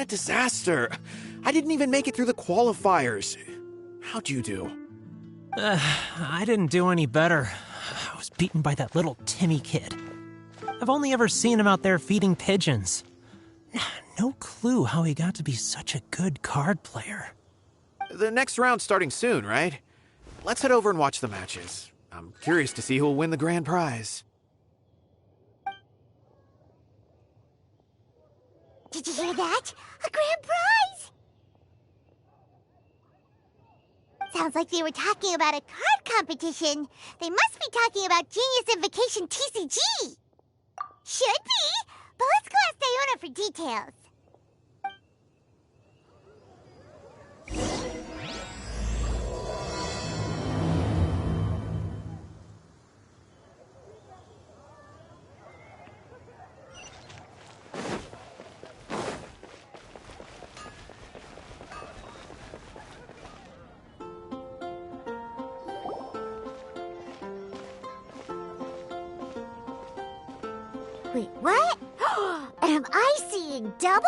a disaster. I didn't even make it through the qualifiers. How'd you do? I didn't do any better. I was beaten by that little Timmy kid. I've only ever seen him out there feeding pigeons. No clue how he got to be such a good card player. The next round's starting soon, right? Let's head over and watch the matches. I'm curious to see who'll win the grand prize. Did you hear that? A grand prize! Sounds like they were talking about a card competition. They must be talking about Genius Invocation TCG. Should be, but let's go ask Diona for details. Wait, what? Am I seeing double?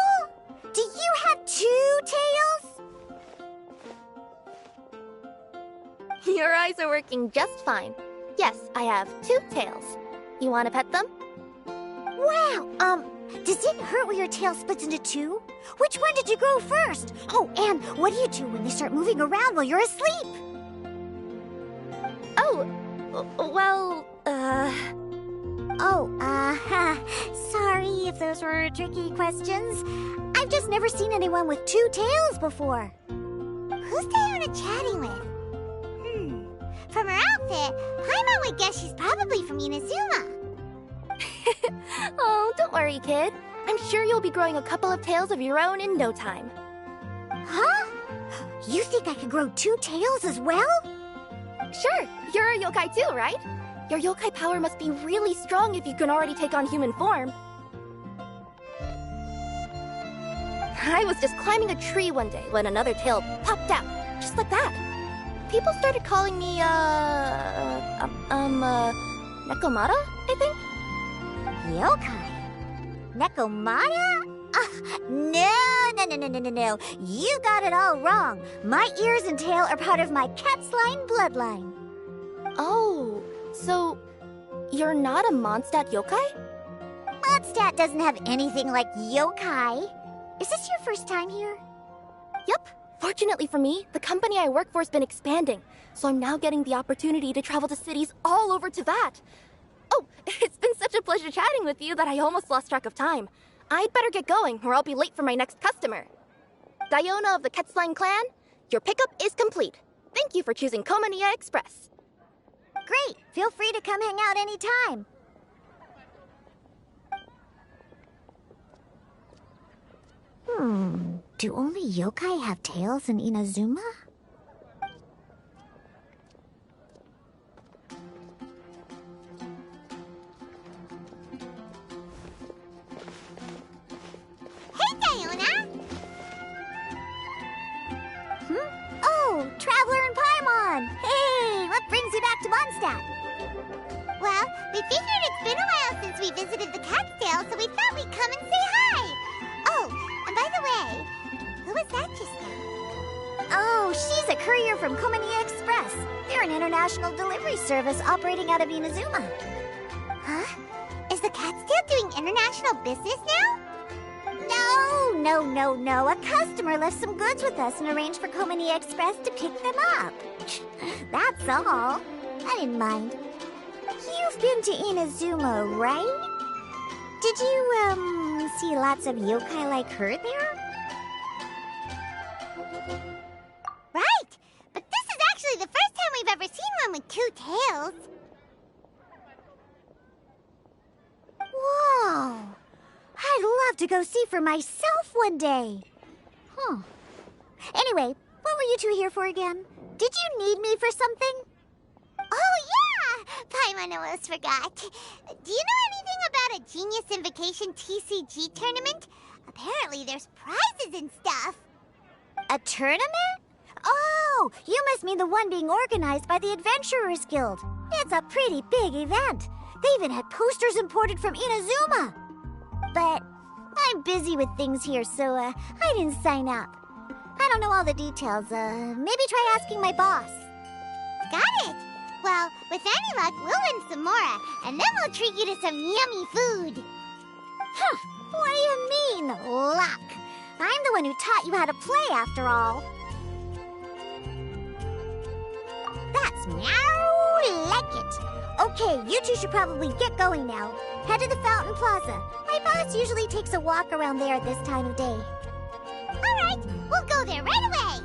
Do you have 2 tails? Your eyes are working just fine. Yes, I have 2 tails. You want to pet them? Wow, does it hurt when your tail splits into 2? Which one did you grow first? Oh, and what do you do when they start moving around while you're asleep? Oh, well, sorry if those were tricky questions. I've just never seen anyone with 2 tails before. Who's Diona chatting with? From her outfit, Paimon would guess she's probably from Inazuma. Oh, don't worry, kid. I'm sure you'll be growing a couple of tails of your own in no time. Huh? You think I could grow 2 tails as well? Sure, you're a yokai too, right? Your yokai power must be really strong if you can already take on human form. I was just climbing a tree one day when another tail popped out, just like that. People started calling me, Nekomata, I think? Yokai? Nekomata? No. You got it all wrong. My ears and tail are part of my cat's line bloodline. Oh, so you're not a Mondstadt yokai? Mondstadt doesn't have anything like yokai. Is this your first time here? Yep. Fortunately for me, the company I work for has been expanding, so I'm now getting the opportunity to travel to cities all over Teyvat. Oh, it's been such a pleasure chatting with you that I almost lost track of time. I'd better get going, or I'll be late for my next customer. Diona of the Quetzline clan, your pickup is complete. Thank you for choosing Komania Express. Great. Feel free to come hang out anytime. Do only yokai have tails in Inazuma? Hey, Diona! Oh, Traveler and Paimon! Hey, what brings you back to Mondstadt? Well, we figured it's been a while since we visited the Cat's-tail, so we thought we'd come and say hi! Oh, and by the way, who was that just now? Oh, she's a courier from Komania Express. They're an international delivery service operating out of Inazuma. Huh? Is the Cat's-tail doing international business now? No. A customer left some goods with us and arranged for Komania Express to pick them up. That's all. I didn't mind. You've been to Inazuma, right? Did you, see lots of yokai like her there? Right! But this is actually the first time we've ever seen one with 2 tails. Whoa! I'd love to go see for myself one day. Anyway, what were you two here for again? Did you need me for something? Oh, yeah! Paimon almost forgot. Do you know anything about a Genius Invocation TCG tournament? Apparently there's prizes and stuff. A tournament? Oh, you must mean the one being organized by the Adventurers Guild. It's a pretty big event. They even had posters imported from Inazuma. But I really busy with things here, so I didn't sign up. I don't know all the details. Maybe try asking my boss. Got it. Well, with any luck, we'll win some more, and then we'll treat you to some yummy food. Huh. What do you mean, luck? I'm the one who taught you how to play, after all. That's meow like it. Okay, you two should probably get going now. Head to the Fountain Plaza. My boss usually takes a walk around there at this time of day. All right, we'll go there right away.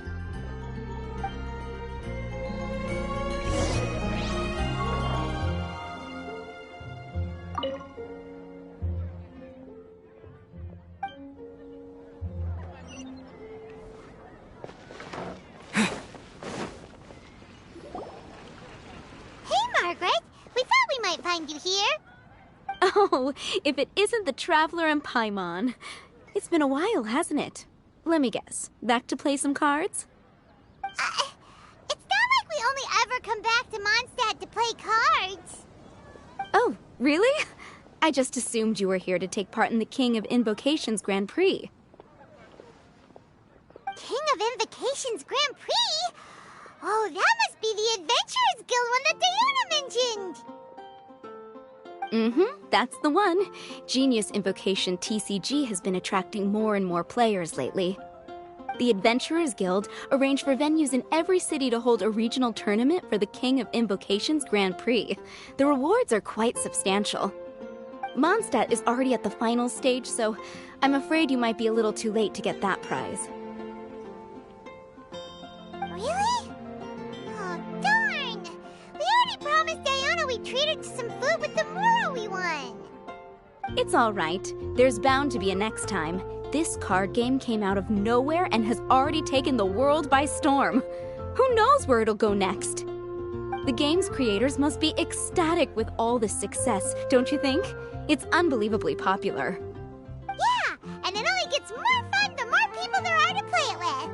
Margaret, we thought we might find you here. Oh, if it isn't the Traveler and Paimon. It's been a while, hasn't it? Let me guess. Back to play some cards? It's not like we only ever come back to Mondstadt to play cards. Oh, really? I just assumed you were here to take part in the King of Invocations Grand Prix. King of Invocations Grand Prix? Oh, that must be the Adventurers Guild one that Diona mentioned! Mm-hmm, that's the one. Genius Invocation TCG has been attracting more and more players lately. The Adventurers Guild arranged for venues in every city to hold a regional tournament for the King of Invocations Grand Prix. The rewards are quite substantial. Mondstadt is already at the final stage, so I'm afraid you might be a little too late to get that prize. Really? Oh, darn! We already promised Diana we'd treat her to some food with the Moro we won! It's all right. There's bound to be a next time. This card game came out of nowhere and has already taken the world by storm. Who knows where it'll go next? The game's creators must be ecstatic with all this success, don't you think? It's unbelievably popular. Yeah, and it only gets more fun the more people there are to play it with.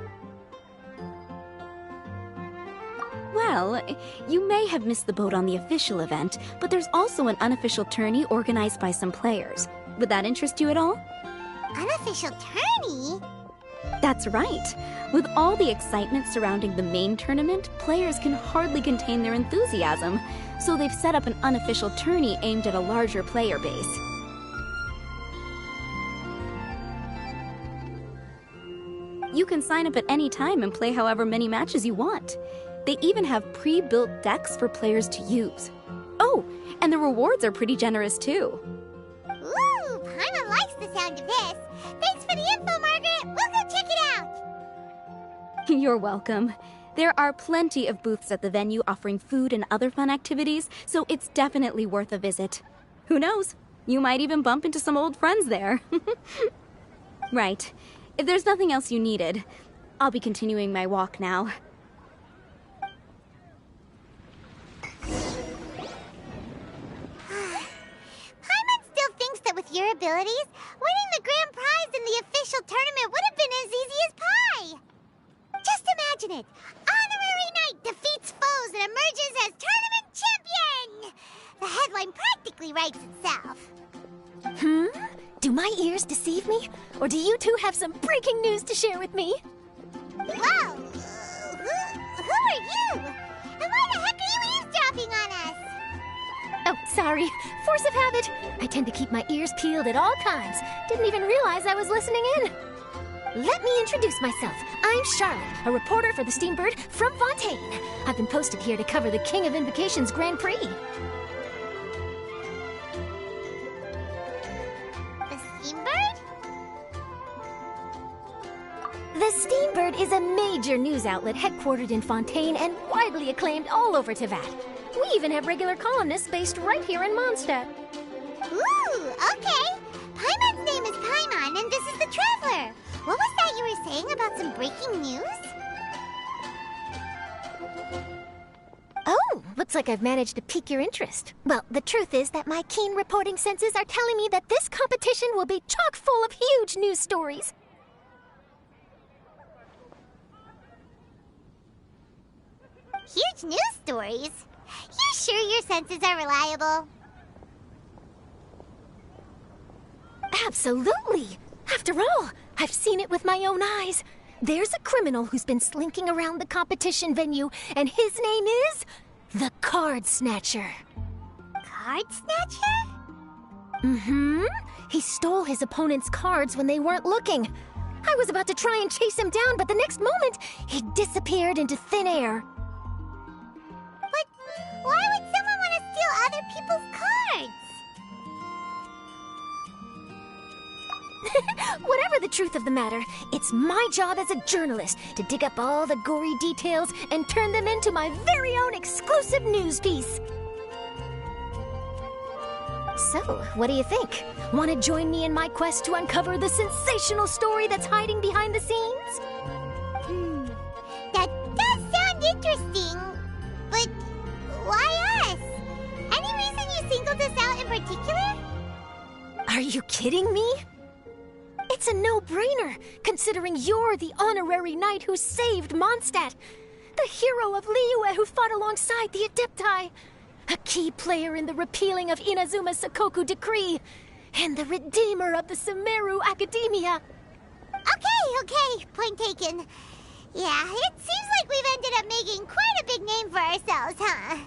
Well, you may have missed the boat on the official event, but there's also an unofficial tourney organized by some players. Would that interest you at all? Unofficial tourney? That's right. With all the excitement surrounding the main tournament, players can hardly contain their enthusiasm, so they've set up an unofficial tourney aimed at a larger player base. You can sign up at any time and play however many matches you want. They even have pre-built decks for players to use. Oh, and the rewards are pretty generous too. Ooh, Paimon likes the sound of this. Thanks for the info, Margaret. We'll go check it out. You're welcome. There are plenty of booths at the venue offering food and other fun activities, so it's definitely worth a visit. Who knows? You might even bump into some old friends there. Right. If there's nothing else you needed, I'll be continuing my walk now. Paimon still thinks that with your abilities, winning the grand prize in the official tournament would have been as easy as pie. Just imagine it. Honorary Knight defeats foes and emerges as tournament champion! The headline practically writes itself. Do my ears deceive me? Or do you two have some breaking news to share with me? Whoa! Who are you? And why the heck are you eavesdropping on us? Oh, sorry. Force of habit. I tend to keep my ears peeled at all times. Didn't even realize I was listening in. Let me introduce myself. I'm Charlotte, a reporter for the Steambird from Fontaine. I've been posted here to cover the King of Invocations Grand Prix. The Steambird? The Steambird is a major news outlet headquartered in Fontaine and widely acclaimed all over Teyvat. We even have regular columnists based right here in Mondstadt. Ooh, okay. Paimon's name is Paimon, and this is the Traveler. What was that you were saying about some breaking news? Oh, looks like I've managed to pique your interest. Well, the truth is that my keen reporting senses are telling me that this competition will be chock full of huge news stories. Huge news stories? You sure your senses are reliable? Absolutely! After all, I've seen it with my own eyes. There's a criminal who's been slinking around the competition venue, and his name is the Card Snatcher. Card Snatcher? Mm-hmm. He stole his opponent's cards when they weren't looking. I was about to try and chase him down, but the next moment, he disappeared into thin air. But why would someone want to steal other people's cards? Whatever the truth of the matter, it's my job as a journalist to dig up all the gory details and turn them into my very own exclusive news piece. So, what do you think? Want to join me in my quest to uncover the sensational story that's hiding behind the scenes? That does sound interesting, but why us? Any reason you singled us out in particular? Are you kidding me? It's a no-brainer, considering you're the honorary knight who saved Mondstadt, the hero of Liyue who fought alongside the Adepti, a key player in the repealing of Inazuma's Sakoku decree, and the redeemer of the Sumeru Academia. Okay, point taken. Yeah, it seems like we've ended up making quite a big name for ourselves, huh?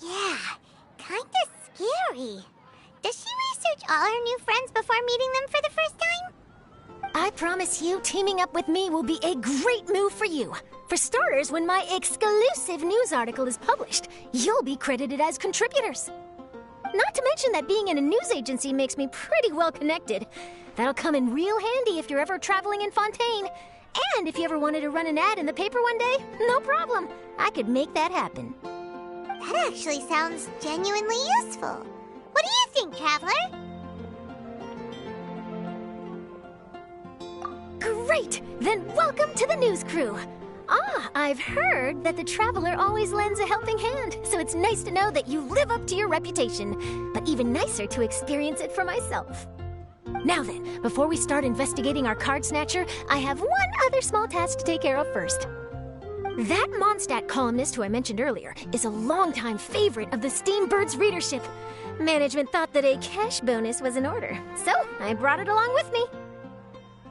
Yeah, kinda scary. Does she research all her new friends before meeting them for the first time? I promise you, teaming up with me will be a great move for you. For starters, when my exclusive news article is published, you'll be credited as contributors. Not to mention that being in a news agency makes me pretty well connected. That'll come in real handy if you're ever traveling in Fontaine. And if you ever wanted to run an ad in the paper one day, no problem. I could make that happen. That actually sounds genuinely useful. What do you think, Traveler? Great! Then welcome to the news crew. I've heard that the Traveler always lends a helping hand, so it's nice to know that you live up to your reputation, but even nicer to experience it for myself. Now then, before we start investigating our Card Snatcher, I have one other small task to take care of first. That Mondstadt columnist who I mentioned earlier is a longtime favorite of the Steambird's readership. Management thought that a cash bonus was in order, so I brought it along with me.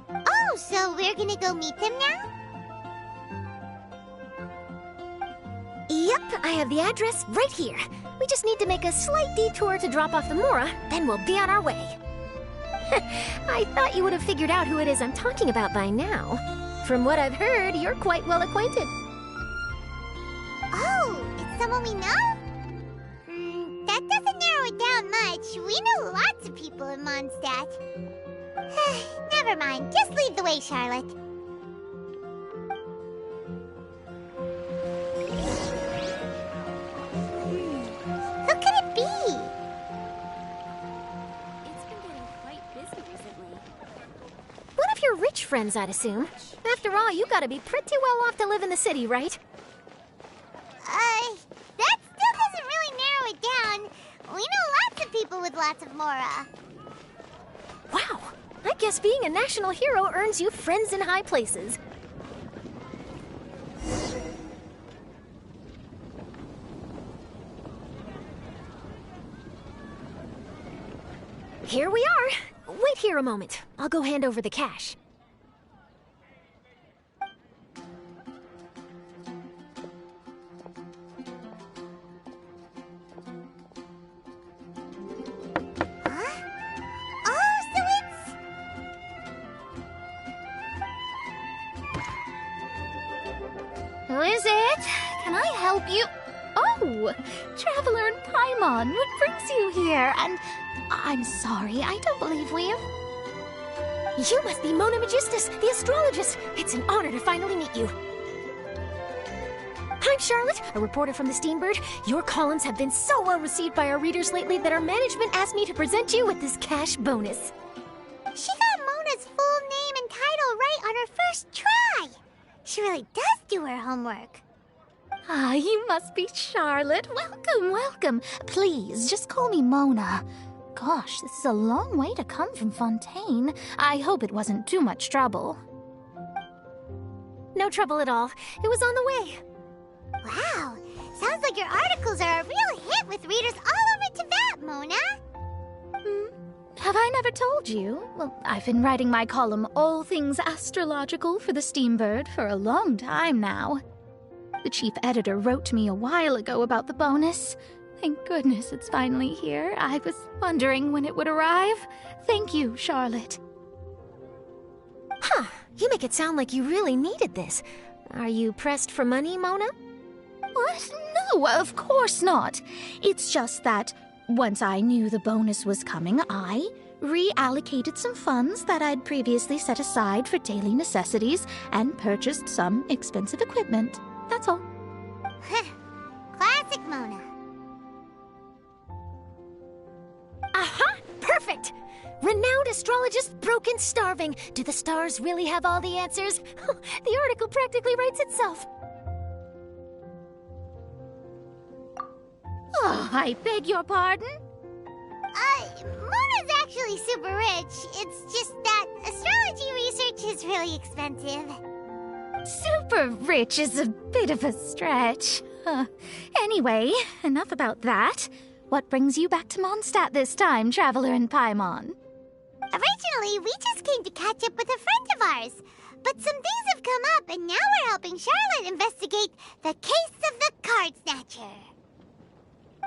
Oh, so we're gonna go meet them now? Yep, I have the address right here. We just need to make a slight detour to drop off the Mora, then we'll be on our way. I thought you would have figured out who it is I'm talking about by now. From what I've heard, you're quite well acquainted. Oh, it's someone we know? That doesn't narrow it down much. We know lots of people in Mondstadt. Never mind, just lead the way, Charlotte. Who could it be? It's been getting quite busy recently. One of your rich friends, I'd assume. After all, you gotta be pretty well off to live in the city, right? That still doesn't really narrow it down. We know lots of people with lots of Mora. Wow, I guess being a national hero earns you friends in high places. Here we are. Wait here a moment. I'll go hand over the cash. Who is it? Can I help you? Oh, Traveler in Paimon, what brings you here? And I'm sorry, I don't believe we've... You must be Mona Magistus, the astrologist. It's an honor to finally meet you. I'm Charlotte, a reporter from the Steambird. Your columns have been so well received by our readers lately that our management asked me to present you with this cash bonus. She got Mona's full name and title right on her first try. She really does do her homework. Ah, you must be Charlotte. Welcome, welcome. Please, just call me Mona. Gosh, this is a long way to come from Fontaine. I hope it wasn't too much trouble. no trouble at all. It was on the way. Wow, sounds like your articles are a real hit with readers all over Teyvat, Mona. Have I never told you? Well, I've been writing my column All Things Astrological for the Steambird for a long time now. The chief editor wrote to me a while ago about the bonus. Thank goodness it's finally here. I was wondering when it would arrive. Thank you, Charlotte. Huh, you make it sound like you really needed this. Are you pressed for money, Mona? What? No, of course not. It's just that once I knew the bonus was coming, I reallocated some funds that I'd previously set aside for daily necessities and purchased some expensive equipment. That's all. Classic Mona. Aha! Perfect! Renowned astrologist Broken Starving. Do the stars really have all the answers? The article practically writes itself. Oh, I beg your pardon? Mona's actually super rich. It's just that astrology research is really expensive. Super rich is a bit of a stretch. Anyway, enough about that. What brings you back to Mondstadt this time, Traveler in Paimon? Originally, we just came to catch up with a friend of ours. But some things have come up, and now we're helping Charlotte investigate the case of the Card Snatcher.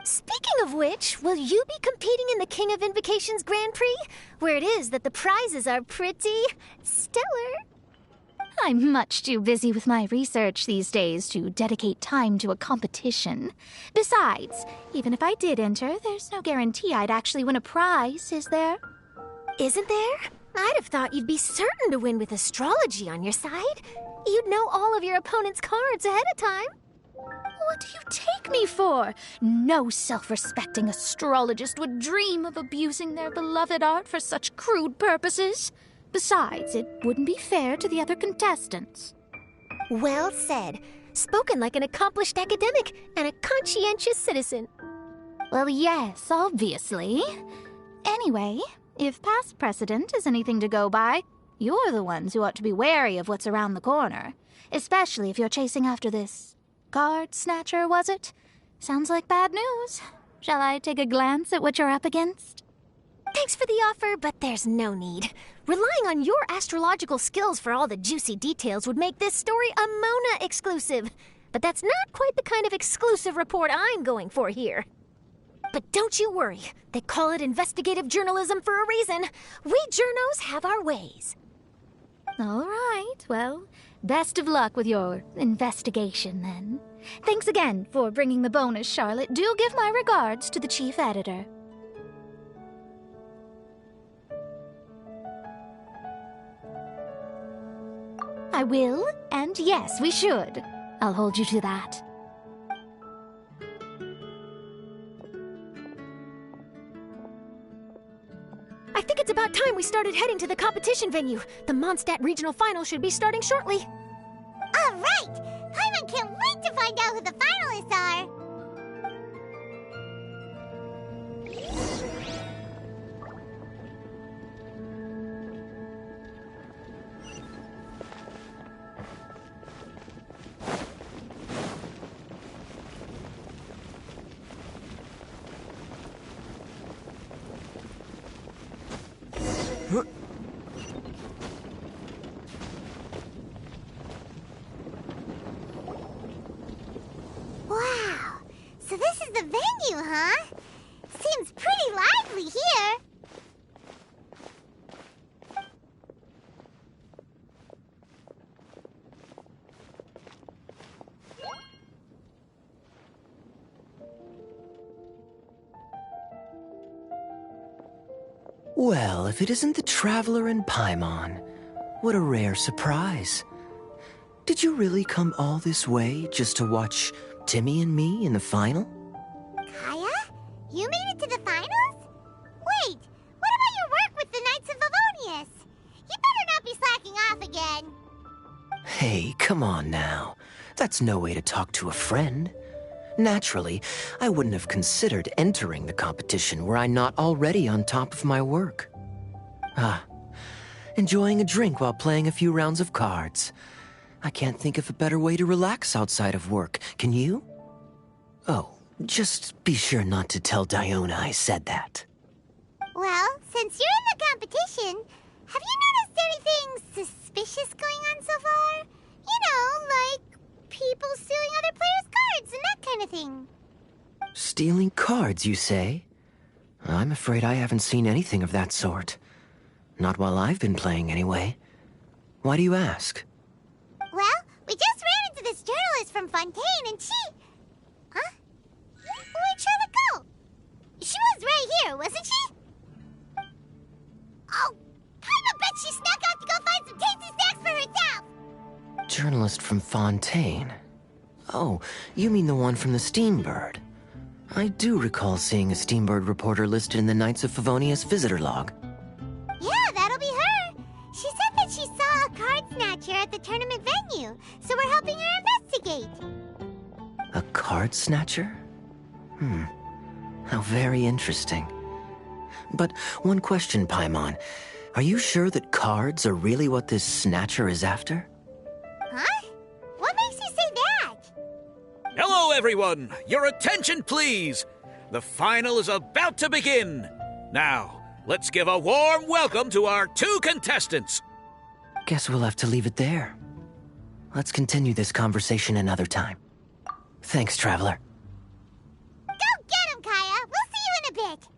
Speaking of which, will you be competing in the King of Invocations Grand Prix? Where it is that the prizes are pretty stellar. I'm much too busy with my research these days to dedicate time to a competition. Besides, even if I did enter, there's no guarantee I'd actually win a prize, is there? Isn't there? I'd have thought you'd be certain to win with astrology on your side. You'd know all of your opponent's cards ahead of time. What do you take me for? No self-respecting astrologist would dream of abusing their beloved art for such crude purposes. Besides, it wouldn't be fair to the other contestants. Well said. Spoken like an accomplished academic and a conscientious citizen. Well, yes, obviously. Anyway, if past precedent is anything to go by, you're the ones who ought to be wary of what's around the corner. Especially if you're chasing after this Card Snatcher, was it? Sounds like bad news. Shall I take a glance at what you're up against? Thanks for the offer, but there's no need. Relying on your astrological skills for all the juicy details would make this story a Mona exclusive. But that's not quite the kind of exclusive report I'm going for here. But don't you worry. They call it investigative journalism for a reason. We journos have our ways. All right, well, best of luck with your investigation, then. Thanks again for bringing the bonus, Charlotte. Do give my regards to the chief editor. I will, and yes, we should. I'll hold you to that. I think it's about time we started heading to the competition venue. The Mondstadt Regional Final should be starting shortly. All right! Paimon can't wait to find out who the finalists are! Wow! So this is the venue, huh? Seems pretty lively here. Well, if it isn't the Traveler in Paimon, what a rare surprise. Did you really come all this way just to watch Timmy and me in the final? Kaya? You made it to the finals? Wait, what about your work with the Knights of Favonius? You better not be slacking off again. Hey, come on now. That's no way to talk to a friend. Naturally, I wouldn't have considered entering the competition were I not already on top of my work. Enjoying a drink while playing a few rounds of cards. I can't think of a better way to relax outside of work. Can you? Oh, just be sure not to tell Diona I said that. Well, since you're in the competition, have you noticed anything suspicious going on so far? You know, like people stealing other players' cards and that kind of thing. Stealing cards, you say? I'm afraid I haven't seen anything of that sort. Not while I've been playing, anyway. Why do you ask? Well, we just ran into this journalist from Fontaine and she... Huh? Where'd Charlotte go? She was right here, wasn't she? Oh, I bet she snuck out to go find some tasty snacks for herself! Journalist from Fontaine. Oh, you mean the one from the Steambird. I do recall seeing a Steambird reporter listed in the Knights of Favonius visitor log. Yeah, that'll be her. She said that she saw a card snatcher at the tournament venue, so we're helping her investigate. A card snatcher? How very interesting. But one question, Paimon. Are you sure that cards are really what this snatcher is after? Huh? What makes you say that? Hello, everyone! Your attention, please! The final is about to begin! Now, let's give a warm welcome to our 2 contestants! Guess we'll have to leave it there. Let's continue this conversation another time. Thanks, Traveler. Go get him, Kaya! We'll see you in a bit!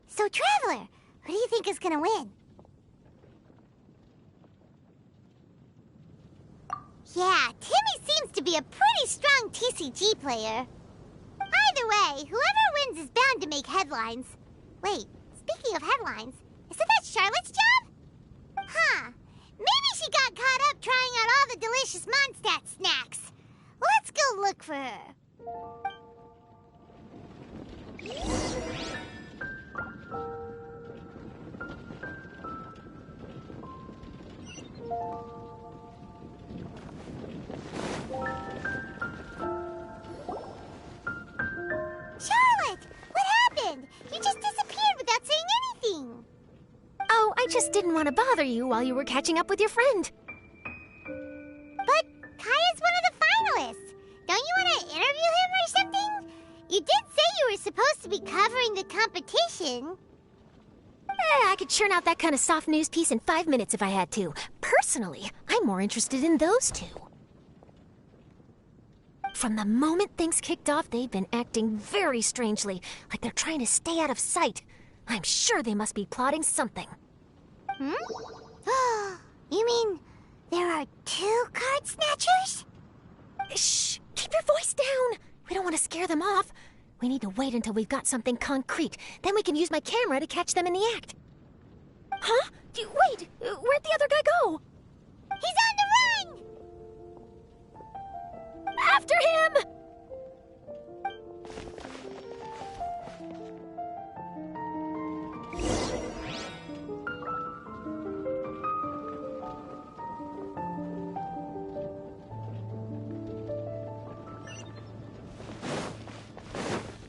So, Traveler, who do you think is gonna win? Yeah, Timmy seems to be a pretty strong TCG player. Either way, whoever wins is bound to make headlines. Wait, speaking of headlines, isn't that Charlotte's job? Huh. Maybe she got caught up trying out all the delicious Mondstadt snacks. Let's go look for her. Charlotte! What happened? You just disappeared without saying anything. Oh, I just didn't want to bother you while you were catching up with your friend. But Kaya's one of the finalists. Don't you want to interview him or something? You did say you were supposed to be covering the competition. I could churn out that kind of soft news piece in 5 minutes if I had to. Personally, I'm more interested in those 2. From the moment things kicked off, they've been acting very strangely, like they're trying to stay out of sight. I'm sure they must be plotting something. You mean there are 2 card snatchers? Shh! Keep your voice down! We don't want to scare them off. We need to wait until we've got something concrete. Then we can use my camera to catch them in the act. Huh? Wait! Where'd the other guy go? He's on the run! After him!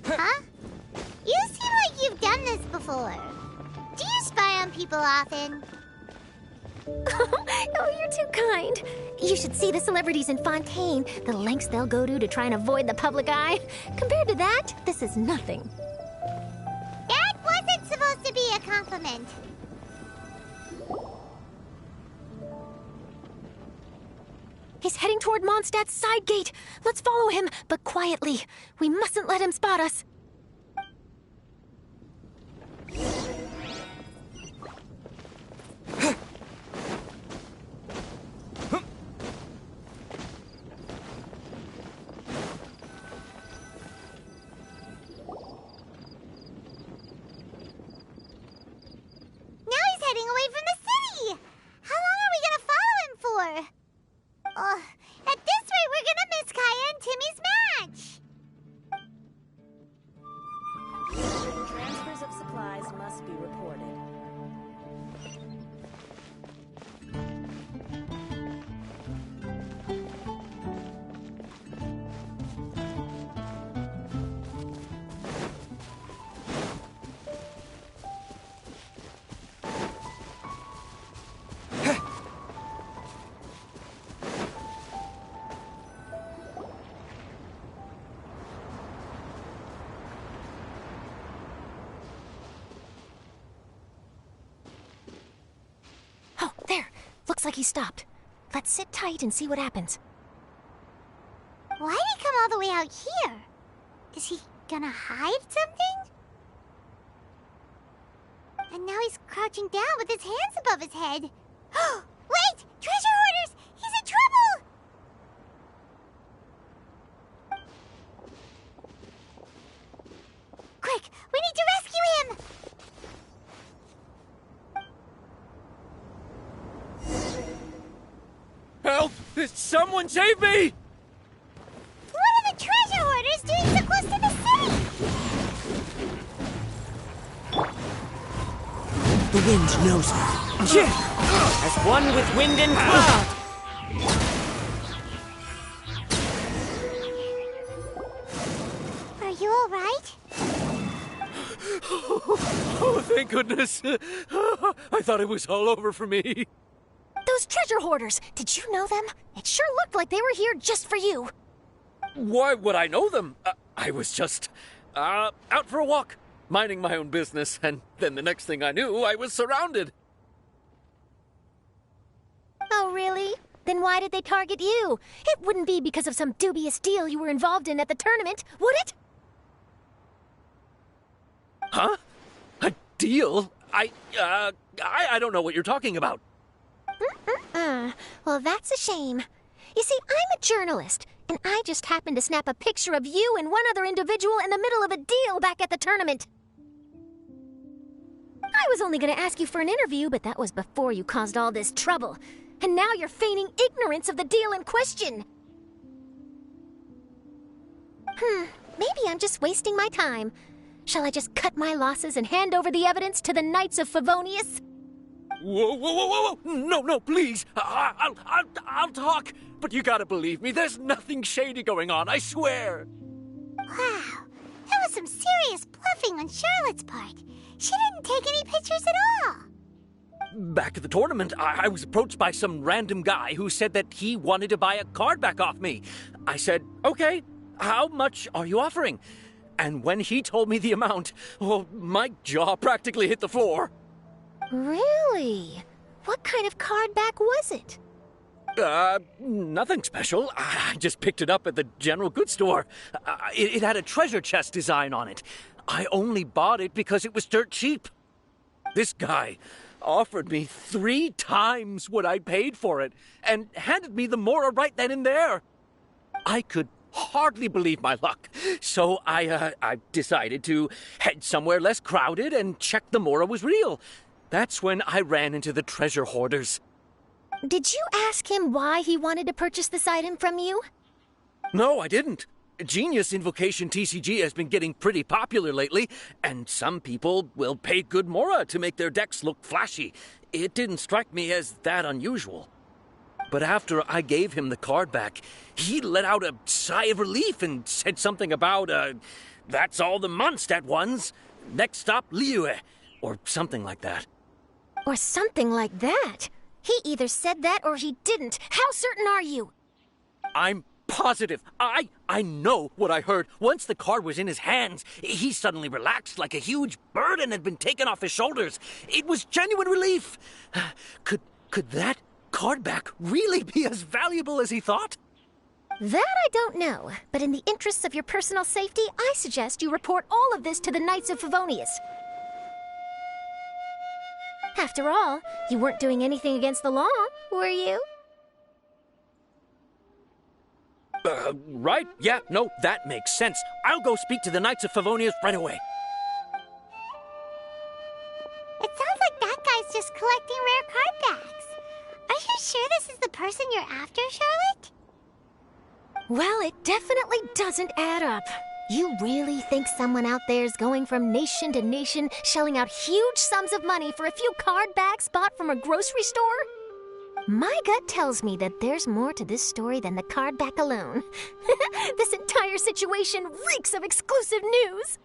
Huh? You seem like you've done this before. Do you spy on people often? Oh, you're too kind. You should see the celebrities in Fontaine, the lengths they'll go to try and avoid the public eye. Compared to that, this is nothing. That wasn't supposed to be a compliment. He's heading toward Mondstadt's side gate. Let's follow him, but quietly. We mustn't let him spot us. Heading away from the city! How long are we gonna follow him for? At this rate, we're gonna miss Kaya and Timmy's match! Transfers of supplies must be reported. Looks like he stopped. Let's sit tight and see what happens. Why did he come all the way out here? Is he gonna hide something? And now he's crouching down with his hands above his head. Wait! Treasure hoarders! He's in trouble! Quick! We need to rescue him! Help! Someone save me! What are the treasure hoarders doing so close to the city? The wind knows me. As one with wind and cloud. Are you all right? Oh, thank goodness. I thought it was all over for me. Those treasure hoarders, did you know them? It sure looked like they were here just for you. Why would I know them? I was just out for a walk, minding my own business, and then the next thing I knew, I was surrounded. Oh, really? Then why did they target you? It wouldn't be because of some dubious deal you were involved in at the tournament, would it? Huh? A deal? I don't know what you're talking about. Well, that's a shame. You see, I'm a journalist, and I just happened to snap a picture of you and one other individual in the middle of a deal back at the tournament. I was only going to ask you for an interview, but that was before you caused all this trouble. And now you're feigning ignorance of the deal in question. Maybe I'm just wasting my time. Shall I just cut my losses and hand over the evidence to the Knights of Favonius? Whoa! No, please. I'll talk. But you gotta believe me, there's nothing shady going on, I swear. Wow, that was some serious bluffing on Charlotte's part. She didn't take any pictures at all. Back at the tournament, I was approached by some random guy who said that he wanted to buy a card back off me. I said, okay, how much are you offering? And when he told me the amount, oh, my jaw practically hit the floor. Really? What kind of card back was it? Nothing special. I just picked it up at the general goods store. It had a treasure chest design on it. I only bought it because it was dirt cheap. This guy offered me 3 times what I paid for it and handed me the Mora right then and there. I could hardly believe my luck, so I decided to head somewhere less crowded and check the Mora was real. That's when I ran into the treasure hoarders. Did you ask him why he wanted to purchase this item from you? No, I didn't. Genius Invocation TCG has been getting pretty popular lately, and some people will pay good Mora to make their decks look flashy. It didn't strike me as that unusual. But after I gave him the card back, he let out a sigh of relief and said something about, that's all the Mondstadt ones. Next stop, Liyue, or something like that. Or something like that? He either said that or he didn't. How certain are you? I'm positive. I know what I heard. Once the card was in his hands, he suddenly relaxed like a huge burden had been taken off his shoulders. It was genuine relief. Could that card back really be as valuable as he thought? That I don't know, but in the interests of your personal safety, I suggest you report all of this to the Knights of Favonius. After all, you weren't doing anything against the law, were you? Right? Yeah, no, that makes sense. I'll go speak to the Knights of Favonius right away. It sounds like that guy's just collecting rare card backs. Are you sure this is the person you're after, Charlotte? Well, it definitely doesn't add up. You really think someone out there is going from nation to nation, shelling out huge sums of money for a few card backs bought from a grocery store? My gut tells me that there's more to this story than the card back alone. This entire situation reeks of exclusive news.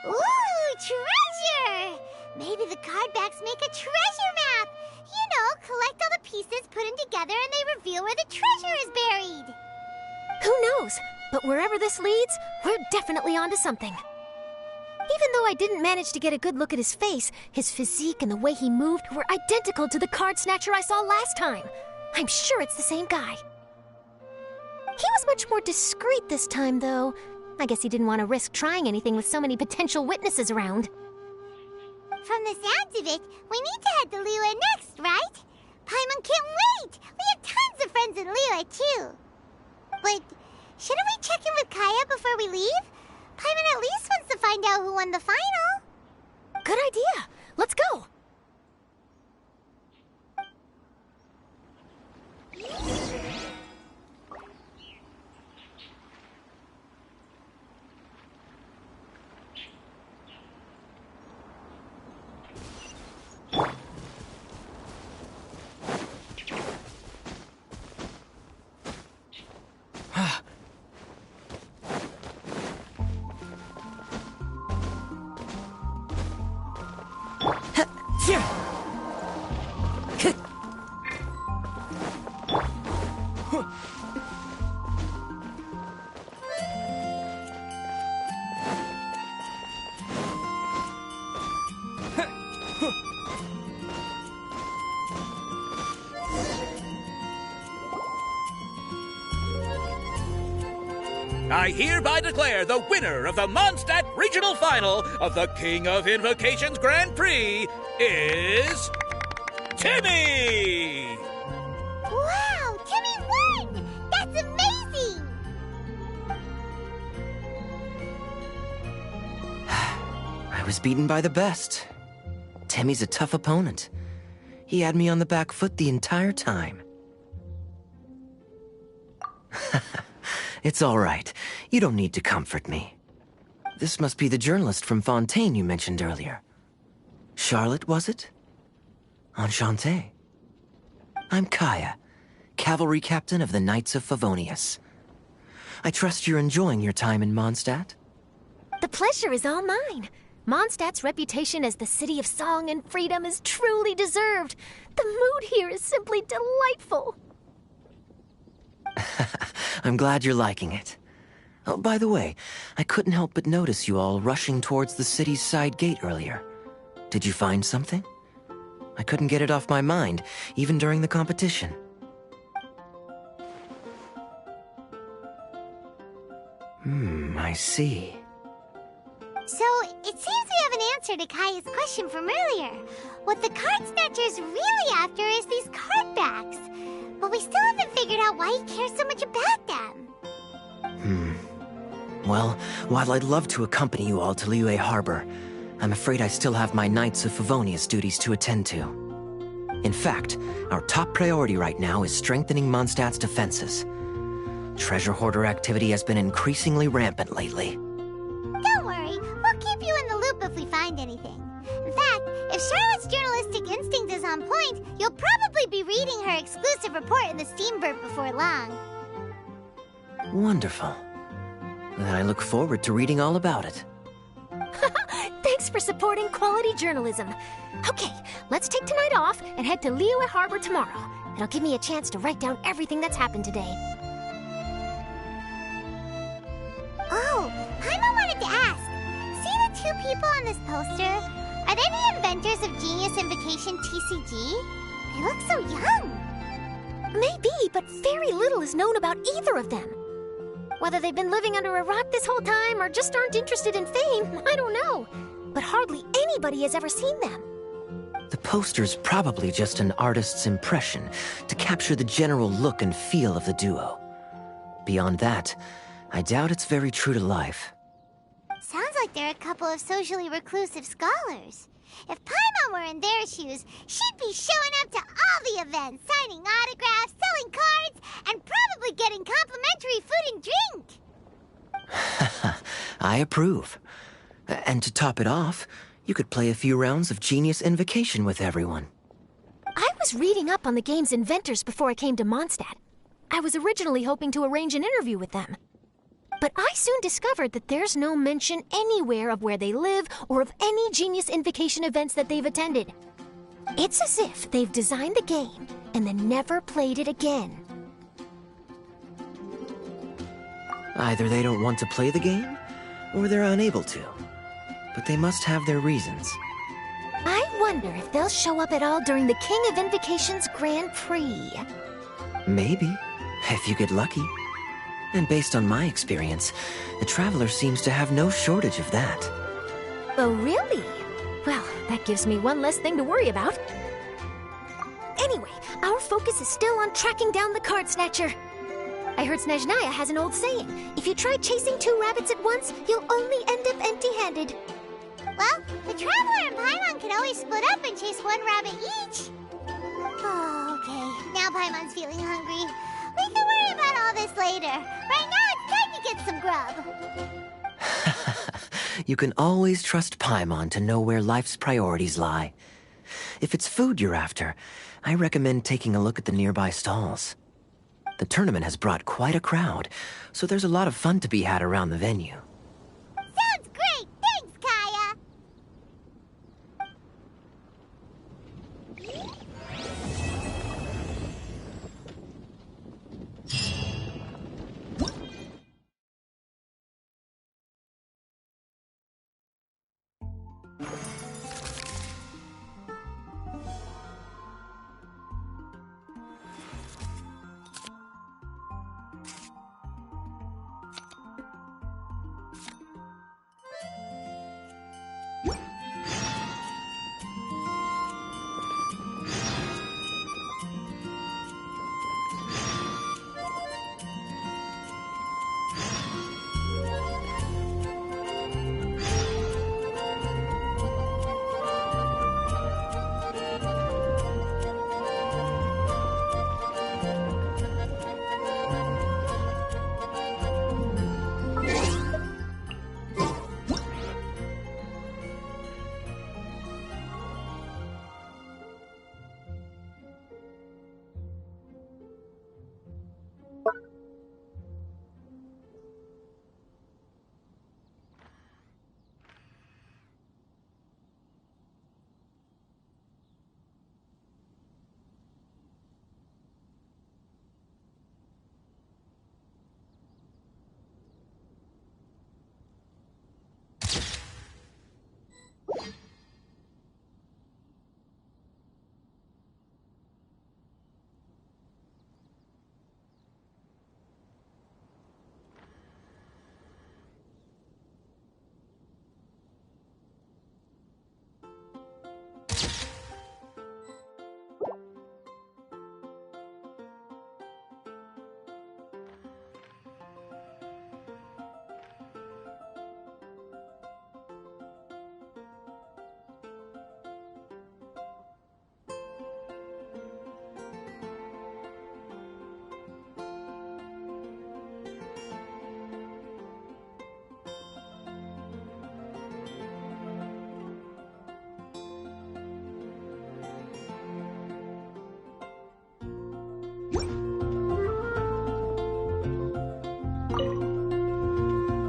Ooh, treasure! Maybe the card backs make a treasure map. You know, collect all the pieces, put them together, and they reveal where the treasure is buried. Who knows? But wherever this leads, we're definitely onto something. Even though I didn't manage to get a good look at his face, his physique and the way he moved were identical to the card snatcher I saw last time. I'm sure it's the same guy. He was much more discreet this time, though. I guess he didn't want to risk trying anything with so many potential witnesses around. From the sounds of it, we need to head to Liyue next, right? Paimon can't wait! We have tons of friends in Liyue, too. But shouldn't we check in with Kaya before we leave? Paimon at least wants to find out who won the final. Good idea. Let's go. I hereby declare the winner of the Mondstadt Regional Final of the King of Invocations Grand Prix is... Timmy! Wow, Timmy won! That's amazing! I was beaten by the best. Timmy's a tough opponent. He had me on the back foot the entire time. It's all right. You don't need to comfort me. This must be the journalist from Fontaine you mentioned earlier. Charlotte, was it? Enchanté. I'm Kaya, cavalry captain of the Knights of Favonius. I trust you're enjoying your time in Mondstadt? The pleasure is all mine. Mondstadt's reputation as the city of song and freedom is truly deserved. The mood here is simply delightful. I'm glad you're liking it. Oh, by the way, I couldn't help but notice you all rushing towards the city's side gate earlier. Did you find something? I couldn't get it off my mind, even during the competition. I see. So, it seems we have an answer to Kaya's question from earlier. What the card snatcher's really after is these card backs. But we still haven't figured out why he cares so much about them. Well, while I'd love to accompany you all to Liyue Harbor, I'm afraid I still have my Knights of Favonius duties to attend to. In fact, our top priority right now is strengthening Mondstadt's defenses. Treasure hoarder activity has been increasingly rampant lately. Don't worry, we'll keep you in the loop if we find anything. In fact, if Charlotte's journalistic instinct is on point, you'll probably be reading her exclusive report in the Steamboat before long. Wonderful. Then I look forward to reading all about it. Thanks for supporting quality journalism. Okay, let's take tonight off and head to Liyue Harbor tomorrow. It'll give me a chance to write down everything that's happened today. Oh, Paimon wanted to ask. See the two people on this poster? Are they the inventors of Genius Invocation TCG? They look so young. Maybe, but very little is known about either of them. Whether they've been living under a rock this whole time or just aren't interested in fame, I don't know. But hardly anybody has ever seen them. The poster's probably just an artist's impression to capture the general look and feel of the duo. Beyond that, I doubt it's very true to life. Sounds like they're a couple of socially reclusive scholars. If Paimon were in their shoes, she'd be showing up to all the events, signing autographs, selling cards, and probably getting complimentary food and drink. I approve. And to top it off, you could play a few rounds of Genius Invocation with everyone. I was reading up on the game's inventors before I came to Mondstadt. I was originally hoping to arrange an interview with them. But I soon discovered that there's no mention anywhere of where they live or of any Genius Invocation events that they've attended. It's as if they've designed the game and then never played it again. Either they don't want to play the game, or they're unable to. but they must have their reasons. I wonder if they'll show up at all during the King of Invocation's Grand Prix. Maybe, if you get lucky. And based on my experience, the Traveler seems to have no shortage of that. Oh, really? Well, that gives me one less thing to worry about. Anyway, our focus is still on tracking down the Card Snatcher. I heard Snezhnaya has an old saying. If you try chasing 2 rabbits at once, you'll only end up empty-handed. Well, the Traveler and Paimon can always split up and chase 1 rabbit each. Oh, okay. Now Paimon's feeling hungry. We can worry about all this later. Right now, it's time to get some grub. You can always trust Paimon to know where life's priorities lie. If it's food you're after, I recommend taking a look at the nearby stalls. The tournament has brought quite a crowd, so there's a lot of fun to be had around the venue. Sounds great! Thanks, Kaya!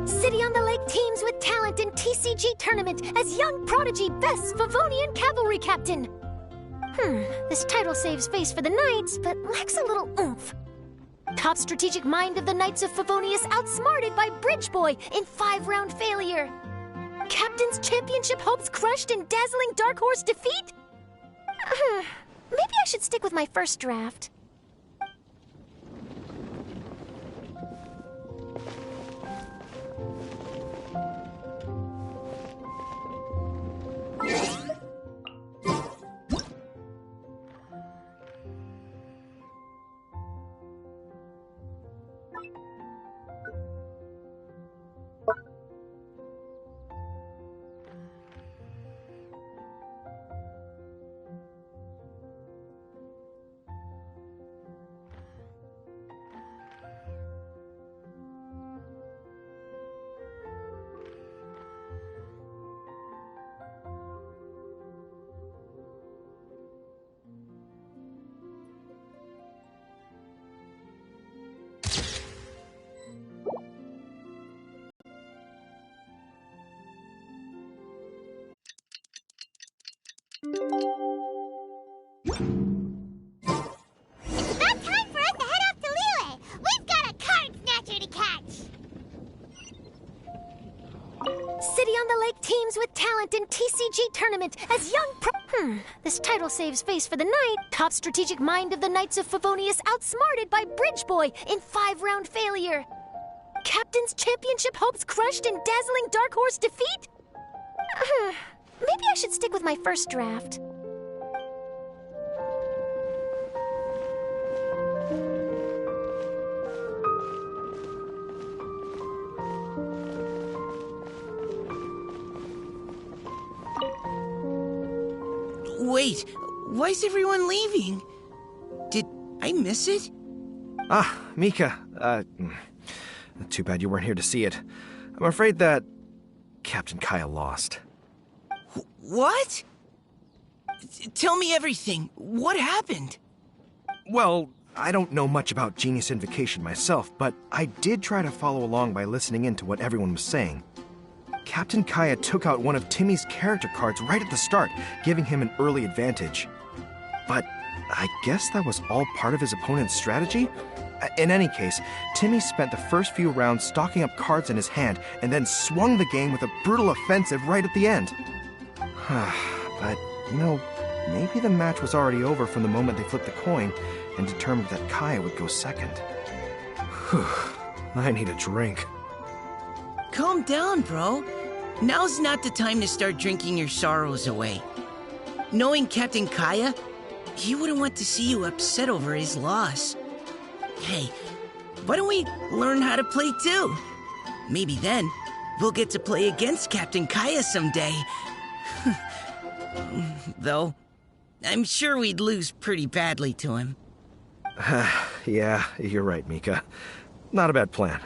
City on the Lake teams with talent in TCG tournament as young prodigy Best Favonian Cavalry Captain. This title saves face for the Knights, but lacks a little oomph. Top strategic mind of the Knights of Favonius outsmarted by Bridge Boy in 5-round failure. Captain's championship hopes crushed in dazzling Dark Horse defeat? Maybe I should stick with my first draft. It's about time for us to head off to Liyue. We've got a Card Snatcher to catch. City on the Lake teams with talent in TCG tournament as This title saves face for the night. Top strategic mind of the Knights of Favonius outsmarted by Bridge Boy in 5-round failure. Captain's championship hopes crushed in dazzling Dark Horse defeat? Maybe I should stick with my first draft. Wait, why is everyone leaving? Did I miss it? Ah, Mika. Too bad you weren't here to see it. I'm afraid that Captain Kaya lost. What? Tell me everything. What happened? Well, I don't know much about Genius Invocation myself, but I did try to follow along by listening in to what everyone was saying. Captain Kaya took out one of Timmy's character cards right at the start, giving him an early advantage. But I guess that was all part of his opponent's strategy? In any case, Timmy spent the first few rounds stocking up cards in his hand and then swung the game with a brutal offensive right at the end. But, you know, maybe the match was already over from the moment they flipped the coin and determined that Kaya would go second. I need a drink. Calm down, bro. Now's not the time to start drinking your sorrows away. Knowing Captain Kaya, he wouldn't want to see you upset over his loss. Hey, why don't we learn how to play too? Maybe then we'll get to play against Captain Kaya someday. Though, I'm sure we'd lose pretty badly to him. Yeah, you're right, Mika. Not a bad plan.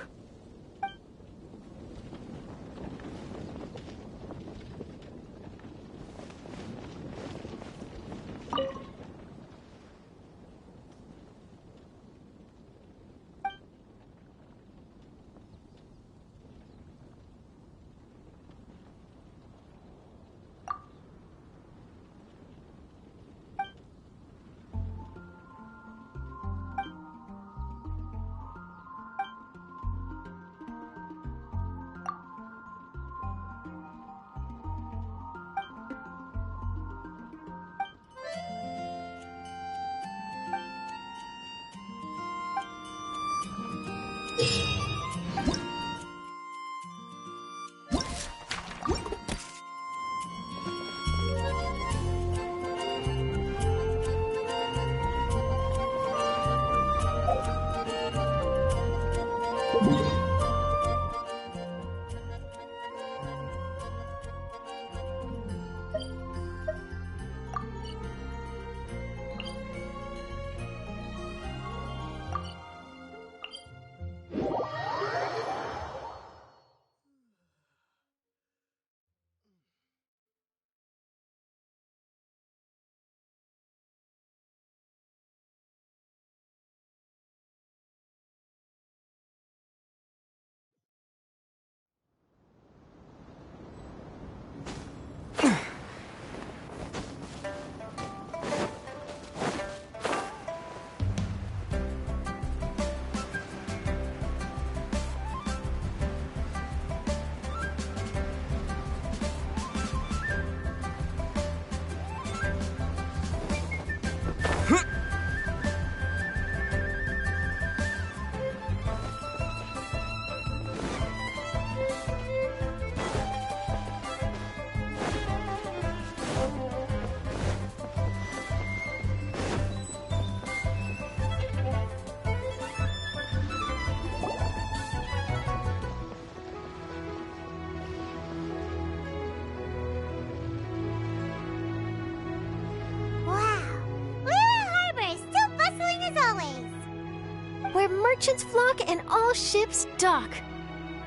Merchants flock and all ships dock.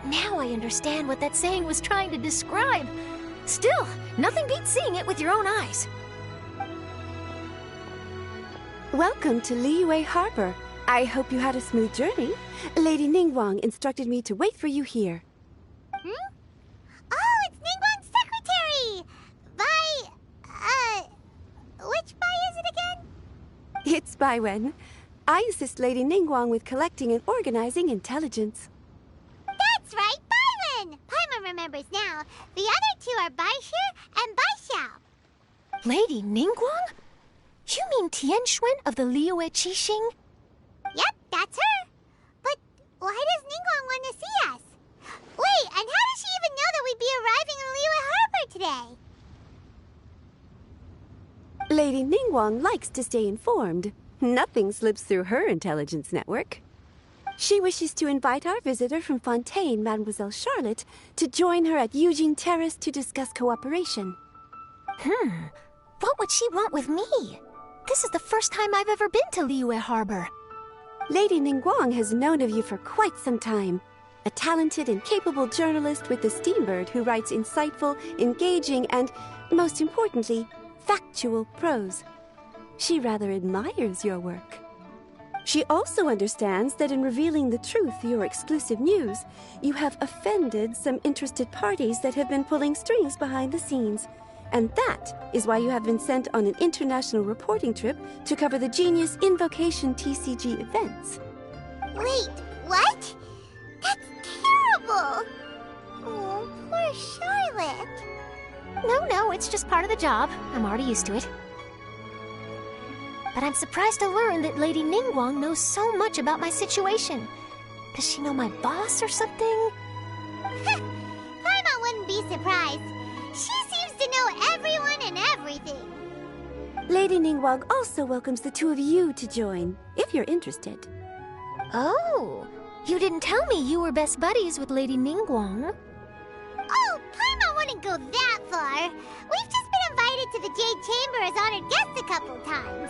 Now I understand what that saying was trying to describe. Still, nothing beats seeing it with your own eyes. Welcome to Liyue Harbor. I hope you had a smooth journey. Lady Ningguang instructed me to wait for you here. Oh, it's Ningguang's secretary! Which Bai is it again? It's Baiwen. I assist Lady Ningguang with collecting and organizing intelligence. That's right, Baiwen! Paimon members now. The other two are Baishir and Baishao. Lady Ningguang? You mean Tian Xuan of the Liyue Qixing? Yep, that's her. But why does Ningguang want to see us? Wait, and how does she even know that we'd be arriving in Liyue Harbor today? Lady Ningguang likes to stay informed. Nothing slips through her intelligence network. She wishes to invite our visitor from Fontaine, Mademoiselle Charlotte, to join her at Eugene Terrace to discuss cooperation. What would she want with me? This is the first time I've ever been to Liyue Harbor. Lady Ningguang has known of you for quite some time. A talented and capable journalist with the Steambird who writes insightful, engaging, and, most importantly, factual prose. She rather admires your work. She also understands that in revealing the truth through your exclusive news, you have offended some interested parties that have been pulling strings behind the scenes. And that is why you have been sent on an international reporting trip to cover the Genius Invocation TCG events. Wait, what? That's terrible! Oh, poor Charlotte. No, it's just part of the job. I'm already used to it. But I'm surprised to learn that Lady Ningguang knows so much about my situation. Does she know my boss or something? Paimon wouldn't be surprised. She seems to know everyone and everything. Lady Ningguang also welcomes the two of you to join, if you're interested. Oh, you didn't tell me you were best buddies with Lady Ningguang. Oh, Paimon wouldn't go that far. We've just been invited to the Jade Chamber as honored guests a couple times.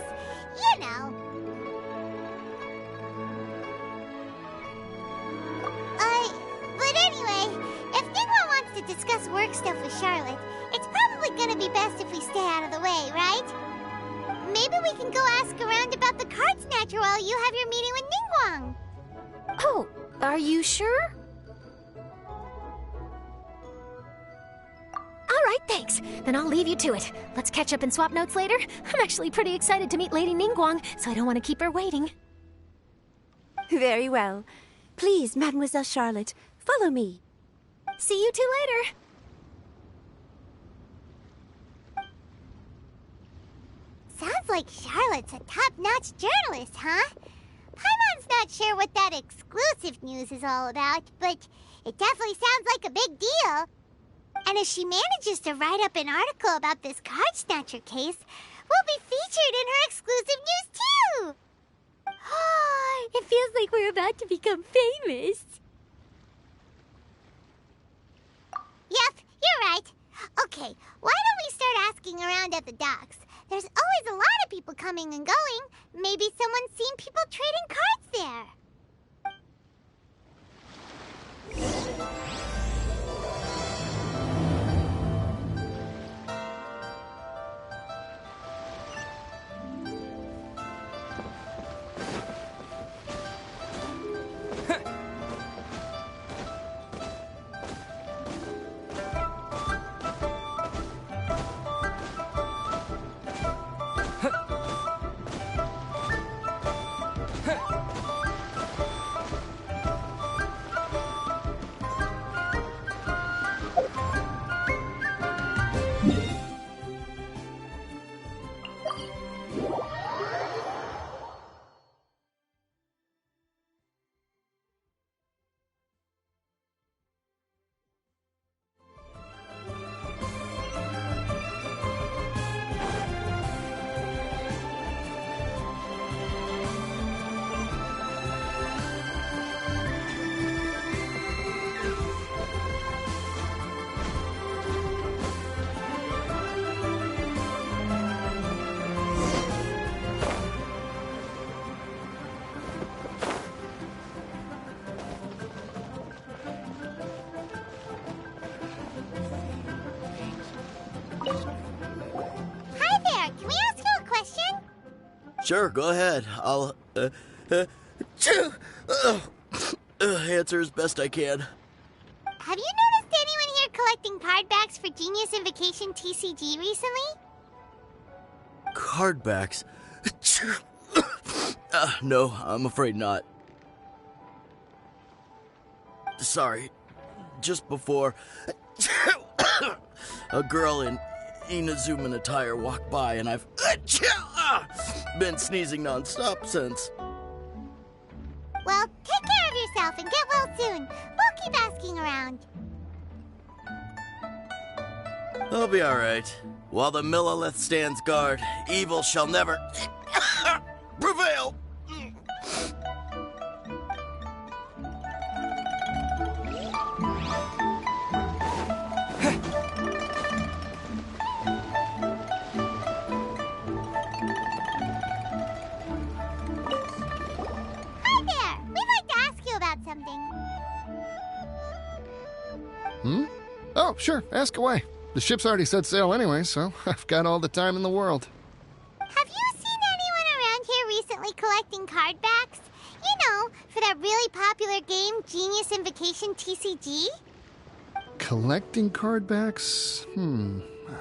You know. But anyway, if Ningguang wants to discuss work stuff with Charlotte, it's probably gonna be best if we stay out of the way, right? Maybe we can go ask around about the card snatcher while you have your meeting with Ningguang. Oh, are you sure? All right, thanks. Then I'll leave you to it. Let's catch up and swap notes later. I'm actually pretty excited to meet Lady Ningguang, so I don't want to keep her waiting. Very well. Please, Mademoiselle Charlotte, follow me. See you two later. Sounds like Charlotte's a top-notch journalist, huh? Paimon's not sure what that exclusive news is all about, but it definitely sounds like a big deal. And if she manages to write up an article about this card snatcher case, we'll be featured in her exclusive news too! It feels like we're about to become famous. Yep, you're right. Okay, why don't we start asking around at the docks? There's always a lot of people coming and going. Maybe someone's seen people trading cards there. Sure, go ahead. I'll, answer as best I can. Have you noticed anyone here collecting card backs for Genius Invocation TCG recently? Card backs? No, I'm afraid not. Sorry. Just before, A girl in Inazuman attire walked by, and I've been sneezing nonstop since. Well, take care of yourself and get well soon. We'll keep asking around. I'll be alright. While the Millilith stands guard, evil shall never prevail. Hi there! We'd like to ask you about something. Oh, sure, ask away. The ship's already set sail anyway, so I've got all the time in the world. Have you seen anyone around here recently collecting card backs? You know, for that really popular game, Genius Invocation TCG? Collecting card backs?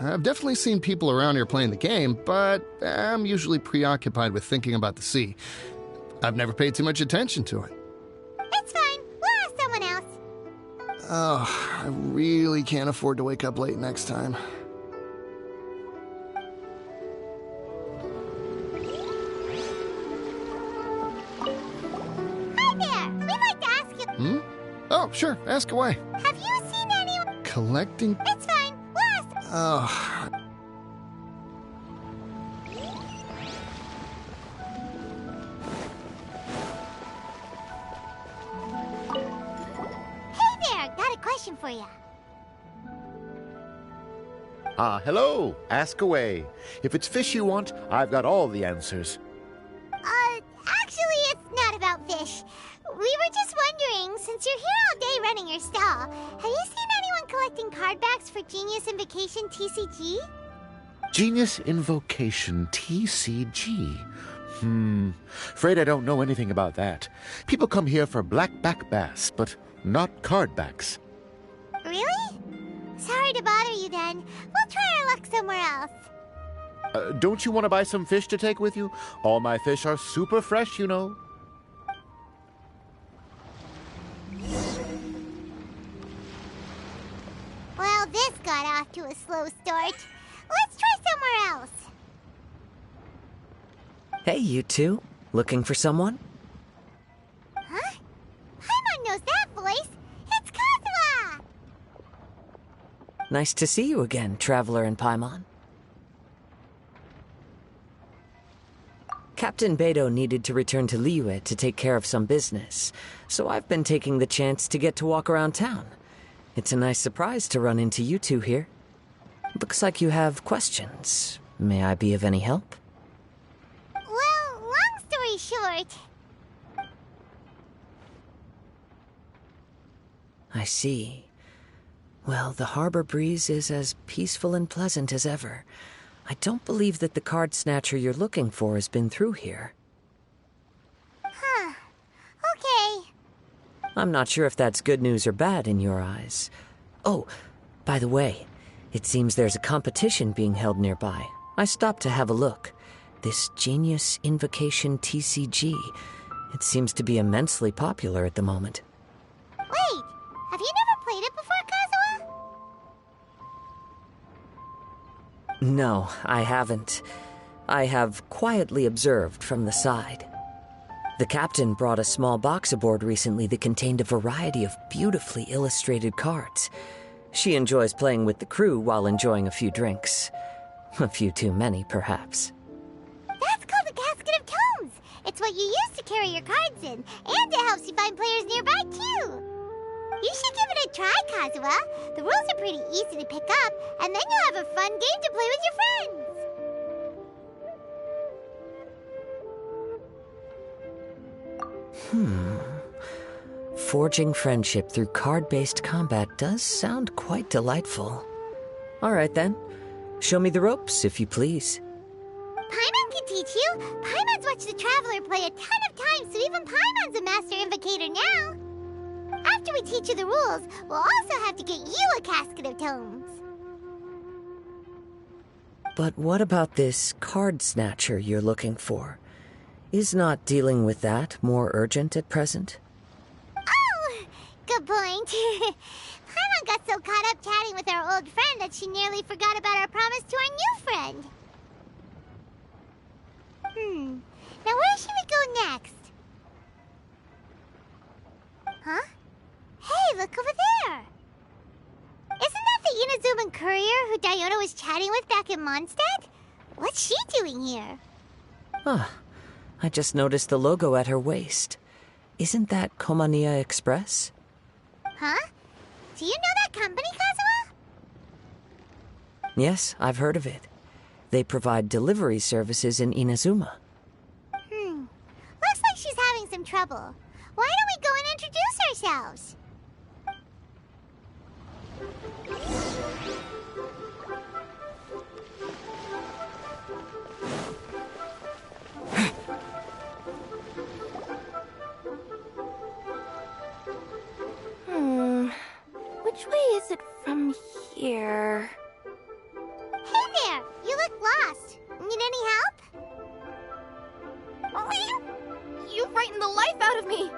I've definitely seen people around here playing the game, but I'm usually preoccupied with thinking about the sea. I've never paid too much attention to it. It's fine. We'll ask someone else. Oh, I really can't afford to wake up late next time. Hi there! We'd like to ask you... Oh, sure, ask away. Have you seen anyone... Collecting? It's fine. We'll ask... Oh... Hey there! Got a question for you. Hello. Ask away. If it's fish you want, I've got all the answers. Actually, it's not about fish. We were just wondering, since you're here all day running your stall, have you seen anyone collecting card backs for Genius Invocation TCG? Genius Invocation TCG. Afraid I don't know anything about that. People come here for blackback bass, but not card backs. Really? Sorry to bother you then. We'll try our luck somewhere else. Don't you want to buy some fish to take with you? All my fish are super fresh, you know. Well, this got off to a slow start. Let's try somewhere else. Hey, you two. Looking for someone? Huh? Paimon knows that voice. It's Kazuha! Nice to see you again, Traveler and Paimon. Captain Beidou needed to return to Liyue to take care of some business, so I've been taking the chance to get to walk around town. It's a nice surprise to run into you two here. Looks like you have questions. May I be of any help? Well, long story short... I see. Well, the harbor breeze is as peaceful and pleasant as ever. I don't believe that the card snatcher you're looking for has been through here. Huh. Okay. I'm not sure if that's good news or bad in your eyes. Oh, by the way, it seems there's a competition being held nearby. I stopped to have a look. This Genius Invocation TCG. It seems to be immensely popular at the moment. Wait, have you never played it before, Kazuha? No, I haven't. I have quietly observed from the side. The captain brought a small box aboard recently that contained a variety of beautifully illustrated cards. She enjoys playing with the crew while enjoying a few drinks. A few too many, perhaps. That's called the Casket of Tomes. It's what you use to carry your cards in, and it helps you find players nearby, too. You should give it a try, Kazuha. The rules are pretty easy to pick up, and then you'll have a fun game to play with your friends. Forging friendship through card-based combat does sound quite delightful. All right, then. Show me the ropes, if you please. Paimon can teach you. Paimon's watched the Traveler play a ton of times, so even Paimon's a master invocator now. After we teach you the rules, we'll also have to get you a Casket of Tomes. But what about this card snatcher you're looking for? Is not dealing with that more urgent at present? Oh! good point. Paimon got so caught up chatting with our old friend that she nearly forgot about our promise to our new friend. Now where should we go next? Huh? Hey, look over there! Isn't that the Inazuman courier who Diona was chatting with back in Mondstadt? What's she doing here? Huh. I just noticed the logo at her waist. Isn't that Komania Express? Huh? Do you know that company, Kazuha? Yes, I've heard of it. They provide delivery services in Inazuma. Looks like she's having some trouble. Why don't we go and introduce ourselves? Which way is it from here? Hey there! You look lost. Need any help? You frightened the life out of me!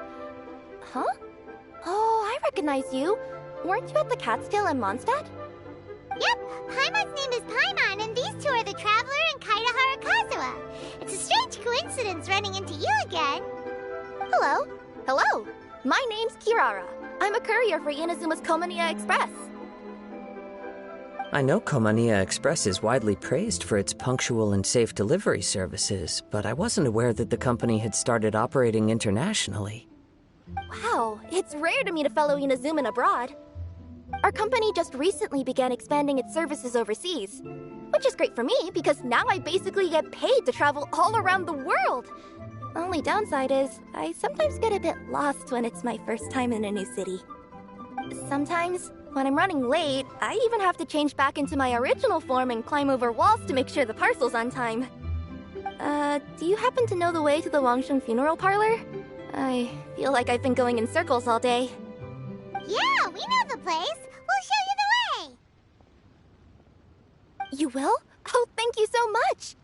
Huh? Oh, I recognize you. Weren't you at the Cat's-Tail in Mondstadt? Yep, Paimon's name is Paimon, and these two are the Traveler and Kaidahara Kazuha. It's a strange coincidence running into you again. Hello. Hello. My name's Kirara. I'm a courier for Inazuma's Komania Express. I know Komania Express is widely praised for its punctual and safe delivery services, but I wasn't aware that the company had started operating internationally. Wow, it's rare to meet a fellow Inazuman abroad. Our company just recently began expanding its services overseas, which is great for me because now I basically get paid to travel all around the world. Only downside is, I sometimes get a bit lost when it's my first time in a new city. Sometimes, when I'm running late, I even have to change back into my original form and climb over walls to make sure the parcel's on time. Do you happen to know the way to the Wangsheng funeral parlor? I feel like I've been going in circles all day. Yeah, we know the place. We'll show you the way. You will? Oh, thank you so much!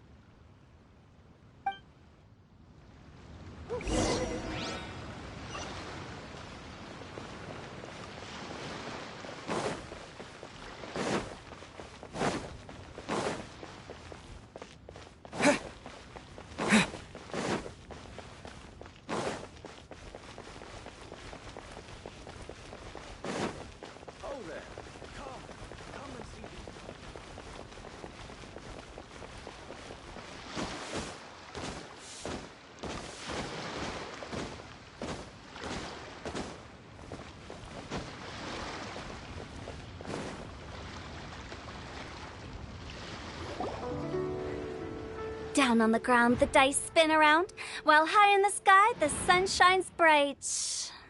Down on the ground, the dice spin around, while high in the sky, the sun shines bright.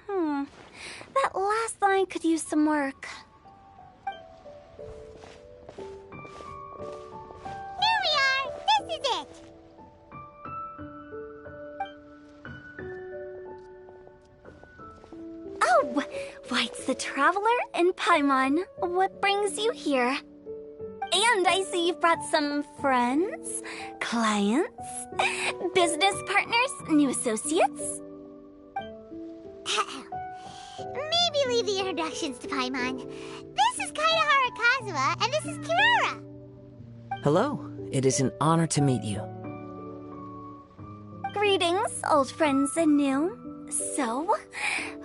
That last line could use some work. Here we are! This is it! Oh! Why, it's the Traveler and Paimon. What brings you here? And I see you've brought some friends, clients, business partners, new associates. Maybe leave the introductions to Paimon. This is Kaidahara Kazuha, and this is Kirara. Hello. It is an honor to meet you. Greetings, old friends and new. So,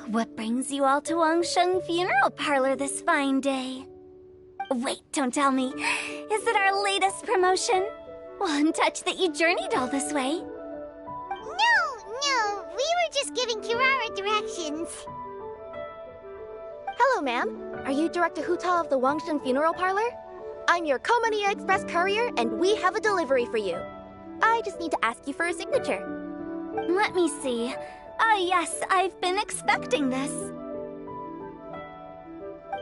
what brings you all to Wangsheng Funeral Parlor this fine day? Wait, don't tell me. Is it our latest promotion? One touch that you journeyed all this way. No, we were just giving Kirara directions. Hello, ma'am. Are you Director Huta of the Wangsheng Funeral Parlor? I'm your Komania Express courier, and we have a delivery for you. I just need to ask you for a signature. Let me see. Ah, yes, I've been expecting this.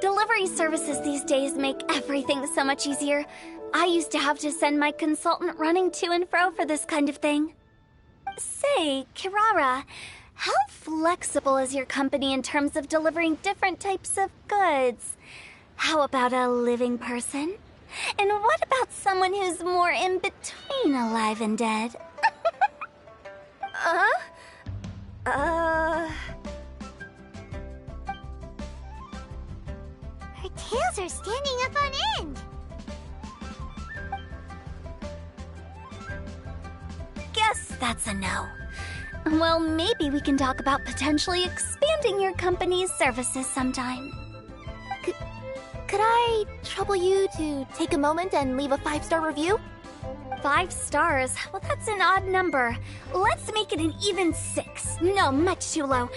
Delivery services these days make everything so much easier. I used to have to send my consultant running to and fro for this kind of thing. Say, Kirara, how flexible is your company in terms of delivering different types of goods? How about a living person? And what about someone who's more in between alive and dead? Her tails are standing up on end. Guess that's a no. Well, maybe we can talk about potentially expanding your company's services sometime. Could I trouble you to take a moment and leave a 5-star review? 5 stars? Well, that's an odd number. Let's make it an even 6. No, much too low.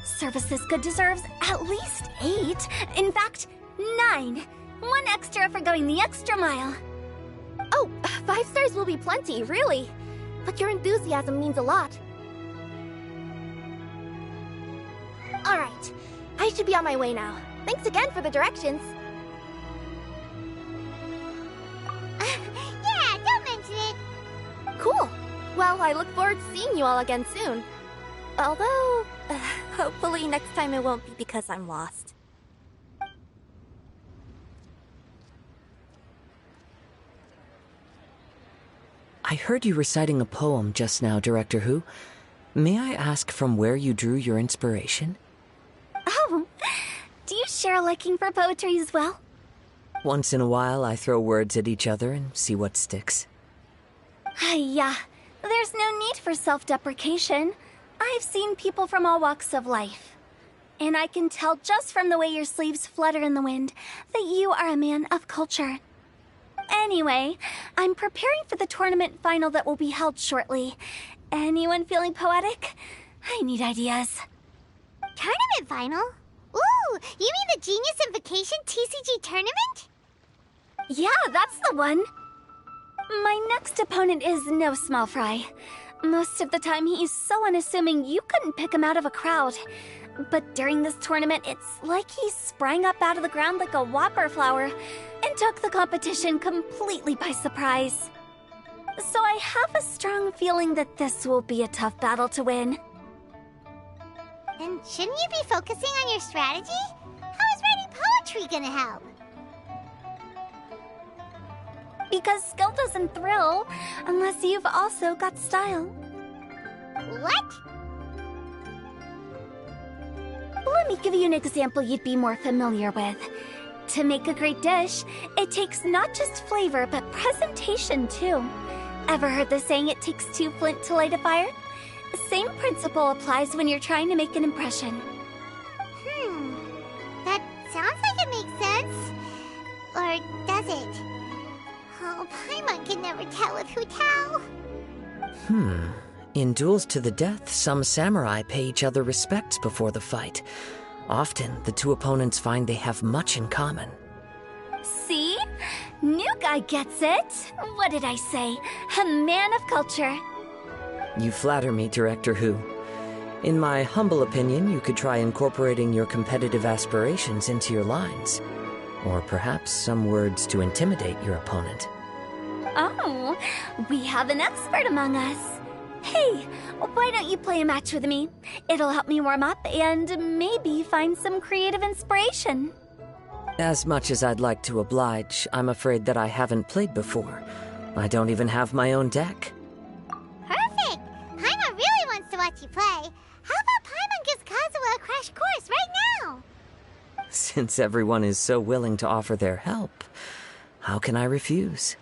Service this good deserves at least 8. In fact, 9. 1 extra for going the extra mile. Oh, 5 stars will be plenty, really. But your enthusiasm means a lot. Alright, I should be on my way now. Thanks again for the directions. Yeah, don't mention it. Cool. Well, I look forward to seeing you all again soon. Although, hopefully next time it won't be because I'm lost. I heard you reciting a poem just now, Director Who. May I ask from where you drew your inspiration? Oh, do you share a liking for poetry as well? Once in a while, I throw words at each other and see what sticks. Yeah, there's no need for self-deprecation. I've seen people from all walks of life. And I can tell just from the way your sleeves flutter in the wind that you are a man of culture. Anyway, I'm preparing for the tournament final that will be held shortly. Anyone feeling poetic? I need ideas. Tournament final? Ooh, you mean the Genius Invocation TCG tournament? Yeah, that's the one. My next opponent is no small fry. Most of the time he's so unassuming you couldn't pick him out of a crowd. But during this tournament, it's like he sprang up out of the ground like a whopper flower and took the competition completely by surprise. So I have a strong feeling that this will be a tough battle to win. And shouldn't you be focusing on your strategy? How is writing poetry gonna help? Because skill doesn't thrill unless you've also got style. What? Let me give you an example you'd be more familiar with. To make a great dish, it takes not just flavor, but presentation too. Ever heard the saying, it takes 2 flint to light a fire? The same principle applies when you're trying to make an impression. That sounds like it makes sense. Or does it? Oh, Paimon can never tell with Hu Tao. In duels to the death, some samurai pay each other respects before the fight. Often, the two opponents find they have much in common. See? New guy gets it. What did I say? A man of culture. You flatter me, Director Who. In my humble opinion, you could try incorporating your competitive aspirations into your lines. Or perhaps some words to intimidate your opponent. Oh, we have an expert among us. Hey, why don't you play a match with me? It'll help me warm up and maybe find some creative inspiration. As much as I'd like to oblige, I'm afraid that I haven't played before. I don't even have my own deck. Perfect! Paimon really wants to watch you play. How about Paimon gives Kazuha a crash course right now? Since everyone is so willing to offer their help, how can I refuse?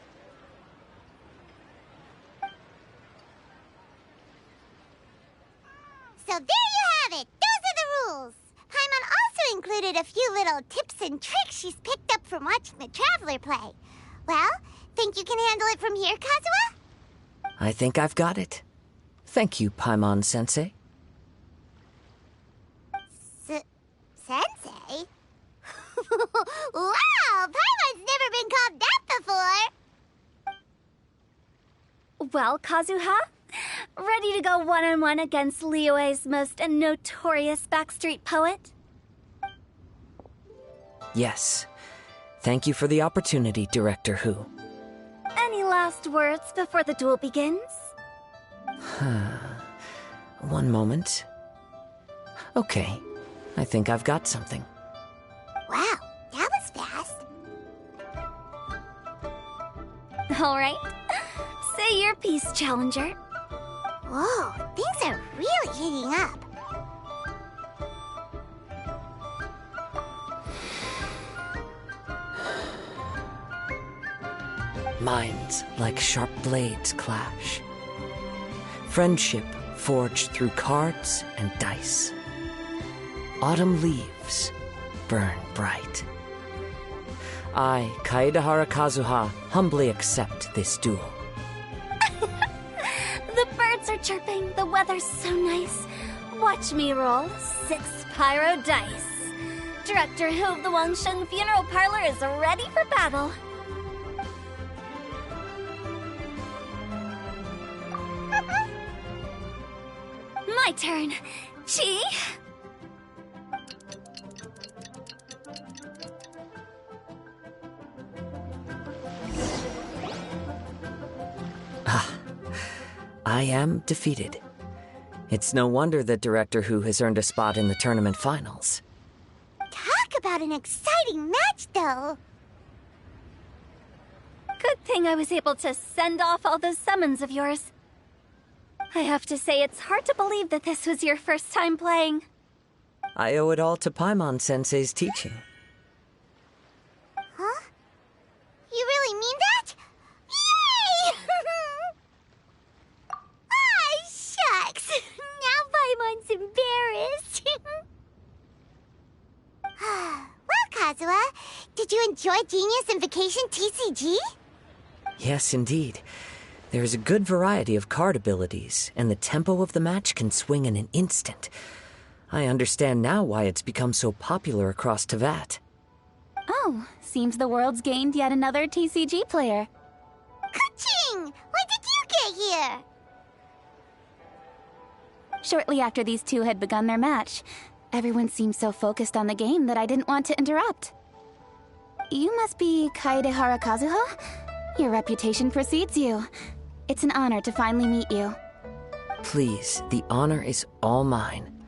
So there you have it! Those are the rules! Paimon also included a few little tips and tricks she's picked up from watching the Traveler play. Well, think you can handle it from here, Kazuha? I think I've got it. Thank you, Paimon-sensei. Sensei? Wow! Paimon's never been called that before! Well, Kazuha? Ready to go one-on-one against Liyue's most notorious backstreet poet? Yes. Thank you for the opportunity, Director Who. Any last words before the duel begins? One moment. Okay. I think I've got something. Wow, that was fast. All right. Say your piece, Challenger. Whoa, things are really heating up. Minds like sharp blades clash. Friendship forged through cards and dice. Autumn leaves burn bright. I, Kaedehara Kazuha, humbly accept this duel. The birds are chirping, the weather's so nice. Watch me roll 6 pyro dice. Director Hu of the Wangsheng Funeral Parlor is ready for battle. My turn. Chi? I am defeated. It's no wonder that Director Hu has earned a spot in the tournament finals. Talk about an exciting match, though. Good thing I was able to send off all those summons of yours. I have to say, it's hard to believe that this was your first time playing. I owe it all to Paimon-sensei's teaching. Huh? You really mean that? Yay! Ah, shucks! Now Paimon's embarrassed. Well, Kazuha, did you enjoy Genius Invocation TCG? Yes, indeed. There is a good variety of card abilities, and the tempo of the match can swing in an instant. I understand now why it's become so popular across Teyvat. Oh, seems the world's gained yet another TCG player. Ka-ching! When did you get here? Shortly after these two had begun their match, everyone seemed so focused on the game that I didn't want to interrupt. You must be Kaedehara Kazuha? Your reputation precedes you. It's an honor to finally meet you. Please, the honor is all mine.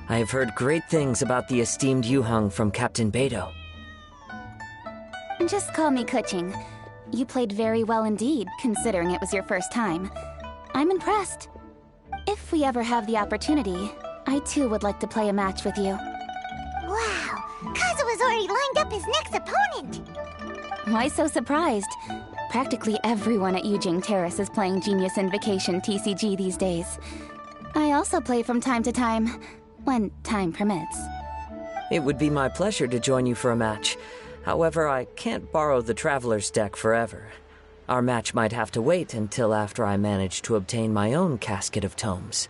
I have heard great things about the esteemed Yuheng from Captain Beidou. Just call me Kuching. You played very well indeed, considering it was your first time. I'm impressed. If we ever have the opportunity, I too would like to play a match with you. Wow, Kazuha's already lined up his next opponent. Why so surprised? Practically everyone at Yujing Terrace is playing Genius Invocation TCG these days. I also play from time to time, when time permits. It would be my pleasure to join you for a match. However, I can't borrow the Traveler's deck forever. Our match might have to wait until after I manage to obtain my own casket of tomes.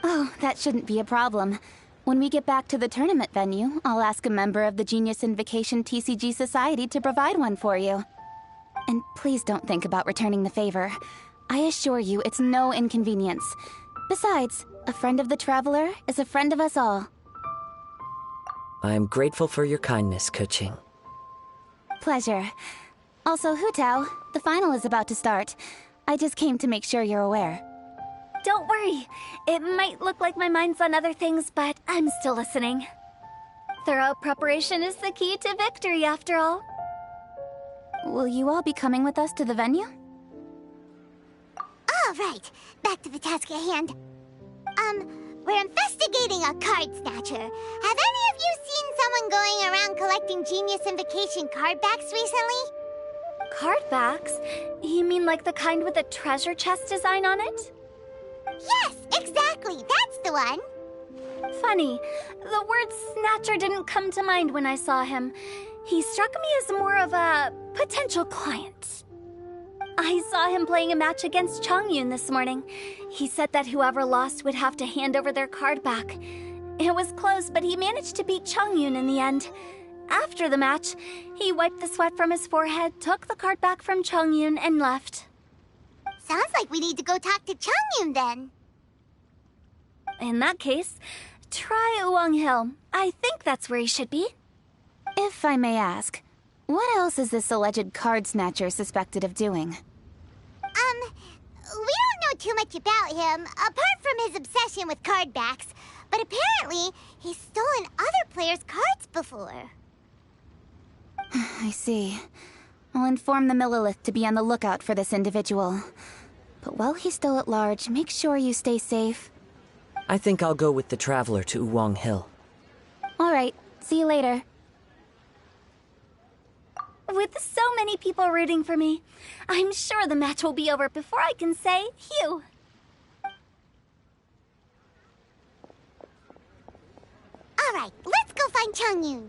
Oh, that shouldn't be a problem. When we get back to the tournament venue, I'll ask a member of the Genius Invocation TCG Society to provide one for you. And please don't think about returning the favor. I assure you it's no inconvenience. Besides, a friend of the Traveler is a friend of us all. I am grateful for your kindness, Kuching. Pleasure. Also, Hu Tao, the final is about to start. I just came to make sure you're aware. Don't worry. It might look like my mind's on other things, but I'm still listening. Thorough preparation is the key to victory, after all. Will you all be coming with us to the venue? All right, back to the task at hand. We're investigating a card snatcher. Have any of you seen someone going around collecting Genius Invocation card backs recently? Card backs? You mean like the kind with a treasure chest design on it? Yes, exactly, that's the one. Funny, the word snatcher didn't come to mind when I saw him. He struck me as more of a potential client. I saw him playing a match against Chongyun this morning. He said that whoever lost would have to hand over their card back. It was close, but he managed to beat Chongyun in the end. After the match, he wiped the sweat from his forehead, took the card back from Chongyun, and left. Sounds like we need to go talk to Chongyun then. In that case, try Uwang Hill. I think that's where he should be. If I may ask, what else is this alleged card snatcher suspected of doing? We don't know too much about him, apart from his obsession with card backs. But apparently, he's stolen other players' cards before. I see. I'll inform the Millilith to be on the lookout for this individual. But while he's still at large, make sure you stay safe. I think I'll go with the Traveler to Uwang Hill. All right, see you later. With so many people rooting for me, I'm sure the match will be over before I can say phew. All right, let's go find Changyun.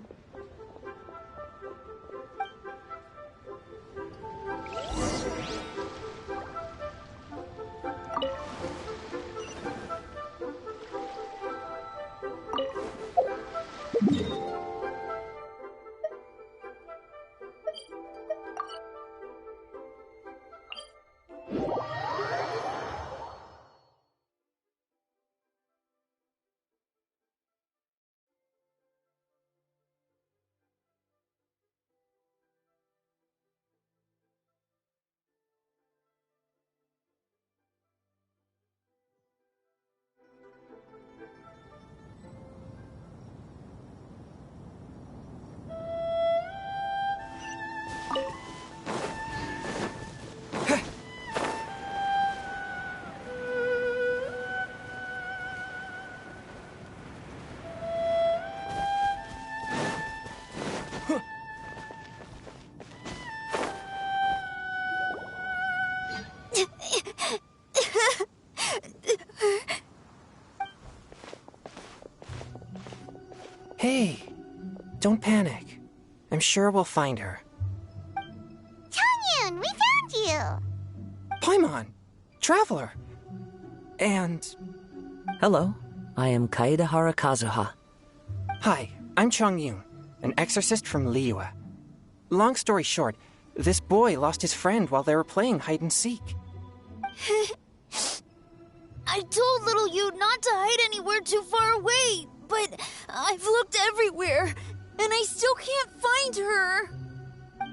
Hey, don't panic. I'm sure we'll find her. Changyun, we found you! Paimon, Traveler. And... Hello, I am Kaedahara Kazuha. Hi, I'm Changyun, an exorcist from Liyue. Long story short, this boy lost his friend while they were playing hide-and-seek. I told little you not to hide anywhere too far away, but I've looked everywhere, and I still can't find her.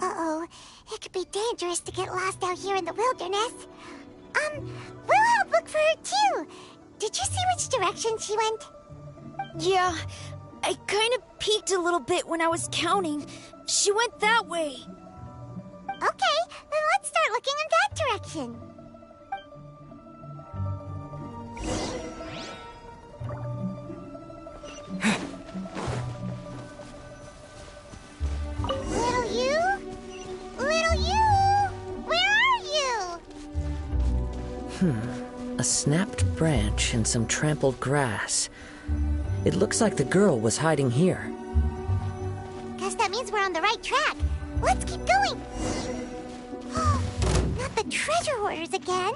Uh-oh, it could be dangerous to get lost out here in the wilderness. We'll help look for her too. Did you see which direction she went? Yeah, I kind of peeked a little bit when I was counting. She went that way. Okay, then let's start looking in that direction. Little you? Little you? Where are you? A snapped branch and some trampled grass. It looks like the girl was hiding here. Guess that means we're on the right track. Let's keep going. Not the treasure hoarders again.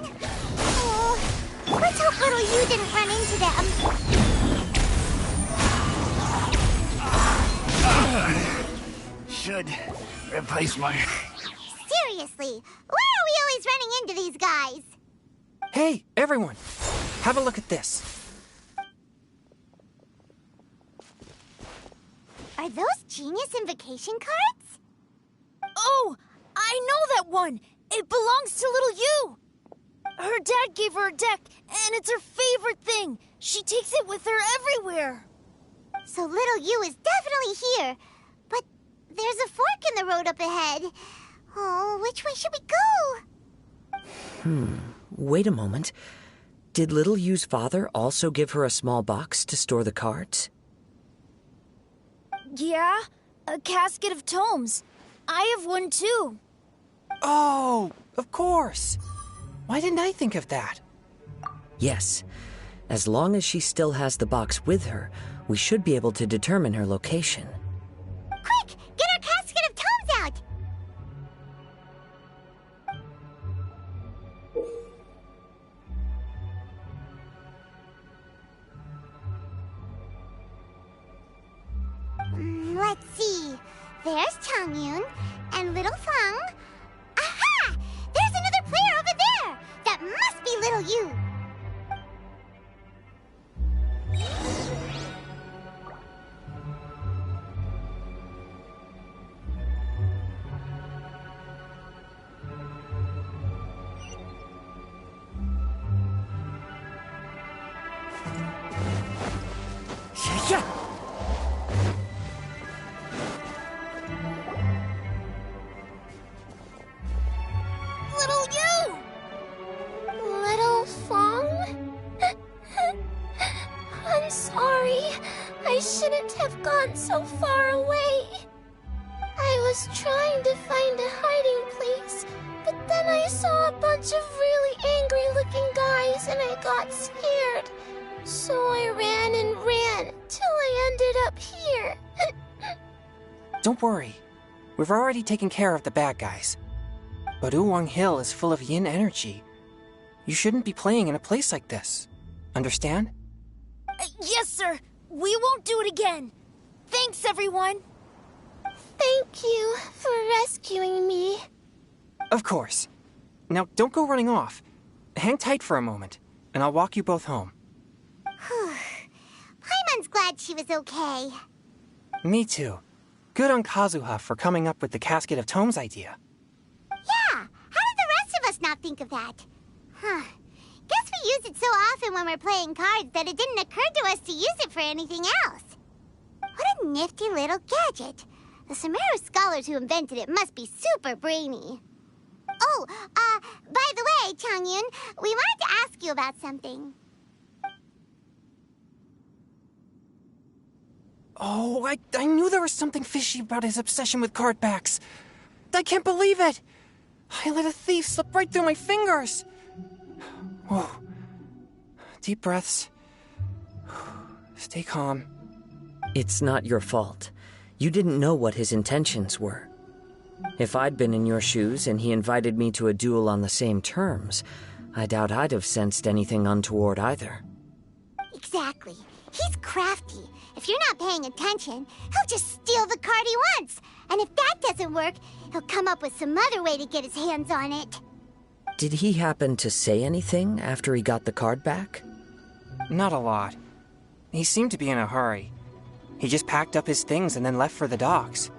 Oh, let's hope little you didn't run into them. Should replace my... Seriously, why are we always running into these guys? Hey, everyone! Have a look at this. Are those genius invocation cards? Oh, I know that one. It belongs to little you. Her dad gave her a deck, and it's her favorite thing. She takes it with her everywhere. So little you is definitely here. But there's a fork in the road up ahead. Oh, which way should we go? Wait a moment. Did Little Yu's father also give her a small box to store the cards? Yeah, a casket of tomes. I have one too. Oh, of course. Why didn't I think of that? Yes. As long as she still has the box with her, we should be able to determine her location. Quick! Get our casket of tomes out! Let's see. There's Changyun and Little Feng. Aha! There's another player over there! That must be Little You! Little you! Little Feng? I'm sorry. I shouldn't have gone so far away. I was trying to find a hiding place, but then I saw a bunch of really angry-looking guys and I got scared. So I ran and ran till I ended up here. Don't worry. We've already taken care of the bad guys. But Uwang Hill is full of yin energy. You shouldn't be playing in a place like this. Understand? Yes, sir. We won't do it again. Thanks, everyone. Thank you for rescuing me. Of course. Now, don't go running off. Hang tight for a moment, and I'll walk you both home. Paimon's glad she was okay. Me too. Good on Kazuha for coming up with the Casket of Tomes idea. Yeah, how did the rest of us not think of that? Guess we use it so often when we're playing cards that it didn't occur to us to use it for anything else. What a nifty little gadget. The Sumeru scholars who invented it must be super brainy. Oh, by the way, Changyun, we wanted to ask you about something. Oh, I knew there was something fishy about his obsession with card backs. I can't believe it! I let a thief slip right through my fingers! Whoa. Deep breaths. Stay calm. It's not your fault. You didn't know what his intentions were. If I'd been in your shoes and he invited me to a duel on the same terms, I doubt I'd have sensed anything untoward either. Exactly. He's crafty. If you're not paying attention, he'll just steal the card he wants. And if that doesn't work, he'll come up with some other way to get his hands on it. Did he happen to say anything after he got the card back? Not a lot. He seemed to be in a hurry. He just packed up his things and then left for the docks.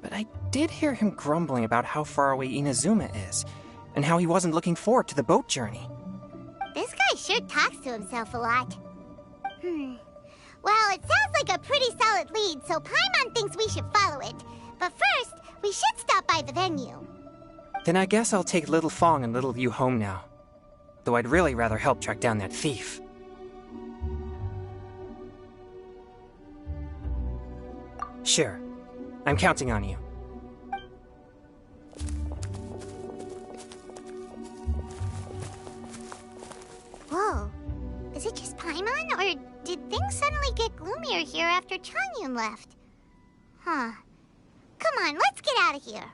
But I did hear him grumbling about how far away Inazuma is, and how he wasn't looking forward to the boat journey. This guy sure talks to himself a lot. Well, it sounds like a pretty solid lead, so Paimon thinks we should follow it. But first, we should stop by the venue. Then I guess I'll take Little Fong and Little Yu home now. Though I'd really rather help track down that thief. Sure. I'm counting on you. Whoa. Is it just Paimon, or did things suddenly get gloomier here after Changyun left? Come on, let's get out of here.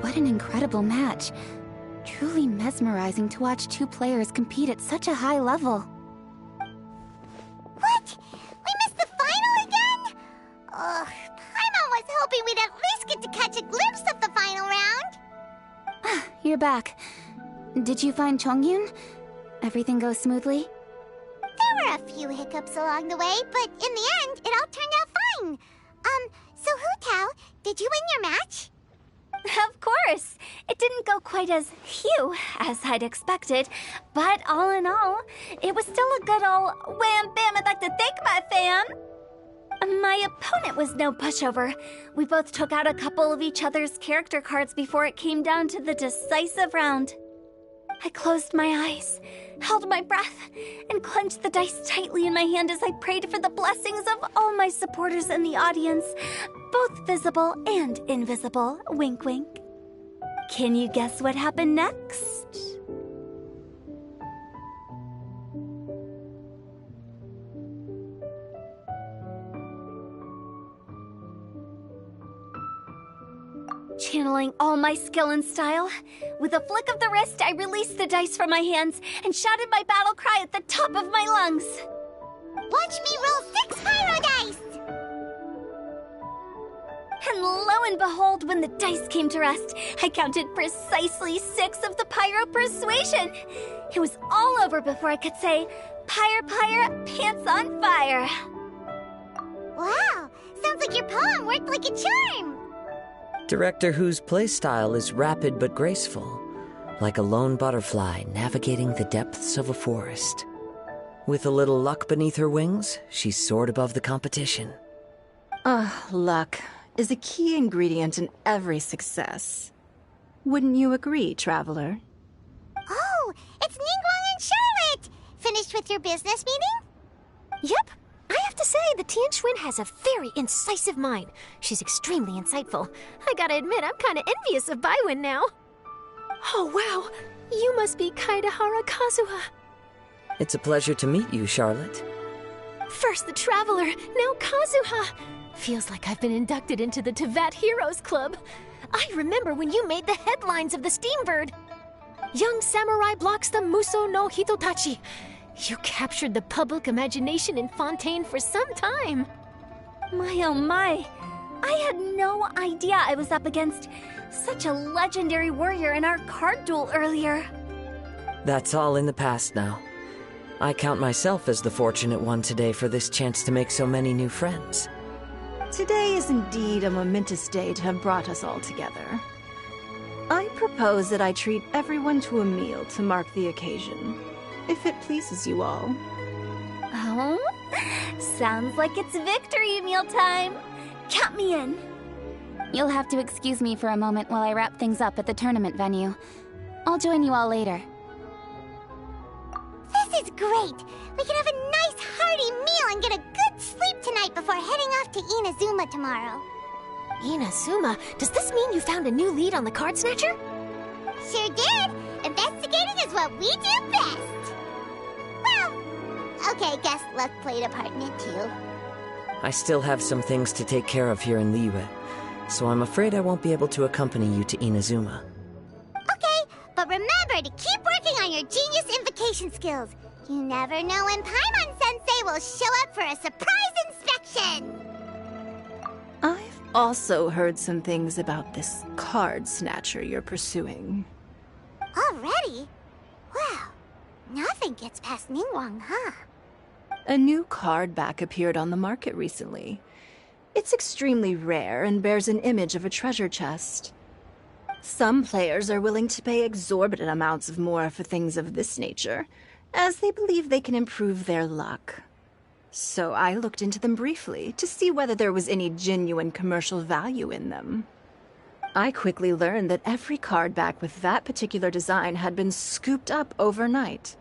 What an incredible match. Truly mesmerizing to watch two players compete at such a high level. What? We missed the final again? Ugh, Paimon was hoping we'd at least get to catch a glimpse of the final round. You're back. Did you find Chongyun? Everything go smoothly? There were a few hiccups along the way, but in the end, it all turned out fine. So Hu Tao, did you win your match? Of course! It didn't go quite as phew as I'd expected, but all in all, it was still a good ol' wham bam I'd like to thank my fam! My opponent was no pushover. We both took out a couple of each other's character cards before it came down to the decisive round. I closed my eyes, held my breath, and clenched the dice tightly in my hand as I prayed for the blessings of all my supporters in the audience, both visible and invisible. Wink, wink. Can you guess what happened next? Channeling all my skill and style, with a flick of the wrist, I released the dice from my hands and shouted my battle cry at the top of my lungs. Watch me roll 6 pyro dice! And lo and behold, when the dice came to rest, I counted precisely 6 of the pyro persuasion. It was all over before I could say, "Pyre, pyre, pants on fire." Wow, sounds like your poem worked like a charm. Director Who's playstyle is rapid but graceful, like a lone butterfly navigating the depths of a forest. With a little luck beneath her wings, she soared above the competition. Luck is a key ingredient in every success. Wouldn't you agree, Traveler? Oh, it's Ningguang and Charlotte! Finished with your business meeting? Yep. I have to say, the Tianquan has a very incisive mind. She's extremely insightful. I gotta admit, I'm kinda envious of Baiwen now. Oh, wow. You must be Kaidahara Kazuha. It's a pleasure to meet you, Charlotte. First the Traveler, now Kazuha. Feels like I've been inducted into the Tevat Heroes Club. I remember when you made the headlines of the Steambird. Young samurai blocks the Muso no Hitotachi. You captured the public imagination in Fontaine for some time. My oh my, I had no idea I was up against such a legendary warrior in our card duel earlier. That's all in the past now. I count myself as the fortunate one today for this chance to make so many new friends. Today is indeed a momentous day to have brought us all together. I propose that I treat everyone to a meal to mark the occasion, if it pleases you all. Oh? Sounds like it's victory meal time. Count me in. You'll have to excuse me for a moment while I wrap things up at the tournament venue. I'll join you all later. This is great! We can have a nice hearty meal and get a good sleep tonight before heading off to Inazuma tomorrow. Inazuma? Does this mean you found a new lead on the Card Snatcher? Sure did! Investigating is what we do best! Well, okay, guess luck played a part in it too. I still have some things to take care of here in Liyue, so I'm afraid I won't be able to accompany you to Inazuma. Okay, but remember to keep working on your genius invocation skills. You never know when Paimon-sensei will show up for a surprise inspection! I've also heard some things about this card snatcher you're pursuing. Already? Wow, nothing gets past Ningguang, huh? A new card back appeared on the market recently. It's extremely rare and bears an image of a treasure chest. Some players are willing to pay exorbitant amounts of more for things of this nature, as they believe they can improve their luck. So I looked into them briefly to see whether there was any genuine commercial value in them. I quickly learned that every card back with that particular design had been scooped up overnight.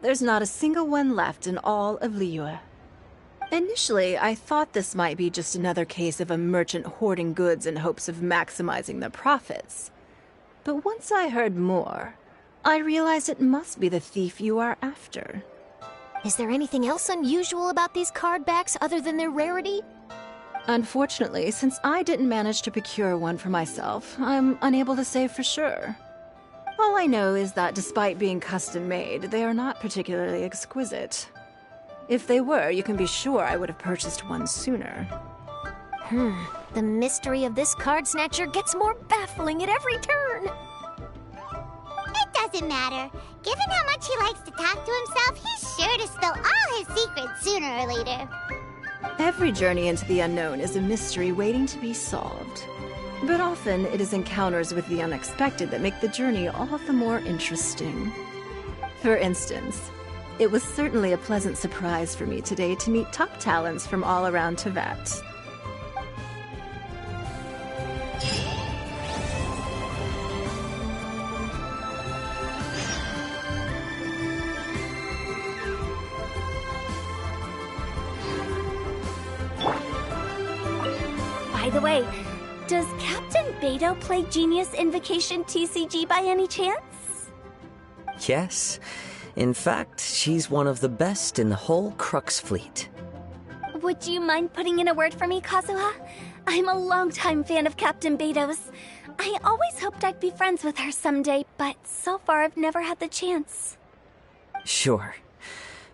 There's not a single one left in all of Liyue. Initially, I thought this might be just another case of a merchant hoarding goods in hopes of maximizing their profits. But once I heard more, I realized it must be the thief you are after. Is there anything else unusual about these card backs other than their rarity? Unfortunately, since I didn't manage to procure one for myself, I'm unable to say for sure. All I know is that despite being custom-made, they are not particularly exquisite. If they were, you can be sure I would have purchased one sooner. The mystery of this card snatcher gets more baffling at every turn. It doesn't matter. Given how much he likes to talk to himself, he's sure to spill all his secrets sooner or later. Every journey into the unknown is a mystery waiting to be solved. But often, it is encounters with the unexpected that make the journey all the more interesting. For instance, It was certainly a pleasant surprise for me today to meet top talents from all around Teyvat. By the way, does Captain Beto play Genius Invocation TCG by any chance? Yes. In fact, she's one of the best in the whole Crux fleet. Would you mind putting in a word for me, Kazuha? I'm a longtime fan of Captain Beto's. I always hoped I'd be friends with her someday, but so far I've never had the chance. Sure.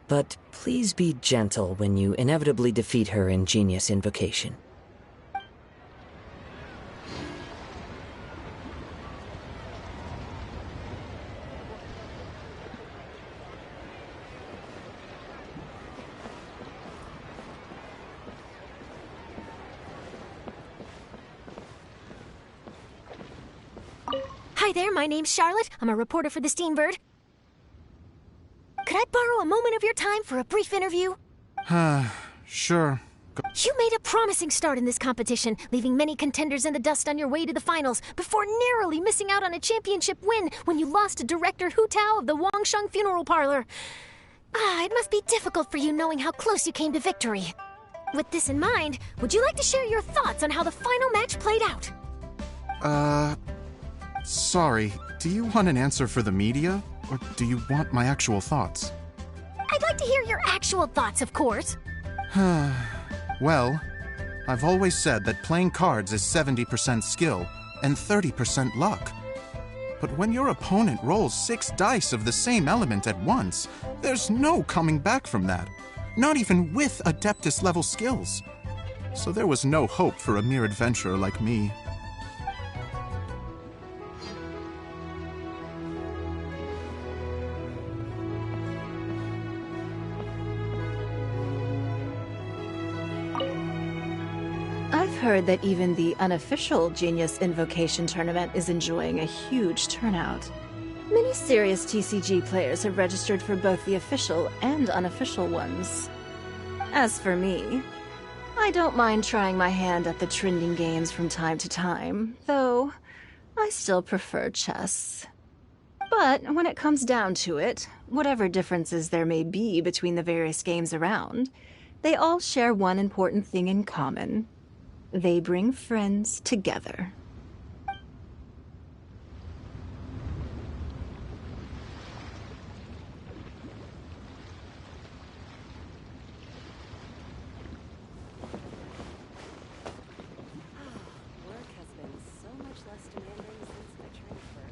But please be gentle when you inevitably defeat her in Genius Invocation. Hi there, my name's Charlotte. I'm a reporter for the Steambird. Could I borrow a moment of your time for a brief interview? Sure. You made a promising start in this competition, leaving many contenders in the dust on your way to the finals, before narrowly missing out on a championship win when you lost to director Hu Tao of the Wangsheng Funeral Parlor. It must be difficult for you knowing how close you came to victory. With this in mind, would you like to share your thoughts on how the final match played out? Sorry, do you want an answer for the media, or do you want my actual thoughts? I'd like to hear your actual thoughts, of course. Well, I've always said that playing cards is 70% skill and 30% luck. But when your opponent rolls 6 dice of the same element at once, there's no coming back from that, not even with Adeptus-level skills. So there was no hope for a mere adventurer like me. I've heard that even the unofficial Genius Invocation tournament is enjoying a huge turnout. Many serious TCG players have registered for both the official and unofficial ones. As for me, I don't mind trying my hand at the trending games from time to time, though I still prefer chess. But when it comes down to it, whatever differences there may be between the various games around, they all share one important thing in common. They bring friends together. Work has been so much less demanding since my transfer.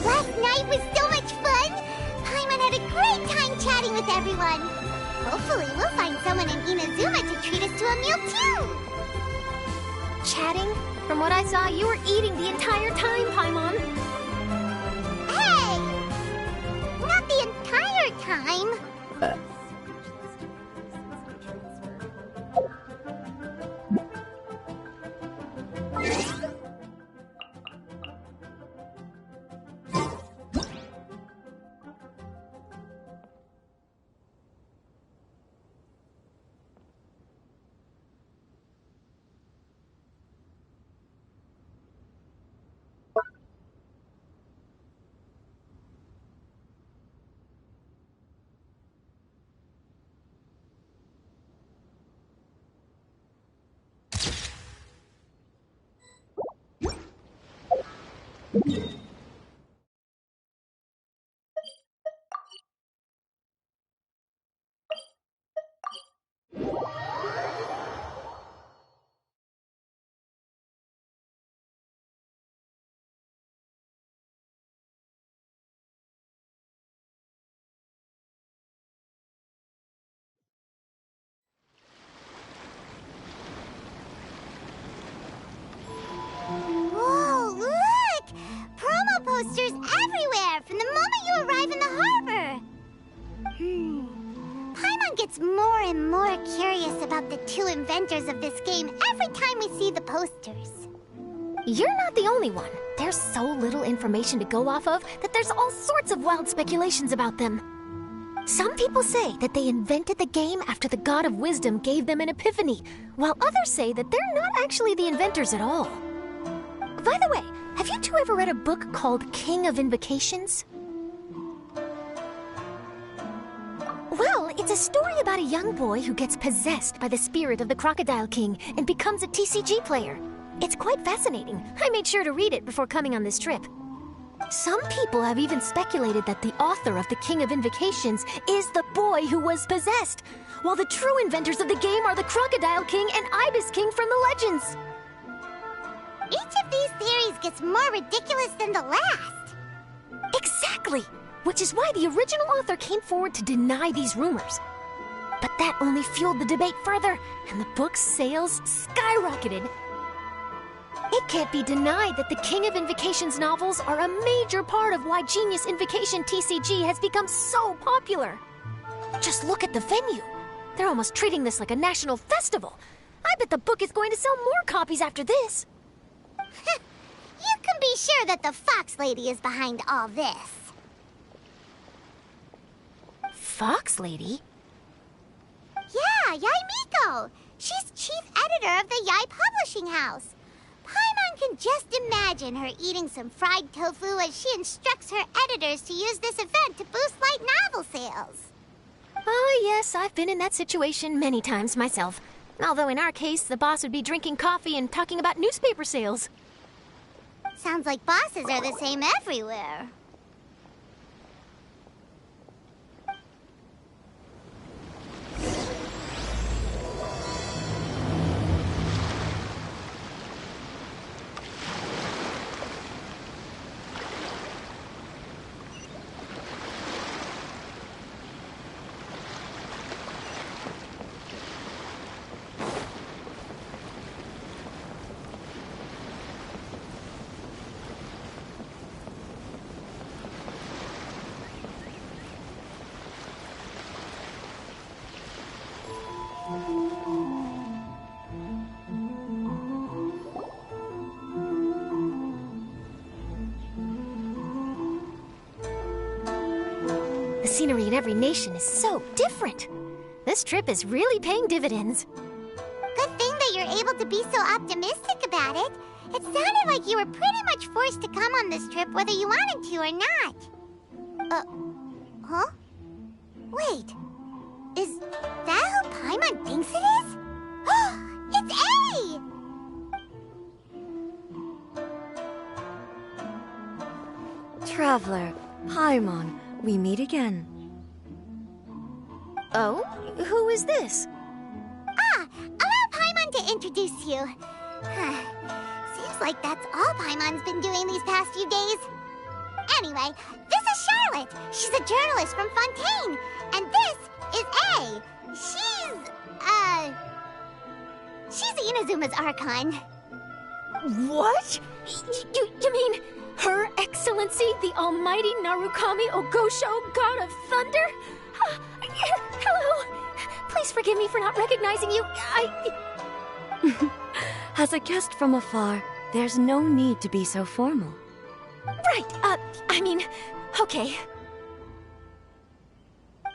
Last night was so much fun! Paimon had a great time chatting with everyone. Hopefully we'll find someone in Inazuma to treat us to a meal too! Chatting? From what I saw, you were eating the entire time, Paimon. Hey! Not the entire time. Whoa, look! Promo posters everywhere from the moment you arrive in the harbor! Paimon gets more and more curious about the two inventors of this game every time we see the posters. You're not the only one. There's so little information to go off of that there's all sorts of wild speculations about them. Some people say that they invented the game after the God of Wisdom gave them an epiphany, while others say that they're not actually the inventors at all. By the way, have you two ever read a book called King of Invocations? Well, it's a story about a young boy who gets possessed by the spirit of the Crocodile King and becomes a TCG player. It's quite fascinating. I made sure to read it before coming on this trip. Some people have even speculated that the author of the King of Invocations is the boy who was possessed, while the true inventors of the game are the Crocodile King and Ibis King from the legends. Each of these theories gets more ridiculous than the last. Exactly! Which is why the original author came forward to deny these rumors. But that only fueled the debate further, and the book's sales skyrocketed. It can't be denied that the King of Invocations novels are a major part of why Genius Invocation TCG has become so popular. Just look at the venue. They're almost treating this like a national festival. I bet the book is going to sell more copies after this. You can be sure that the Fox Lady is behind all this. Fox Lady? Yeah, Yai Miko. She's chief editor of the Yai Publishing House. Paimon can just imagine her eating some fried tofu as she instructs her editors to use this event to boost light novel sales. Oh, yes, I've been in that situation many times myself. Although in our case, the boss would be drinking coffee and talking about newspaper sales. Sounds like bosses are the same everywhere. The scenery in every nation is so different. This trip is really paying dividends. Good thing that you're able to be so optimistic about it. It sounded like you were pretty much forced to come on this trip whether you wanted to or not. Huh? Wait. Is that who Paimon thinks it is? It's A! Traveler, Paimon, we meet again. Oh? Who is this? Allow Paimon to introduce you. Seems Looks like that's all Paimon's been doing these past few days. Anyway, this is Charlotte. She's a journalist from Fontaine. And this is A. She's Inazuma's Archon. What? You mean Her Excellency, the Almighty Narukami Ogosho, God of Thunder? Hello. Please forgive me for not recognizing you. As a guest from afar, there's no need to be so formal. Right, okay.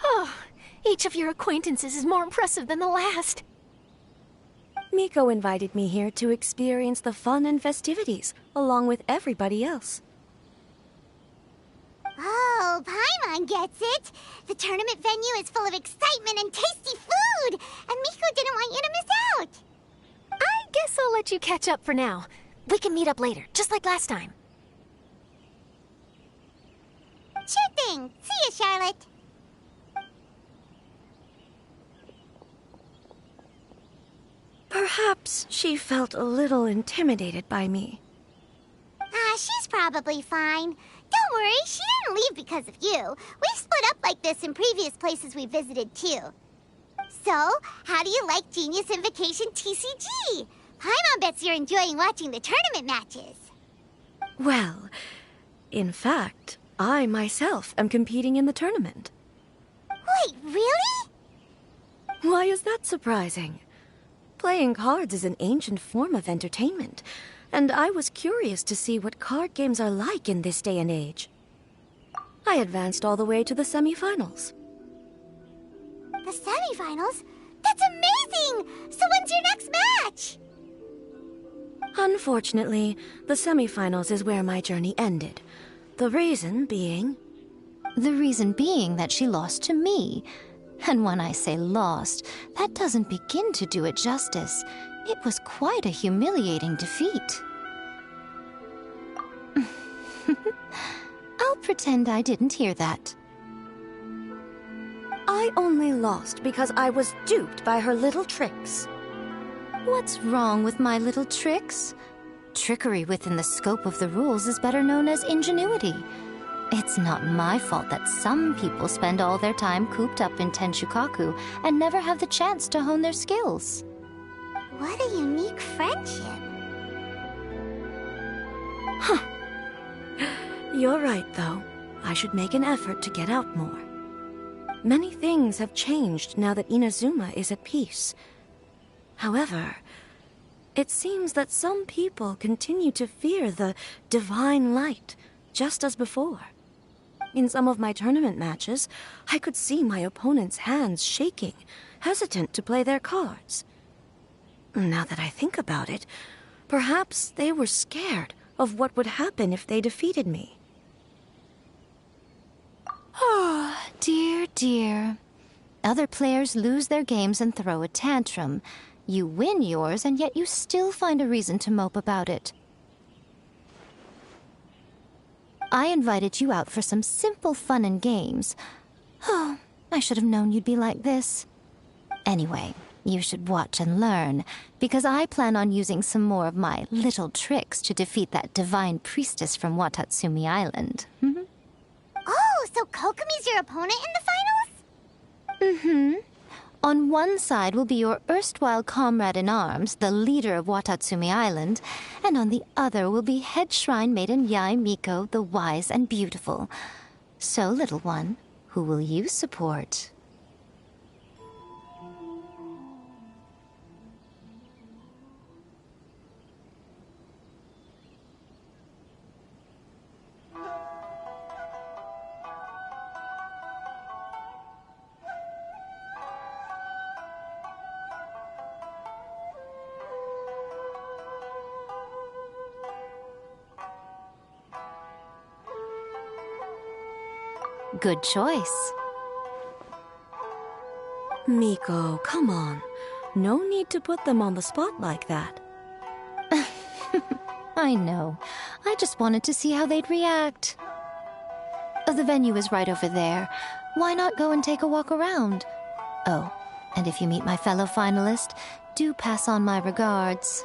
Oh, each of your acquaintances is more impressive than the last. Miko invited me here to experience the fun and festivities, along with everybody else. Oh, Paimon gets it. The tournament venue is full of excitement and tasty food, and Miko didn't want you to miss out. I guess I'll let you catch up for now. We can meet up later, just like last time. Sure thing. See you, Charlotte. Perhaps she felt a little intimidated by me. She's probably fine. Don't worry, she didn't leave because of you. We've split up like this in previous places we visited, too. So, how do you like Genius Invocation TCG? Paimon bets you're enjoying watching the tournament matches. Well, in fact, I myself am competing in the tournament. Wait, really? Why is that surprising? Playing cards is an ancient form of entertainment, and I was curious to see what card games are like in this day and age. I advanced all the way to the semifinals. The semifinals? That's amazing! So when's your next match? Unfortunately, the semifinals is where my journey ended. The reason being... The reason being that she lost to me. And when I say lost, that doesn't begin to do it justice. It was quite a humiliating defeat. I'll pretend I didn't hear that. I only lost because I was duped by her little tricks. What's wrong with my little tricks? Trickery within the scope of the rules is better known as ingenuity. It's not my fault that some people spend all their time cooped up in Tenshukaku and never have the chance to hone their skills. What a unique friendship. Huh. You're right, though. I should make an effort to get out more. Many things have changed now that Inazuma is at peace. However, it seems that some people continue to fear the divine light, just as before. In some of my tournament matches, I could see my opponent's hands shaking, hesitant to play their cards. Now that I think about it, perhaps they were scared of what would happen if they defeated me. Oh, dear, dear. Other players lose their games and throw a tantrum. You win yours, and yet you still find a reason to mope about it. I invited you out for some simple fun and games. Oh, I should have known you'd be like this. Anyway, you should watch and learn, because I plan on using some more of my little tricks to defeat that divine priestess from Watatsumi Island. Oh, so Kokomi's your opponent in the finals? On one side will be your erstwhile comrade-in-arms, the leader of Watatsumi Island, and on the other will be head shrine maiden Yae Miko, the wise and beautiful. So, little one, who will you support? Good choice. Miko, come on. No need to put them on the spot like that. I know. I just wanted to see how they'd react. The venue is right over there. Why not go and take a walk around? Oh, and if you meet my fellow finalist, do pass on my regards.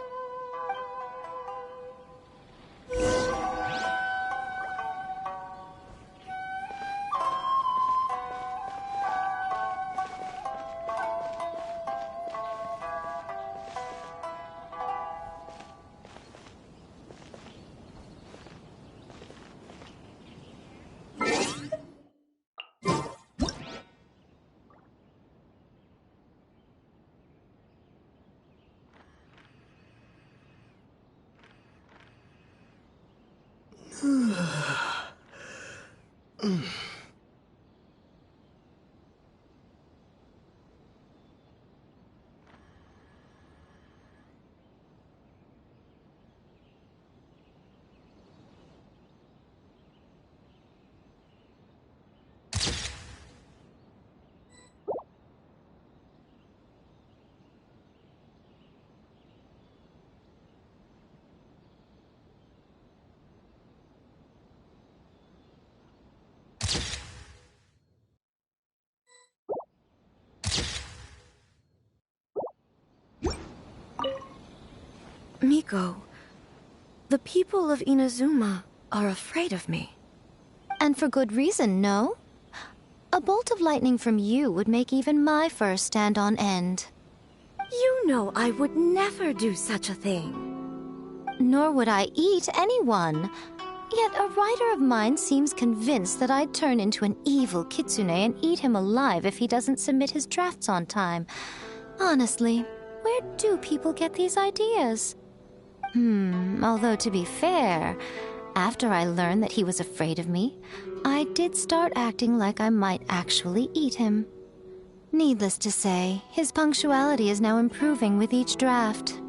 Miko, the people of Inazuma are afraid of me. And for good reason, no? A bolt of lightning from you would make even my fur stand on end. You know I would never do such a thing. Nor would I eat anyone. Yet a writer of mine seems convinced that I'd turn into an evil kitsune and eat him alive if he doesn't submit his drafts on time. Honestly, where do people get these ideas? Although to be fair, after I learned that he was afraid of me, I did start acting like I might actually eat him. Needless to say, his punctuality is now improving with each draft.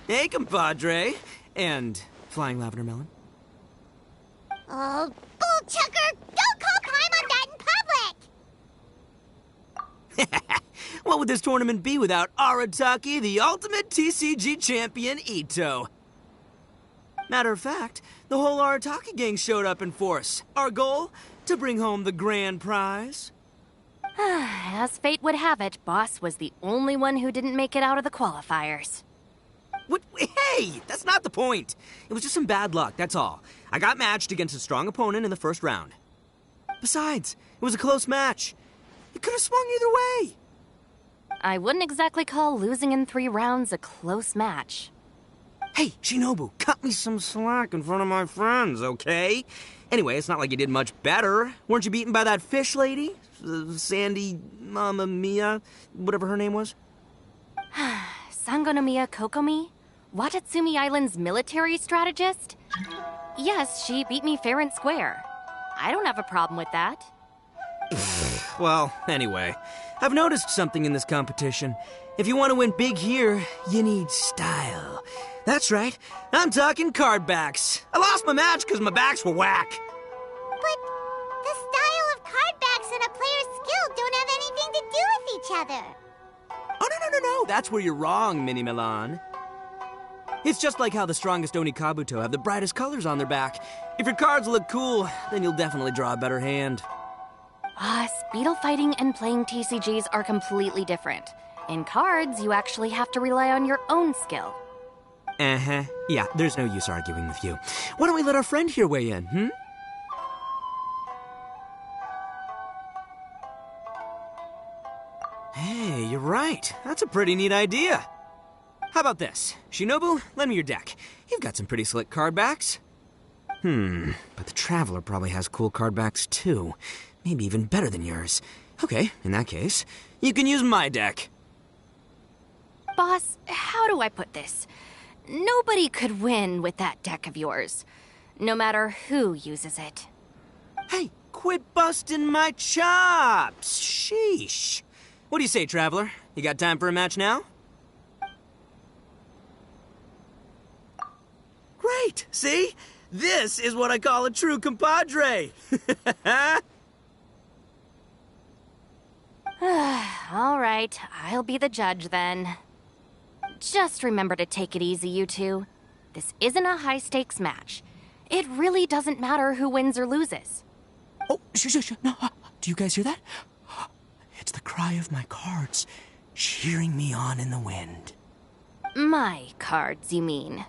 Hey, compadre. And Flying Lavender Melon. Oh, bullchucker! Don't call Paimon that in public! What would this tournament be without Arataki, the ultimate TCG champion, Ito? Matter of fact, the whole Arataki gang showed up in force. Our goal? To bring home the grand prize. As fate would have it, Boss was the only one who didn't make it out of the qualifiers. What? Hey, that's not the point. It was just some bad luck, that's all. I got matched against a strong opponent in the first round. Besides, it was a close match. It could have swung either way. I wouldn't exactly call losing in 3 rounds a close match. Hey, Shinobu, cut me some slack in front of my friends, okay? Anyway, it's not like you did much better. Weren't you beaten by that fish lady? Sandy Mamma Mia, whatever her name was? Sangonomiya Kokomi? Watatsumi Island's military strategist? Yes, she beat me fair and square. I don't have a problem with that. Well, anyway, I've noticed something in this competition. If you want to win big here, you need style. That's right, I'm talking card backs. I lost my match because my backs were whack. But the style of card backs and a player's skill don't have anything to do with each other. Oh, no, that's where you're wrong, Mini Milan. It's just like how the strongest Oni Kabuto have the brightest colors on their back. If your cards look cool, then you'll definitely draw a better hand. Speedle fighting and playing TCGs are completely different. In cards, you actually have to rely on your own skill. Yeah, there's no use arguing with you. Why don't we let our friend here weigh in, Hey, you're right. That's a pretty neat idea. How about this? Shinobu, lend me your deck. You've got some pretty slick card backs. But the Traveler probably has cool card backs too. Maybe even better than yours. Okay, in that case, you can use my deck. Boss, how do I put this? Nobody could win with that deck of yours, no matter who uses it. Hey, quit busting my chops! Sheesh. What do you say, Traveler? You got time for a match now? Great! See? This is what I call a true compadre! All right, I'll be the judge then. Just remember to take it easy, you two. This isn't a high-stakes match. It really doesn't matter who wins or loses. Oh, shh, no. Do you guys hear that? It's the cry of my cards, cheering me on in the wind. My cards, you mean?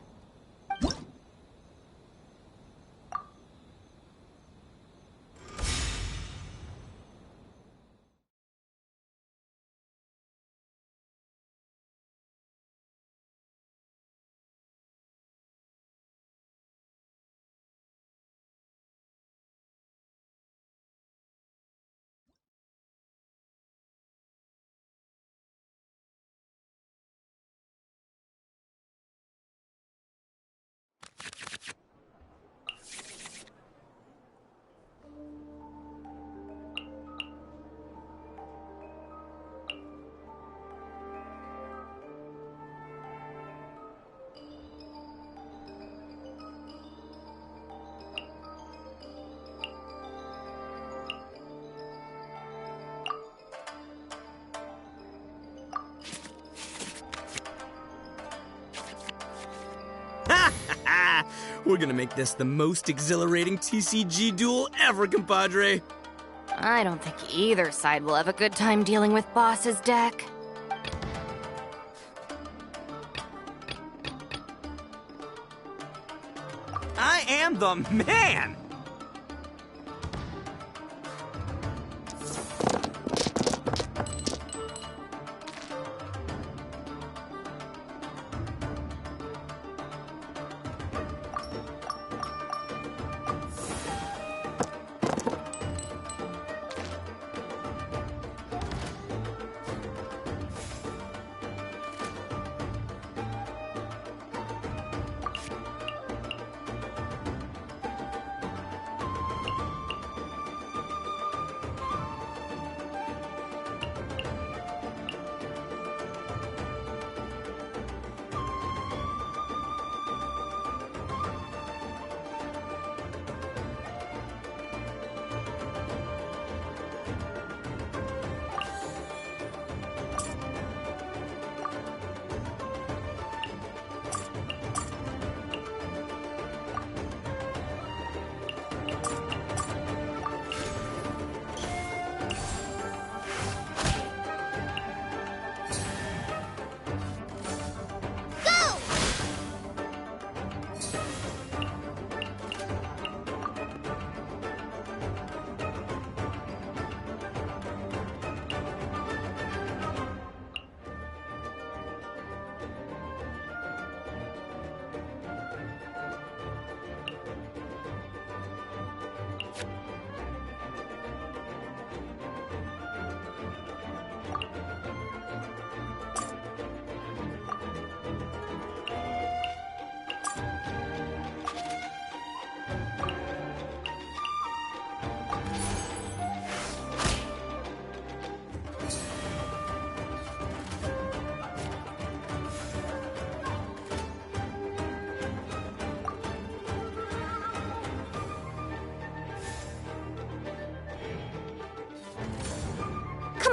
We're gonna make this the most exhilarating TCG duel ever, compadre. I don't think either side will have a good time dealing with Boss's deck. I am the man!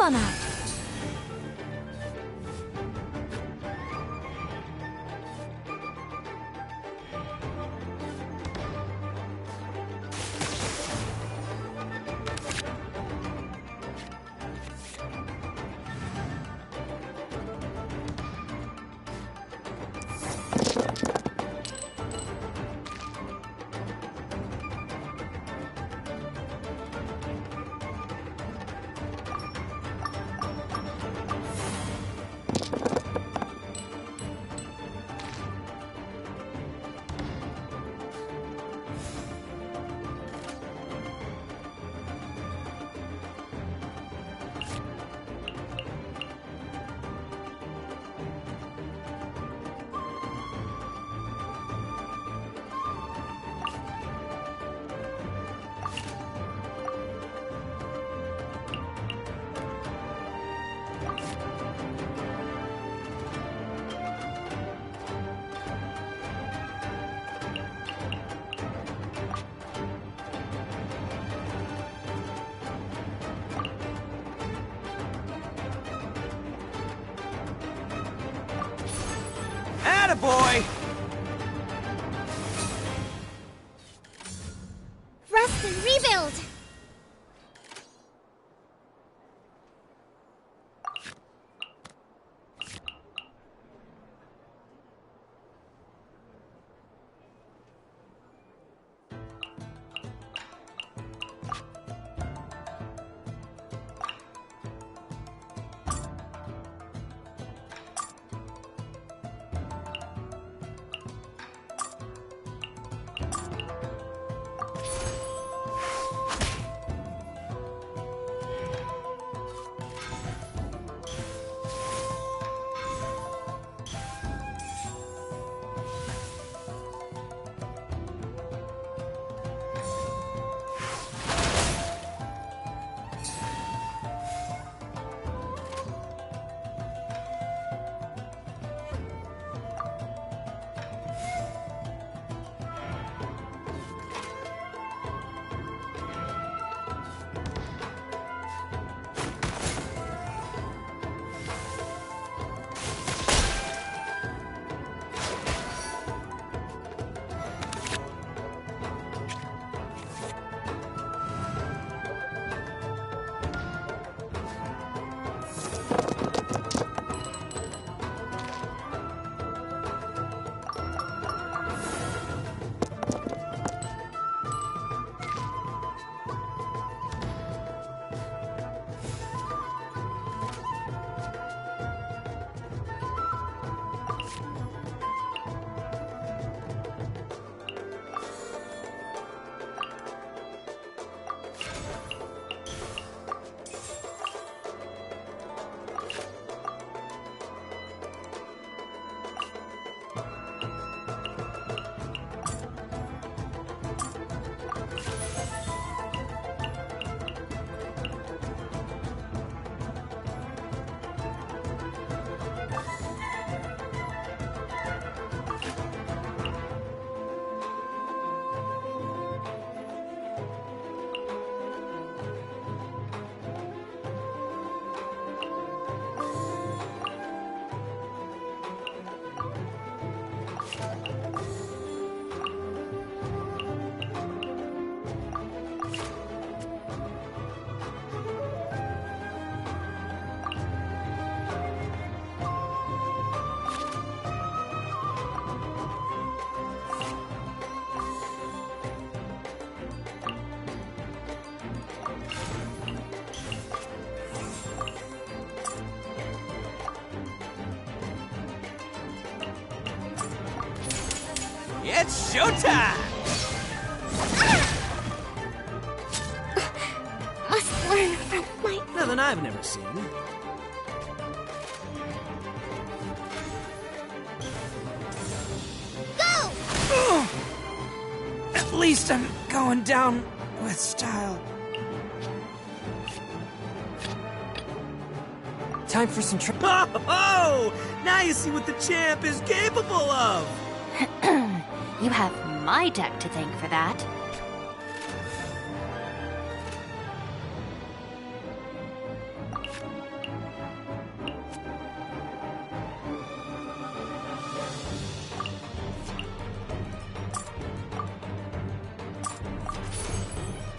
Come on out. Attaboy! Rest and rebuild! It's showtime! Must learn from my... Nothing I've never seen. Go! At least I'm going down with style. Time for some Oh! Now you see what the champ is capable of! You have my deck to thank for that.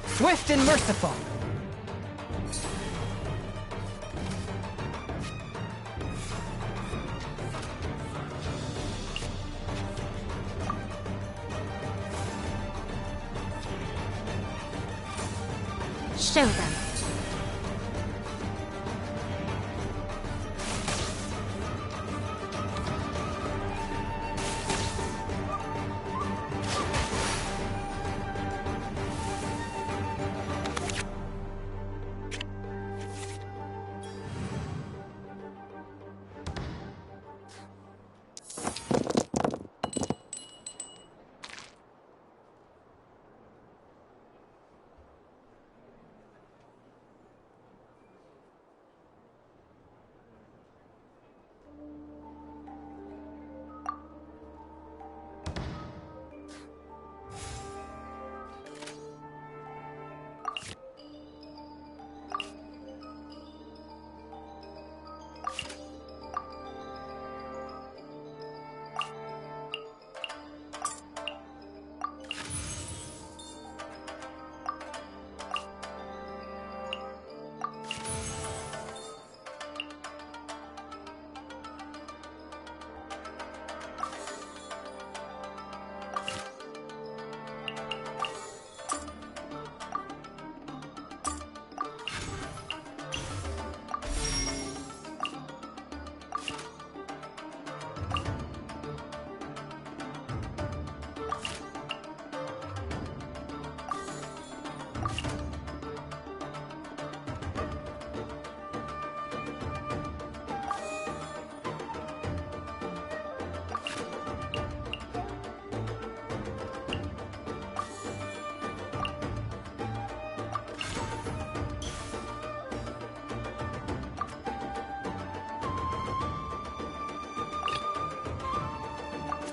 Swift and merciful. Show them.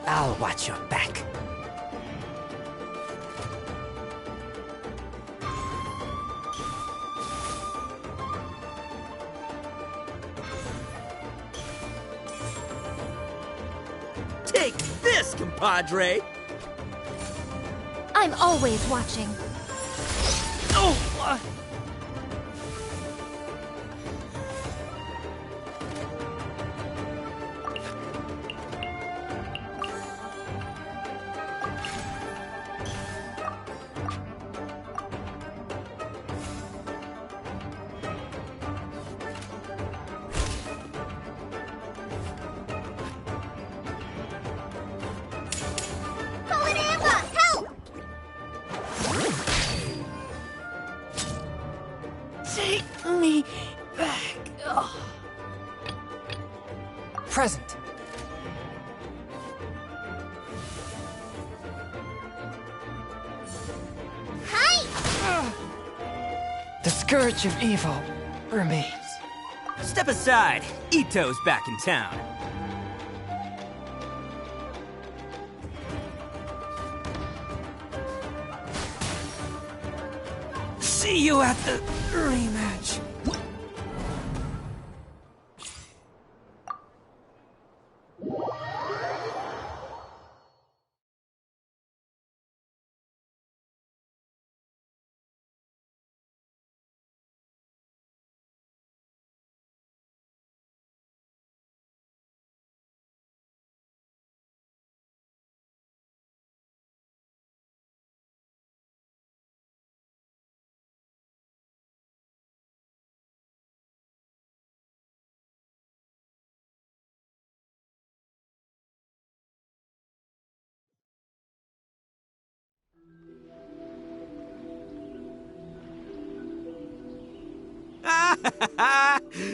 I'll watch your back. Take this, compadre! I'm always watching. Oh! Call an ambulance! Help! Take me back. Ugh. Present. Hi! The scourge of evil remains. Step aside. Ito's back in town. See you at the rematch.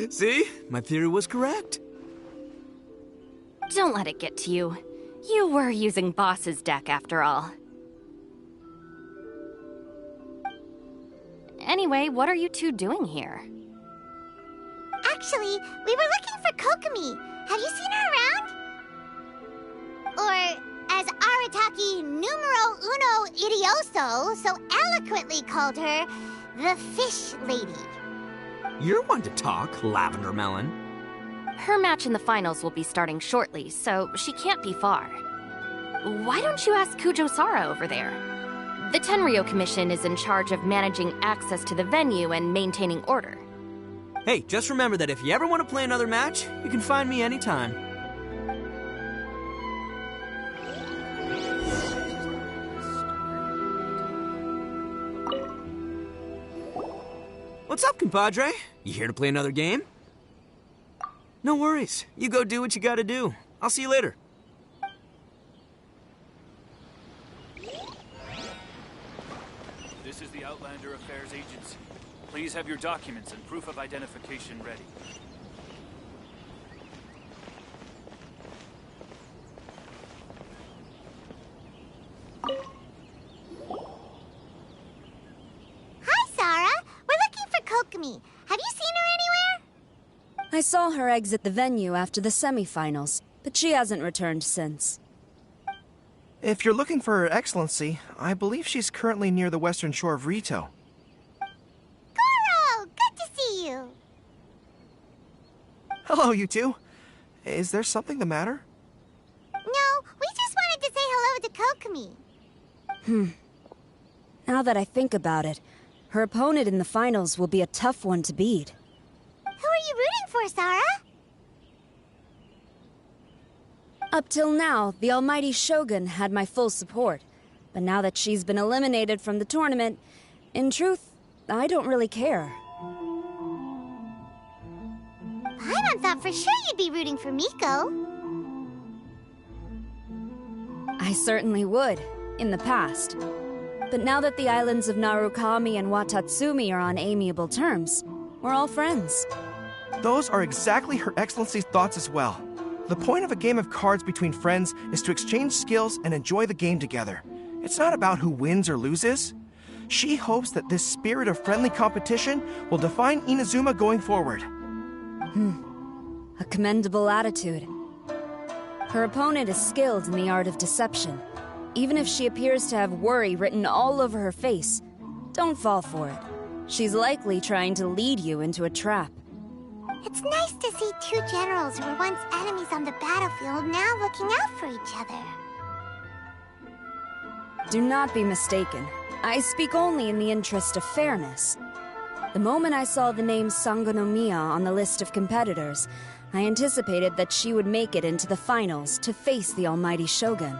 See? My theory was correct. Don't let it get to you. You were using Boss's deck after all. Anyway, what are you two doing here? Actually, we were looking for Kokomi. Have you seen her around? Or, as Arataki numero uno idioso so eloquently called her, the Fish Lady. You're one to talk, Lavender Melon. Her match in the finals will be starting shortly, so she can't be far. Why don't you ask Kujo Sara over there? The Tenryo Commission is in charge of managing access to the venue and maintaining order. Hey, just remember that if you ever want to play another match, you can find me anytime. What's up, compadre? You here to play another game? No worries. You go do what you gotta do. I'll see you later. This is the Outlander Affairs Agency. Please have your documents and proof of identification ready. Hi, Sara. We're looking for Kokomi. Have you seen her anywhere? I saw her exit the venue after the semifinals, but she hasn't returned since. If you're looking for Her Excellency, I believe she's currently near the western shore of Rito. Goro! Good to see you! Hello, you two. Is there something the matter? No, we just wanted to say hello to Kokomi. Now that I think about it, her opponent in the finals will be a tough one to beat. Who are you rooting for, Sara? Up till now, the almighty Shogun had my full support. But now that she's been eliminated from the tournament, in truth, I don't really care. Paimon thought for sure you'd be rooting for Miko. I certainly would, in the past. But now that the islands of Narukami and Watatsumi are on amiable terms, we're all friends. Those are exactly Her Excellency's thoughts as well. The point of a game of cards between friends is to exchange skills and enjoy the game together. It's not about who wins or loses. She hopes that this spirit of friendly competition will define Inazuma going forward. A commendable attitude. Her opponent is skilled in the art of deception. Even if she appears to have worry written all over her face, don't fall for it. She's likely trying to lead you into a trap. It's nice to see two generals who were once enemies on the battlefield now looking out for each other. Do not be mistaken. I speak only in the interest of fairness. The moment I saw the name Sangonomiya on the list of competitors, I anticipated that she would make it into the finals to face the almighty Shogun.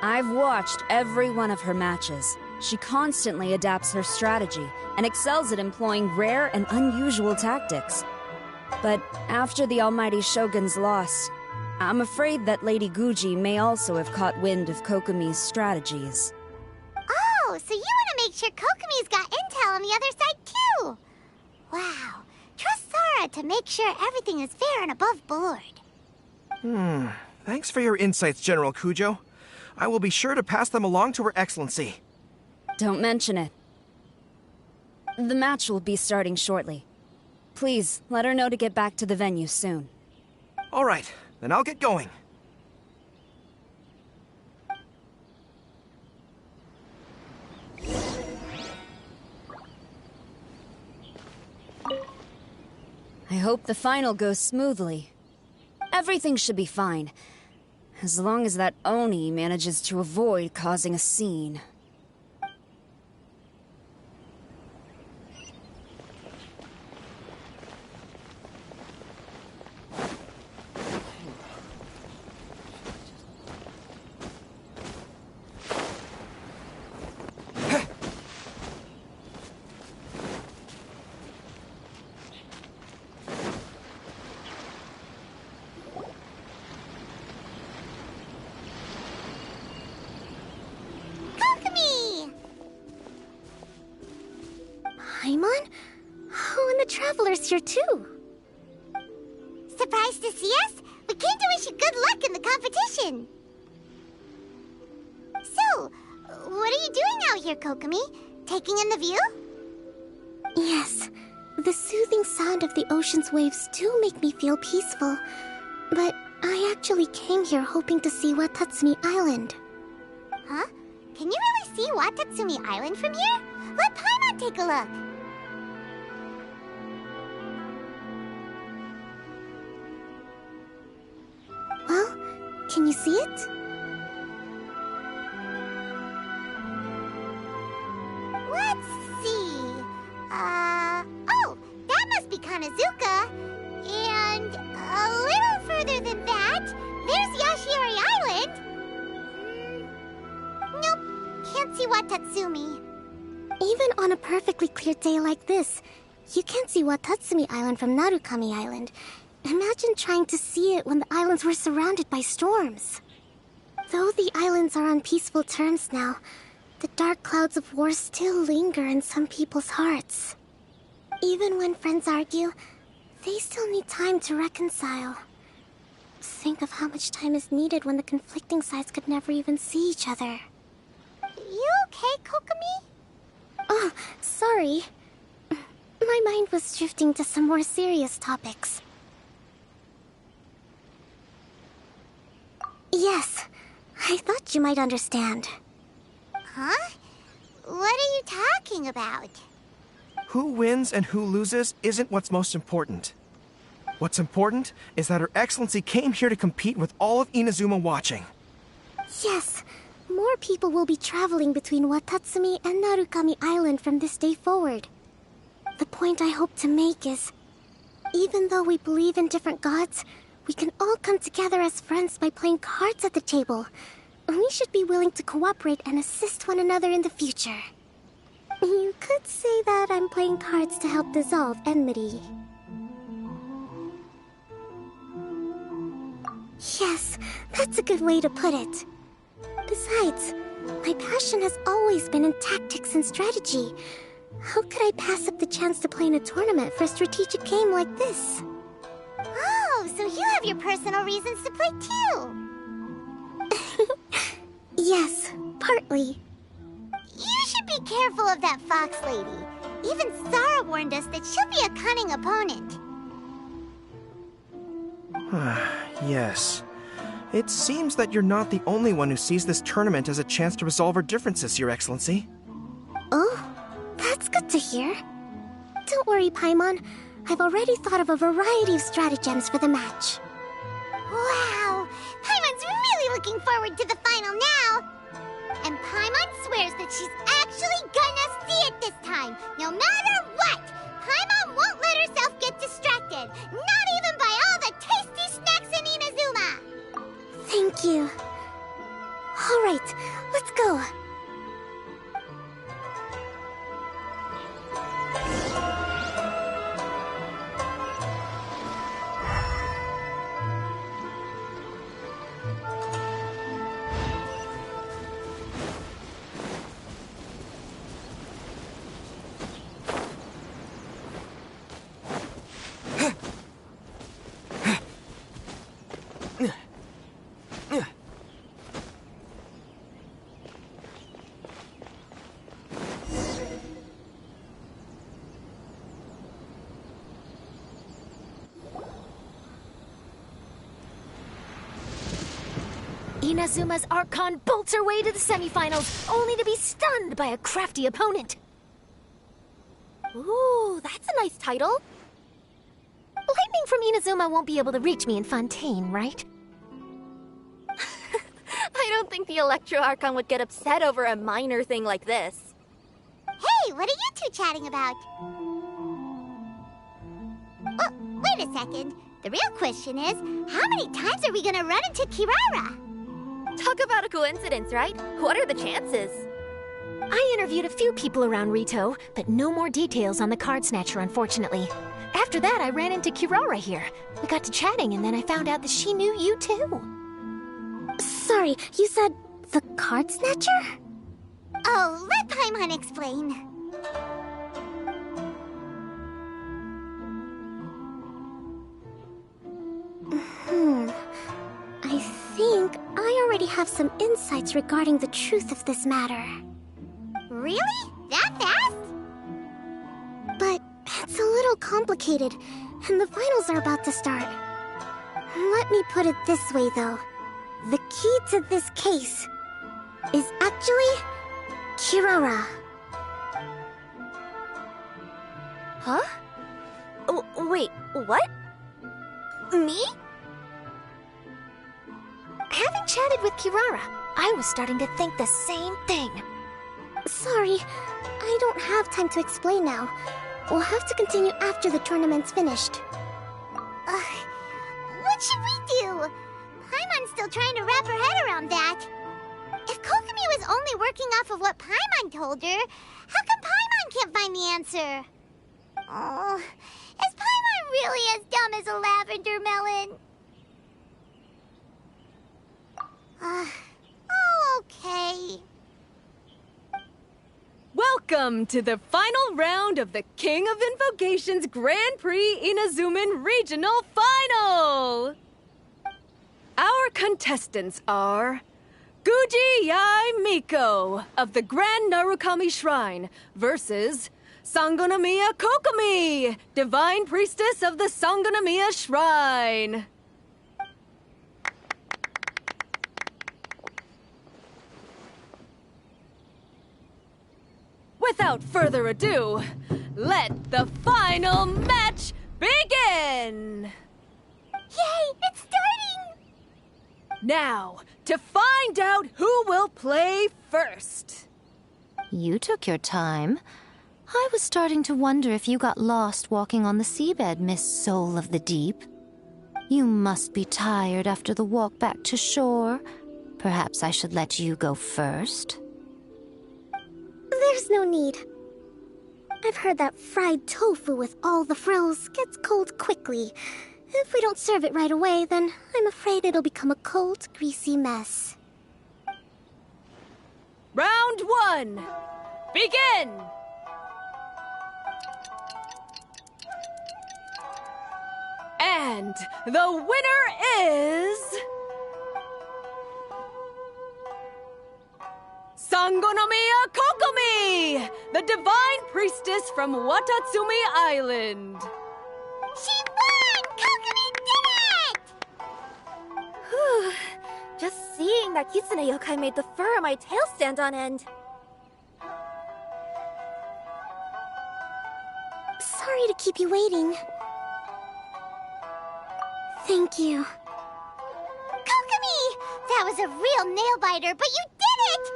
I've watched every one of her matches. She constantly adapts her strategy and excels at employing rare and unusual tactics. But after the almighty Shogun's loss, I'm afraid that Lady Guji may also have caught wind of Kokomi's strategies. Oh, so you want to make sure Kokomi's got intel on the other side too? Wow. Trust Sara to make sure everything is fair and above board. Thanks for your insights, General Kujo. I will be sure to pass them along to Her Excellency. Don't mention it. The match will be starting shortly. Please, let her know to get back to the venue soon. All right, then I'll get going. I hope the final goes smoothly. Everything should be fine, as long as that Oni manages to avoid causing a scene. Kokomi! Paimon here too. Surprised to see us? We came to wish you good luck in the competition. So, what are you doing out here, Kokomi? Taking in the view? Yes. The soothing sound of the ocean's waves do make me feel peaceful. But I actually came here hoping to see Watatsumi Island. Huh? Can you really see Watatsumi Island from here? Let Paimon take a look. Well, can you see it? Let's see. Oh, that must be Kanazuka. And a little further than that, there's Yashiori Island. Nope, can't see Watatsumi. Even on a perfectly clear day like this, you can't see Watatsumi Island from Narukami Island. Imagine trying to see it when the islands were surrounded by storms. Though the islands are on peaceful terms now, the dark clouds of war still linger in some people's hearts. Even when friends argue, they still need time to reconcile. Think of how much time is needed when the conflicting sides could never even see each other. You okay, Kokomi? Oh, sorry. My mind was drifting to some more serious topics. Yes, I thought you might understand. Huh? What are you talking about? Who wins and who loses isn't what's most important. What's important is that Her Excellency came here to compete with all of Inazuma watching. Yes, more people will be traveling between Watatsumi and Narukami Island from this day forward. The point I hope to make is, even though we believe in different gods, we can all come together as friends by playing cards at the table. We should be willing to cooperate and assist one another in the future. You could say that I'm playing cards to help dissolve enmity. Yes, that's a good way to put it. Besides, my passion has always been in tactics and strategy. How could I pass up the chance to play in a tournament for a strategic game like this? Oh, so you have your personal reasons to play too. Yes, partly. You should be careful of that fox lady. Even Sarah warned us that she'll be a cunning opponent. Yes. It seems that you're not the only one who sees this tournament as a chance to resolve our differences, Your Excellency. Oh, that's good to hear. Don't worry, Paimon. I've already thought of a variety of stratagems for the match. Wow! Paimon's really looking forward to the final now! And Paimon swears that she's actually gonna see it this time, no matter what! Paimon won't let herself get distracted, not even by all the tasty snacks in Inazuma! Thank you. All right, let's go. Inazuma's Archon bolts her way to the semifinals, only to be stunned by a crafty opponent. Ooh, that's a nice title. Lightning from Inazuma won't be able to reach me in Fontaine, right? I don't think the Electro Archon would get upset over a minor thing like this. Hey, what are you two chatting about? Oh, wait a second. The real question is, how many times are we gonna run into Kirara? Talk about a coincidence, right? What are the chances? I interviewed a few people around Rito, but no more details on the Card Snatcher, unfortunately. After that, I ran into Kirara here. We got to chatting, and then I found out that she knew you too. Sorry, you said the Card Snatcher? Oh, let Paimon explain. may have some insights regarding the truth of this matter. Really? That fast? But it's a little complicated, and the finals are about to start. Let me put it this way, though. The key to this case is actually Kirara. Huh? Wait, what? Me? Having chatted with Kirara, I was starting to think the same thing. Sorry, I don't have time to explain now. We'll have to continue after the tournament's finished. What should we do? Paimon's still trying to wrap her head around that. If Kokomi was only working off of what Paimon told her, how come Paimon can't find the answer? Oh, is Paimon really as dumb as a lavender melon? Oh, okay. Welcome to the final round of the King of Invocations Grand Prix Inazuman Regional Final! Our contestants are Guji Yai Miko of the Grand Narukami Shrine versus Sangonomiya Kokomi, Divine Priestess of the Sangonomiya Shrine. Without further ado, let the final match begin! Yay, it's starting! Now, to find out who will play first. You took your time. I was starting to wonder if you got lost walking on the seabed, Miss Soul of the Deep. You must be tired after the walk back to shore. Perhaps I should let you go first. There's no need. I've heard that fried tofu with all the frills gets cold quickly. If we don't serve it right away, then I'm afraid it'll become a cold, greasy mess. Round 1. Begin! And the winner is... Sangonomiya Kokomi, the Divine Priestess from Watatsumi Island. She won! Kokomi did it! Just seeing that Kitsune yokai made the fur on my tail stand on end. Sorry to keep you waiting. Thank you. Kokomi! That was a real nail-biter, but you did it!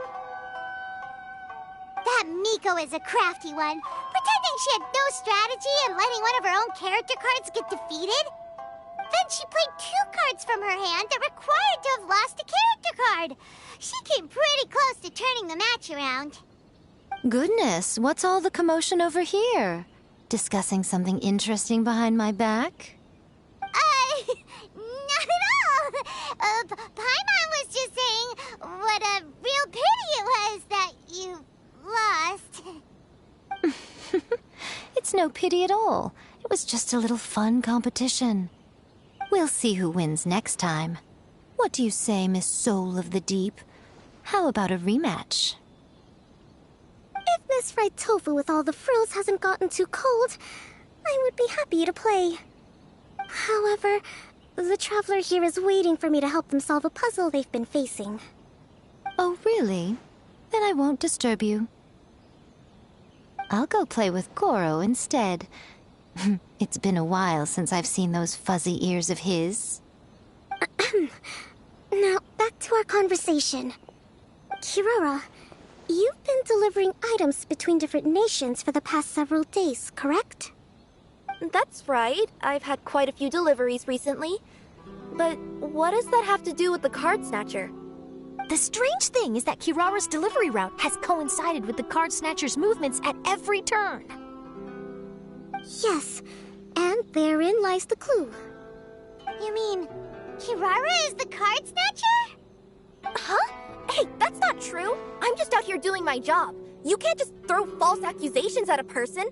That Miko is a crafty one, pretending she had no strategy and letting one of her own character cards get defeated. Then she played 2 cards from her hand that required to have lost a character card. She came pretty close to turning the match around. Goodness, what's all the commotion over here? Discussing something interesting behind my back? Not at all! Paimon was just saying what a real pity it was that you lost. It's no pity at all. It was just a little fun competition. We'll see who wins next time. What do you say, Miss Soul of the Deep? How about a rematch? If Miss Fried Tofu with all the frills hasn't gotten too cold, I would be happy to play. However, the traveler here is waiting for me to help them solve a puzzle they've been facing. Oh, really? Then I won't disturb you. I'll go play with Goro instead. It's been a while since I've seen those fuzzy ears of his. Now, back to our conversation. Kirara, you've been delivering items between different nations for the past several days, correct? That's right. I've had quite a few deliveries recently. But what does that have to do with the card snatcher? The strange thing is that Kirara's delivery route has coincided with the card snatcher's movements at every turn. Yes, and therein lies the clue. You mean, Kirara is the card snatcher? Huh? Hey, that's not true. I'm just out here doing my job. You can't just throw false accusations at a person.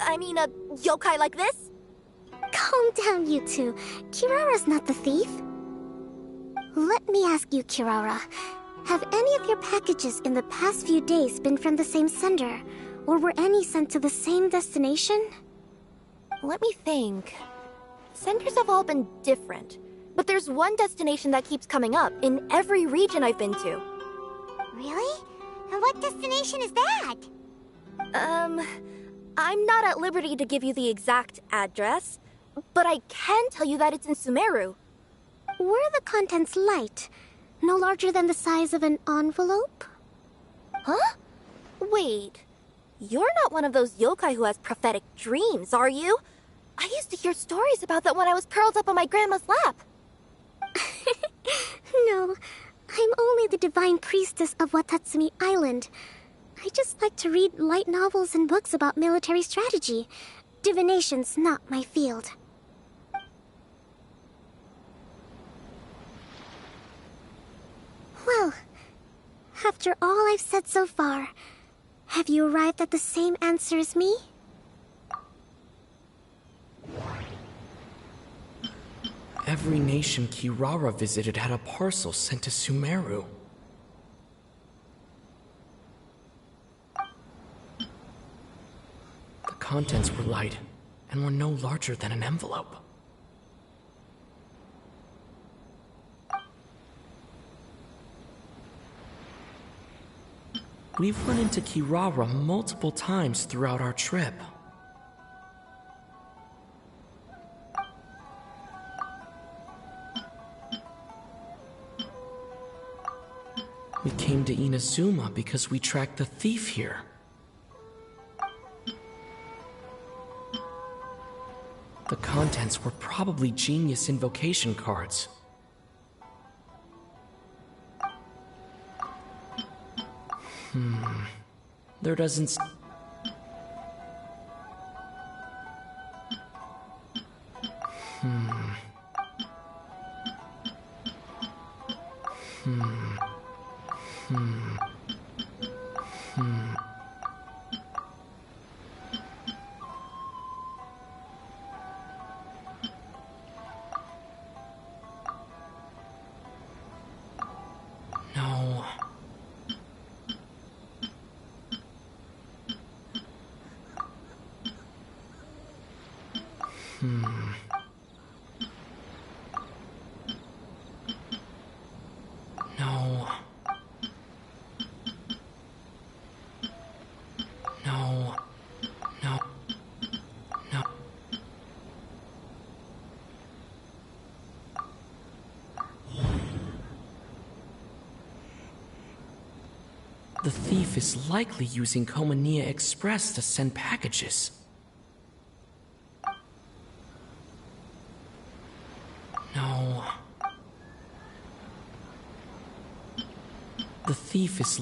I mean, a yokai like this? Calm down, you two. Kirara's not the thief. Let me ask you, Kirara. Have any of your packages in the past few days been from the same sender? Or were any sent to the same destination? Let me think. Senders have all been different, but there's one destination that keeps coming up in every region I've been to. Really? And what destination is that? I'm not at liberty to give you the exact address, but I can tell you that it's in Sumeru. Were the contents light? No larger than the size of an envelope? Huh? Wait. You're not one of those yokai who has prophetic dreams, are you? I used to hear stories about that when I was curled up on my grandma's lap. No, I'm only the divine priestess of Watatsumi Island. I just like to read light novels and books about military strategy. Divination's not my field. Well, after all I've said so far, have you arrived at the same answer as me? Every nation Kirara visited had a parcel sent to Sumeru. The contents were light and were no larger than an envelope. We've run into Kirara multiple times throughout our trip. We came to Inazuma because we tracked the thief here. The contents were probably genius invocation cards. There doesn't... No. No. No. No. No. The thief is likely using Komania Express to send packages. No. The thief is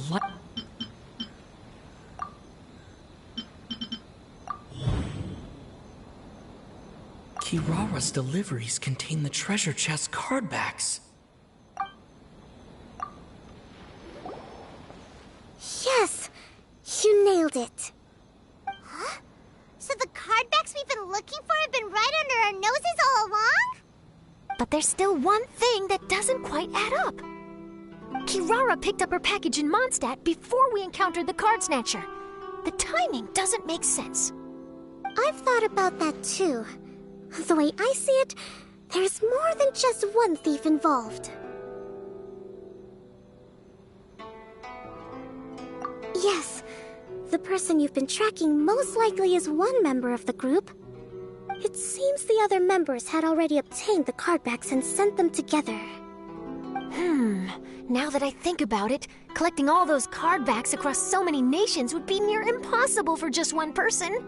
Kirara's deliveries contain the treasure chest card backs. Yes! You nailed it. Huh? So the card backs we've been looking for have been right under our noses all along? But there's still one thing that doesn't quite add up. Kirara picked up her package in Mondstadt before we encountered the card snatcher. The timing doesn't make sense. I've thought about that too. The way I see it, there's more than just one thief involved. Yes, the person you've been tracking most likely is one member of the group. It seems the other members had already obtained the cardbacks and sent them together. Now that I think about it, collecting all those cardbacks across so many nations would be near impossible for just one person.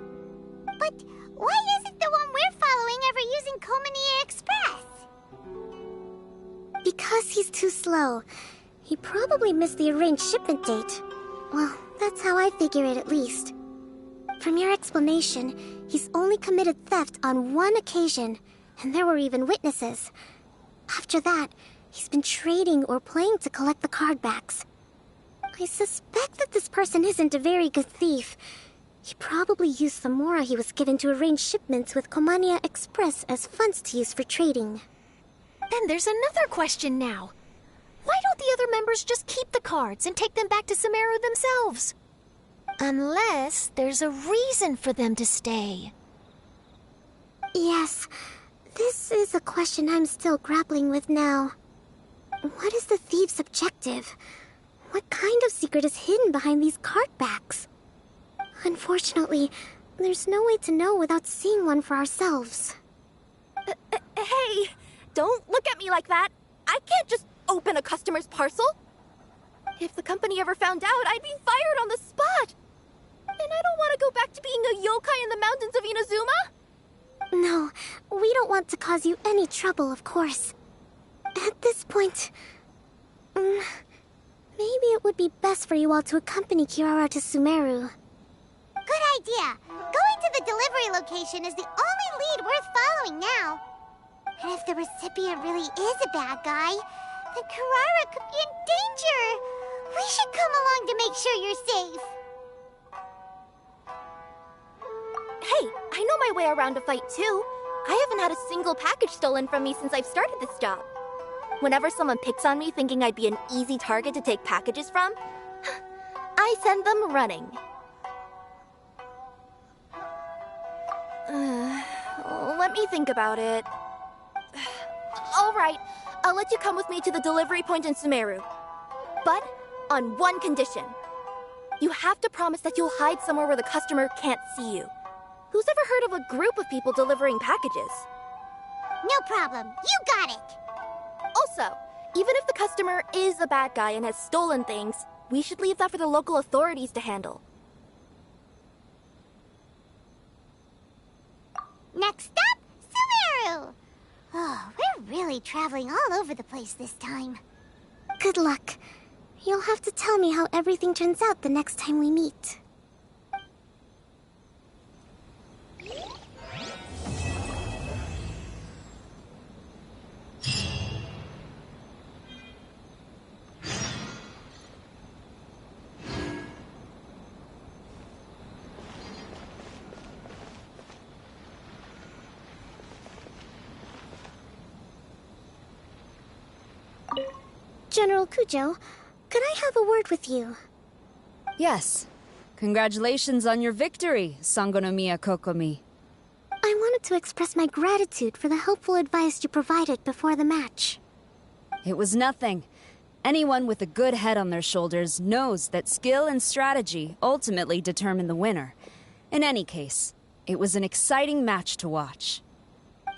But why isn't the one we're following ever using Komania Express? Because he's too slow. He probably missed the arranged shipment date. Well, that's how I figure it at least. From your explanation, he's only committed theft on one occasion, and there were even witnesses. After that, he's been trading or playing to collect the cardbacks. I suspect that this person isn't a very good thief. He probably used the mora he was given to arrange shipments with Komania Express as funds to use for trading. Then there's another question now. Why don't the other members just keep the cards and take them back to Sumeru themselves? Unless there's a reason for them to stay. Yes, this is a question I'm still grappling with now. What is the thief's objective? What kind of secret is hidden behind these card backs? Unfortunately, there's no way to know without seeing one for ourselves. Hey, don't look at me like that. I can't just open a customer's parcel. If the company ever found out, I'd be fired on the spot. And I don't want to go back to being a yokai in the mountains of Inazuma. No, we don't want to cause you any trouble, of course. At this point, maybe it would be best for you all to accompany Kirara to Sumeru. Good idea. Going to the delivery location is the only lead worth following now. And if the recipient really is a bad guy, then Kirara could be in danger. We should come along to make sure you're safe. Hey, I know my way around a fight too. I haven't had a single package stolen from me since I've started this job. Whenever someone picks on me thinking I'd be an easy target to take packages from, I send them running. Let me think about it. All right, I'll let you come with me to the delivery point in Sumeru. But on one condition. You have to promise that you'll hide somewhere where the customer can't see you. Who's ever heard of a group of people delivering packages? No problem. You got it. Also, even if the customer is a bad guy and has stolen things, we should leave that for the local authorities to handle. Next up, Sumeru! Oh, we're really traveling all over the place this time. Good luck. You'll have to tell me how everything turns out the next time we meet. General Kujo, could I have a word with you? Yes. Congratulations on your victory, Sangonomiya Kokomi. I wanted to express my gratitude for the helpful advice you provided before the match. It was nothing. Anyone with a good head on their shoulders knows that skill and strategy ultimately determine the winner. In any case, it was an exciting match to watch.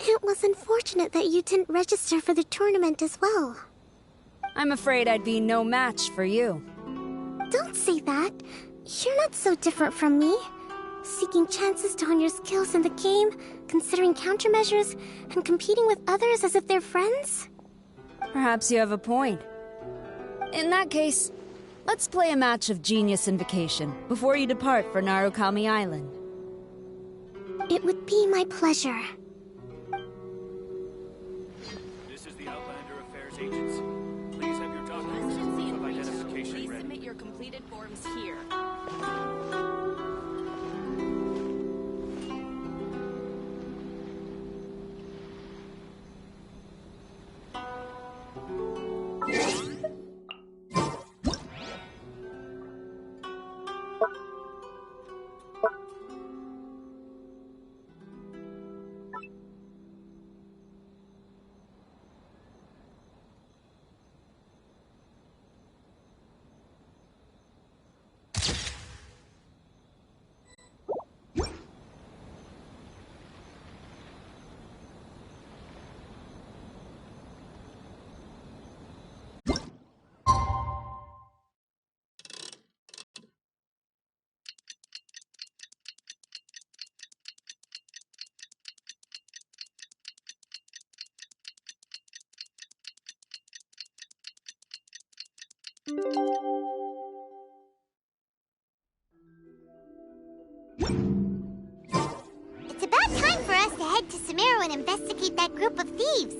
It was unfortunate that you didn't register for the tournament as well. I'm afraid I'd be no match for you. Don't say that. You're not so different from me. Seeking chances to hone your skills in the game, considering countermeasures, and competing with others as if they're friends? Perhaps you have a point. In that case, let's play a match of Genius Invocation before you depart for Narukami Island. It would be my pleasure. This is the Outlander Affairs Agency. Please have your documents and proof of identification ready. Please submit your completed forms here. It's about time for us to head to Sumeru and investigate that group of thieves.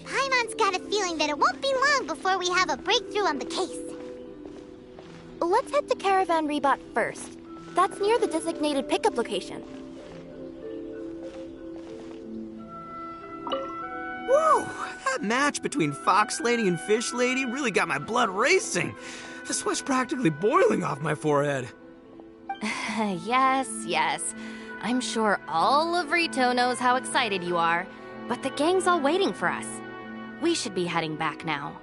Paimon's got a feeling that it won't be long before we have a breakthrough on the case. Let's head to Caravan Rebot first. That's near the designated pickup location. Whoa! That match between Fox Lady and Fish Lady really got my blood racing. The sweat's practically boiling off my forehead. Yes. I'm sure all of Rito knows how excited you are, but the gang's all waiting for us. We should be heading back now.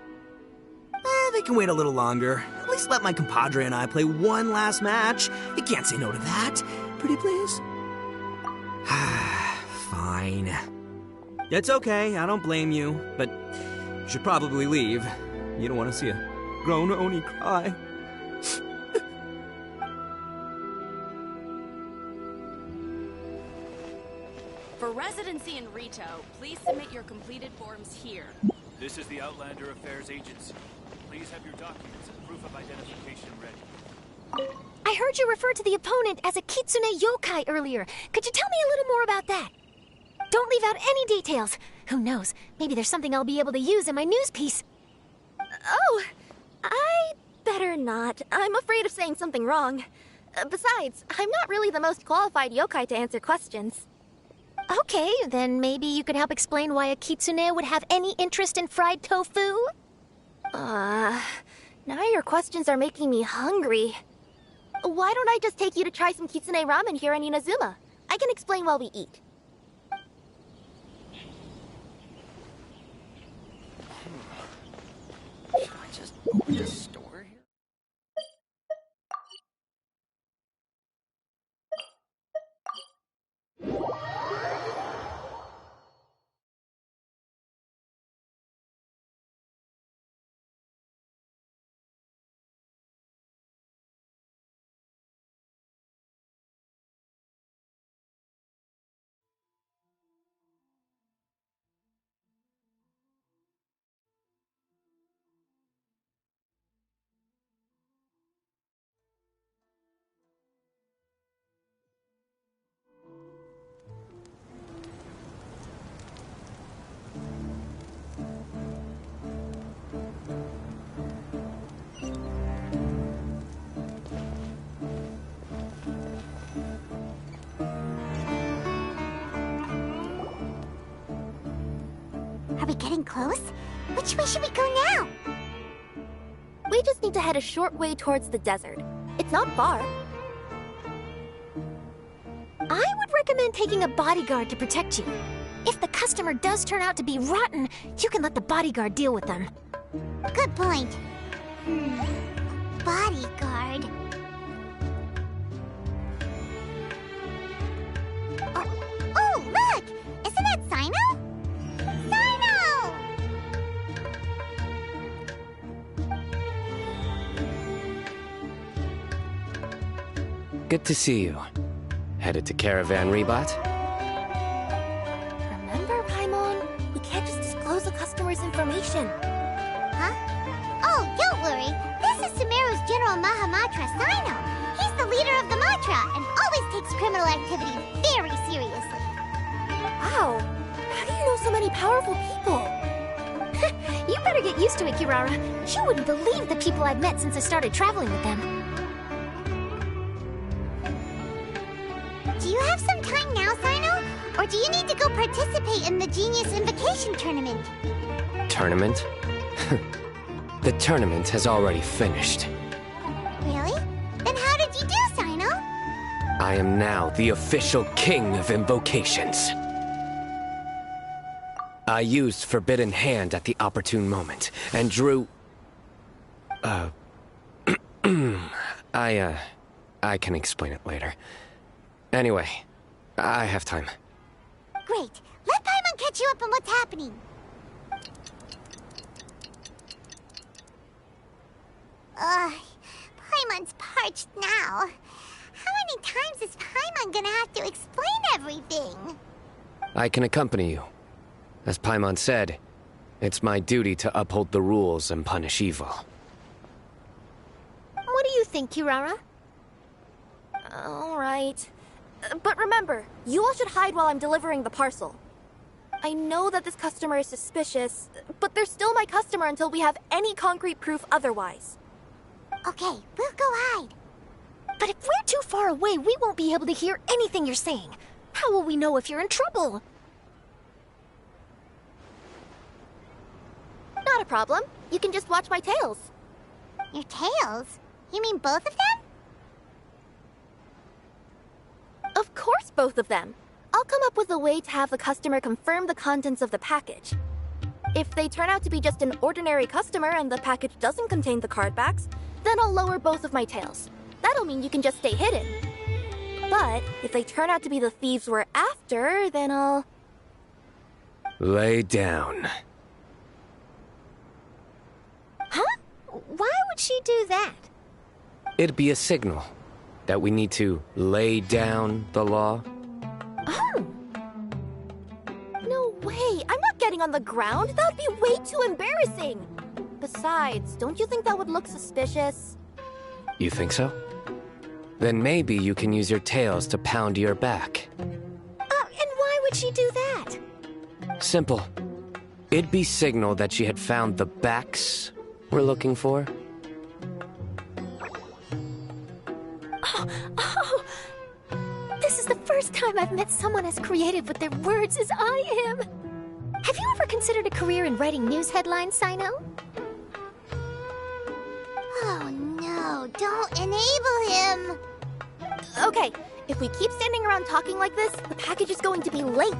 They can wait a little longer. At least let my compadre and I play one last match. You can't say no to that. Pretty please? Fine. It's okay, I don't blame you, but you should probably leave. You don't want to see a grown Oni cry. For residency in Rito, please submit your completed forms here. This is the Outlander Affairs Agency. Please have your documents and proof of identification ready. I heard you refer to the opponent as a kitsune yokai earlier. Could you tell me a little more about that? Don't leave out any details. Who knows? Maybe there's something I'll be able to use in my news piece. Oh, I better not. I'm afraid of saying something wrong. Besides, I'm not really the most qualified yokai to answer questions. Okay, then maybe you could help explain why a kitsune would have any interest in fried tofu? Now your questions are making me hungry. Why don't I just take you to try some kitsune ramen here in Inazuma? I can explain while we eat. Should I just open this store here? Are we getting close? Which way should we go now? We just need to head a short way towards the desert. It's not far. I would recommend taking a bodyguard to protect you. If the customer does turn out to be rotten, you can let the bodyguard deal with them. Good point. Bodyguard. Oh, look! Isn't that Sino? Sino! Good to see you. Headed to Caravan Rebot? Remember, Paimon? We can't just disclose the customer's information. Huh? Oh, don't worry. This is Sumeru's General Mahamatra, Sino. He's the leader of the Matra and always takes criminal activity very seriously. Wow! How do you know so many powerful people? You better get used to it, Kirara. You wouldn't believe the people I've met since I started traveling with them. Do you have some time now, Sino? Or do you need to go participate in the Genius Invocation Tournament? Tournament? The tournament has already finished. Really? Then how did you do, Sino? I am now the official king of invocations. I used Forbidden Hand at the opportune moment, and drew... I can explain it later. Anyway, I have time. Great. Let Paimon catch you up on what's happening. Paimon's parched now. How many times is Paimon gonna have to explain everything? I can accompany you. As Paimon said, it's my duty to uphold the rules and punish evil. What do you think, Kirara? All right. But remember, you all should hide while I'm delivering the parcel. I know that this customer is suspicious, but they're still my customer until we have any concrete proof otherwise. Okay, we'll go hide. But if we're too far away, we won't be able to hear anything you're saying. How will we know if you're in trouble? not a problem. You can just watch my tails. Your tails? You mean both of them? Of course, both of them. I'll come up with a way to have the customer confirm the contents of the package. If they turn out to be just an ordinary customer and the package doesn't contain the card backs, then I'll lower both of my tails. That'll mean you can just stay hidden. But if they turn out to be the thieves we're after, then I'll... Lay down. Huh? Why would she do that? It'd be a signal that we need to lay down the law. Oh! No way! I'm not getting on the ground! That would be way too embarrassing! Besides, don't you think that would look suspicious? You think so? Then maybe you can use your tails to pound your back. And why would she do that? Simple. It'd be signal that she had found the backs we're looking for. Oh! This is the first time I've met someone as creative with their words as I am. Have you ever considered a career in writing news headlines, Sino? Oh no, don't enable him! Okay, if we keep standing around talking like this, the package is going to be late.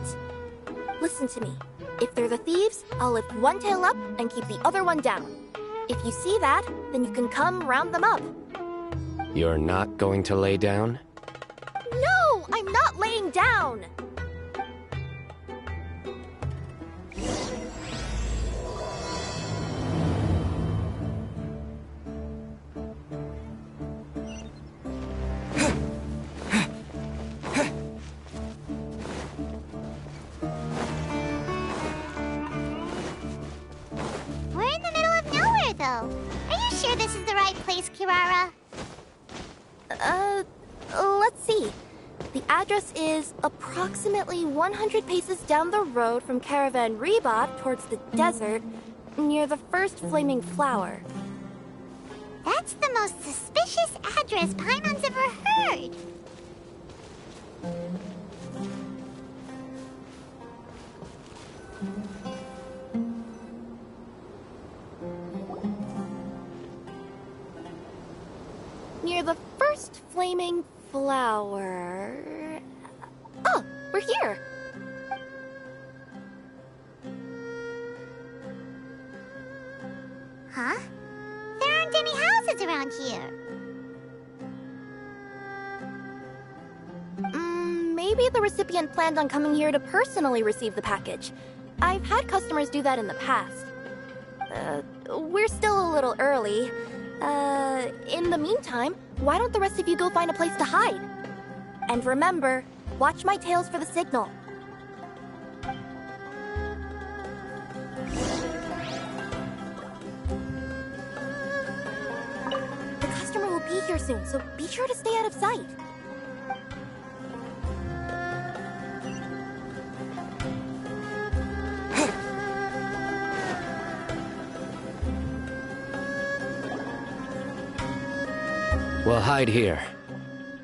Listen to me. If they're the thieves, I'll lift one tail up and keep the other one down. If you see that, then you can come round them up. You're not going to lay down? No, I'm not laying down! We're in the middle of nowhere, though. Are you sure this is the right place, Kirara? Let's see. The address is approximately 100 paces down the road from Caravan Reebok towards the desert, near the first flaming flower. That's the most suspicious address Paimon's ever heard. Near the first flaming flower... Oh, we're here! Huh? There aren't any houses around here. Maybe the recipient planned on coming here to personally receive the package. I've had customers do that in the past. We're still a little early. In the meantime, why don't the rest of you go find a place to hide? And remember, watch my tails for the signal. The customer will be here soon, so be sure to stay out of sight. We'll hide here.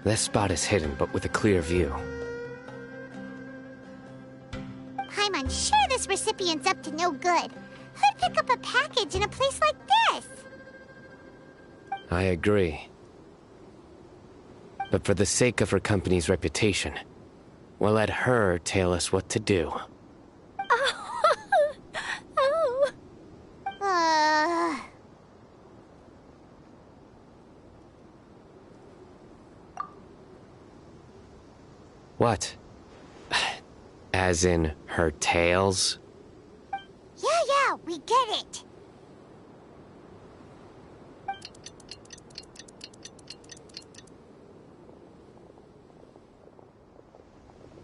This spot is hidden, but with a clear view. Paimon, sure this recipient's up to no good. Who'd pick up a package in a place like this? I agree. But for the sake of her company's reputation, we'll let her tell us what to do. What? As in her tails? Yeah, we get it.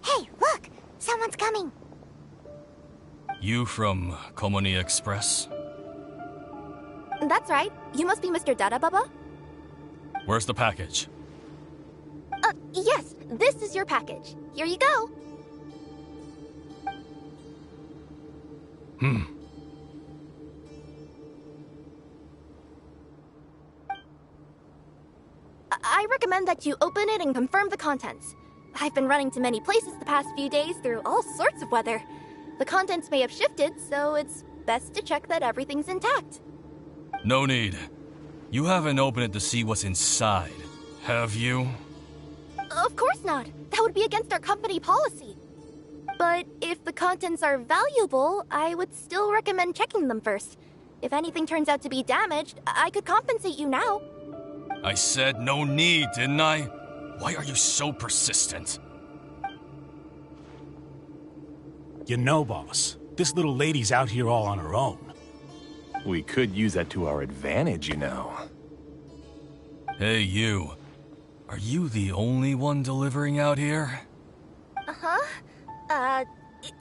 Hey, look! Someone's coming. You from Komoni Express? That's right. You must be Mr. Dada Baba? Where's the package? Yes, this is your package. Here you go. I recommend that you open it and confirm the contents. I've been running to many places the past few days through all sorts of weather. The contents may have shifted, so it's best to check that everything's intact. No need. You haven't opened it to see what's inside, have you? Of course not. That would be against our company policy. But if the contents are valuable, I would still recommend checking them first. If anything turns out to be damaged, I could compensate you now. I said no need, didn't I? Why are you so persistent? You know, boss, this little lady's out here all on her own. We could use that to our advantage, you know. Hey, you. Are you the only one delivering out here?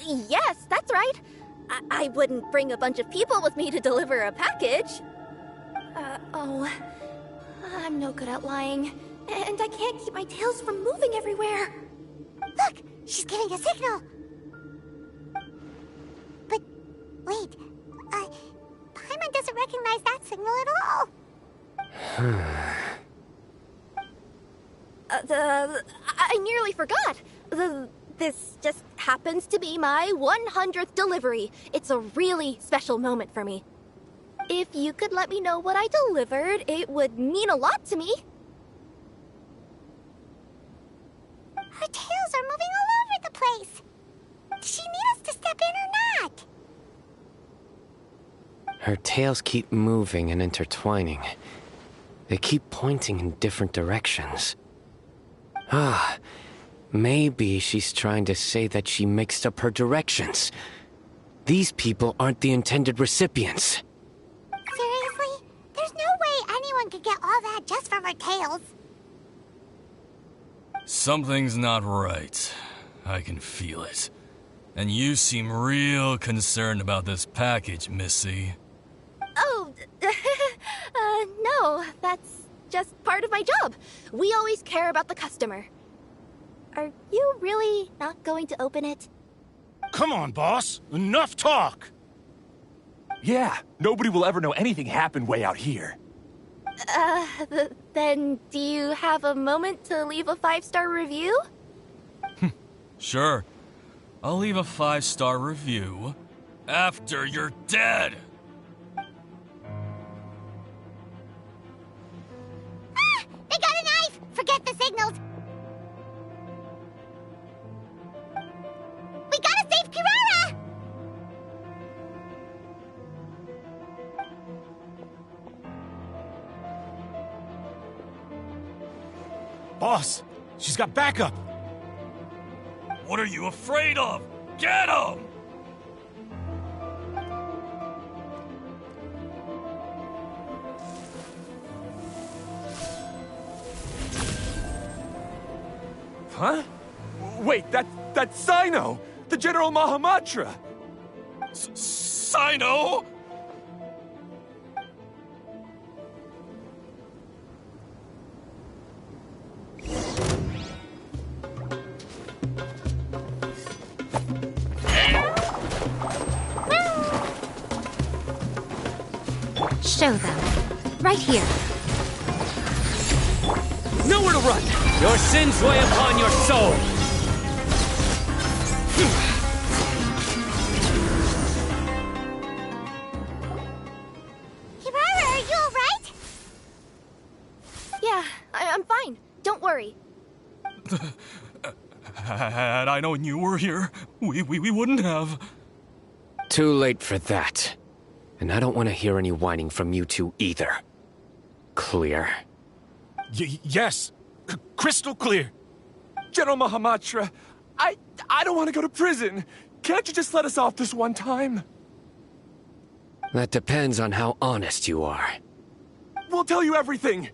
Yes, that's right. I wouldn't bring a bunch of people with me to deliver a package. I'm no good at lying. And I can't keep my tails from moving everywhere. Look, she's giving a signal. But, wait, Paimon doesn't recognize that signal at all. I nearly forgot. This just happens to be my 100th delivery. It's a really special moment for me. If you could let me know what I delivered, it would mean a lot to me. Her tails are moving all over the place. Does she need us to step in or not? Her tails keep moving and intertwining. They keep pointing in different directions. Maybe she's trying to say that she mixed up her directions. These people aren't the intended recipients. Seriously? There's no way anyone could get all that just from her tails. Something's not right. I can feel it. And you seem real concerned about this package, Missy. Oh, no, that's just part of my job. We always care about the customer. Are you really not going to open it? Come on, boss. Enough talk. Yeah, nobody will ever know anything happened way out here. Then do you have a moment to leave a 5-star review? Sure. I'll leave a 5-star review after you're dead. They got a knife! Forget the signals! We gotta save Kirara! Boss, she's got backup. What are you afraid of? Get him! Huh? Wait, that's Sino! The General Mahamatra! Sino? Show them. Right here. Nowhere to run! Your sins weigh upon your soul! Kirara, are you alright? Yeah, I'm fine. Don't worry. Had I known you were here, we wouldn't have. Too late for that. And I don't want to hear any whining from you two either. Clear? Yes. Crystal clear. General Mahamatra, I don't want to go to prison. Can't you just let us off this one time? That depends on how honest you are. We'll tell you everything.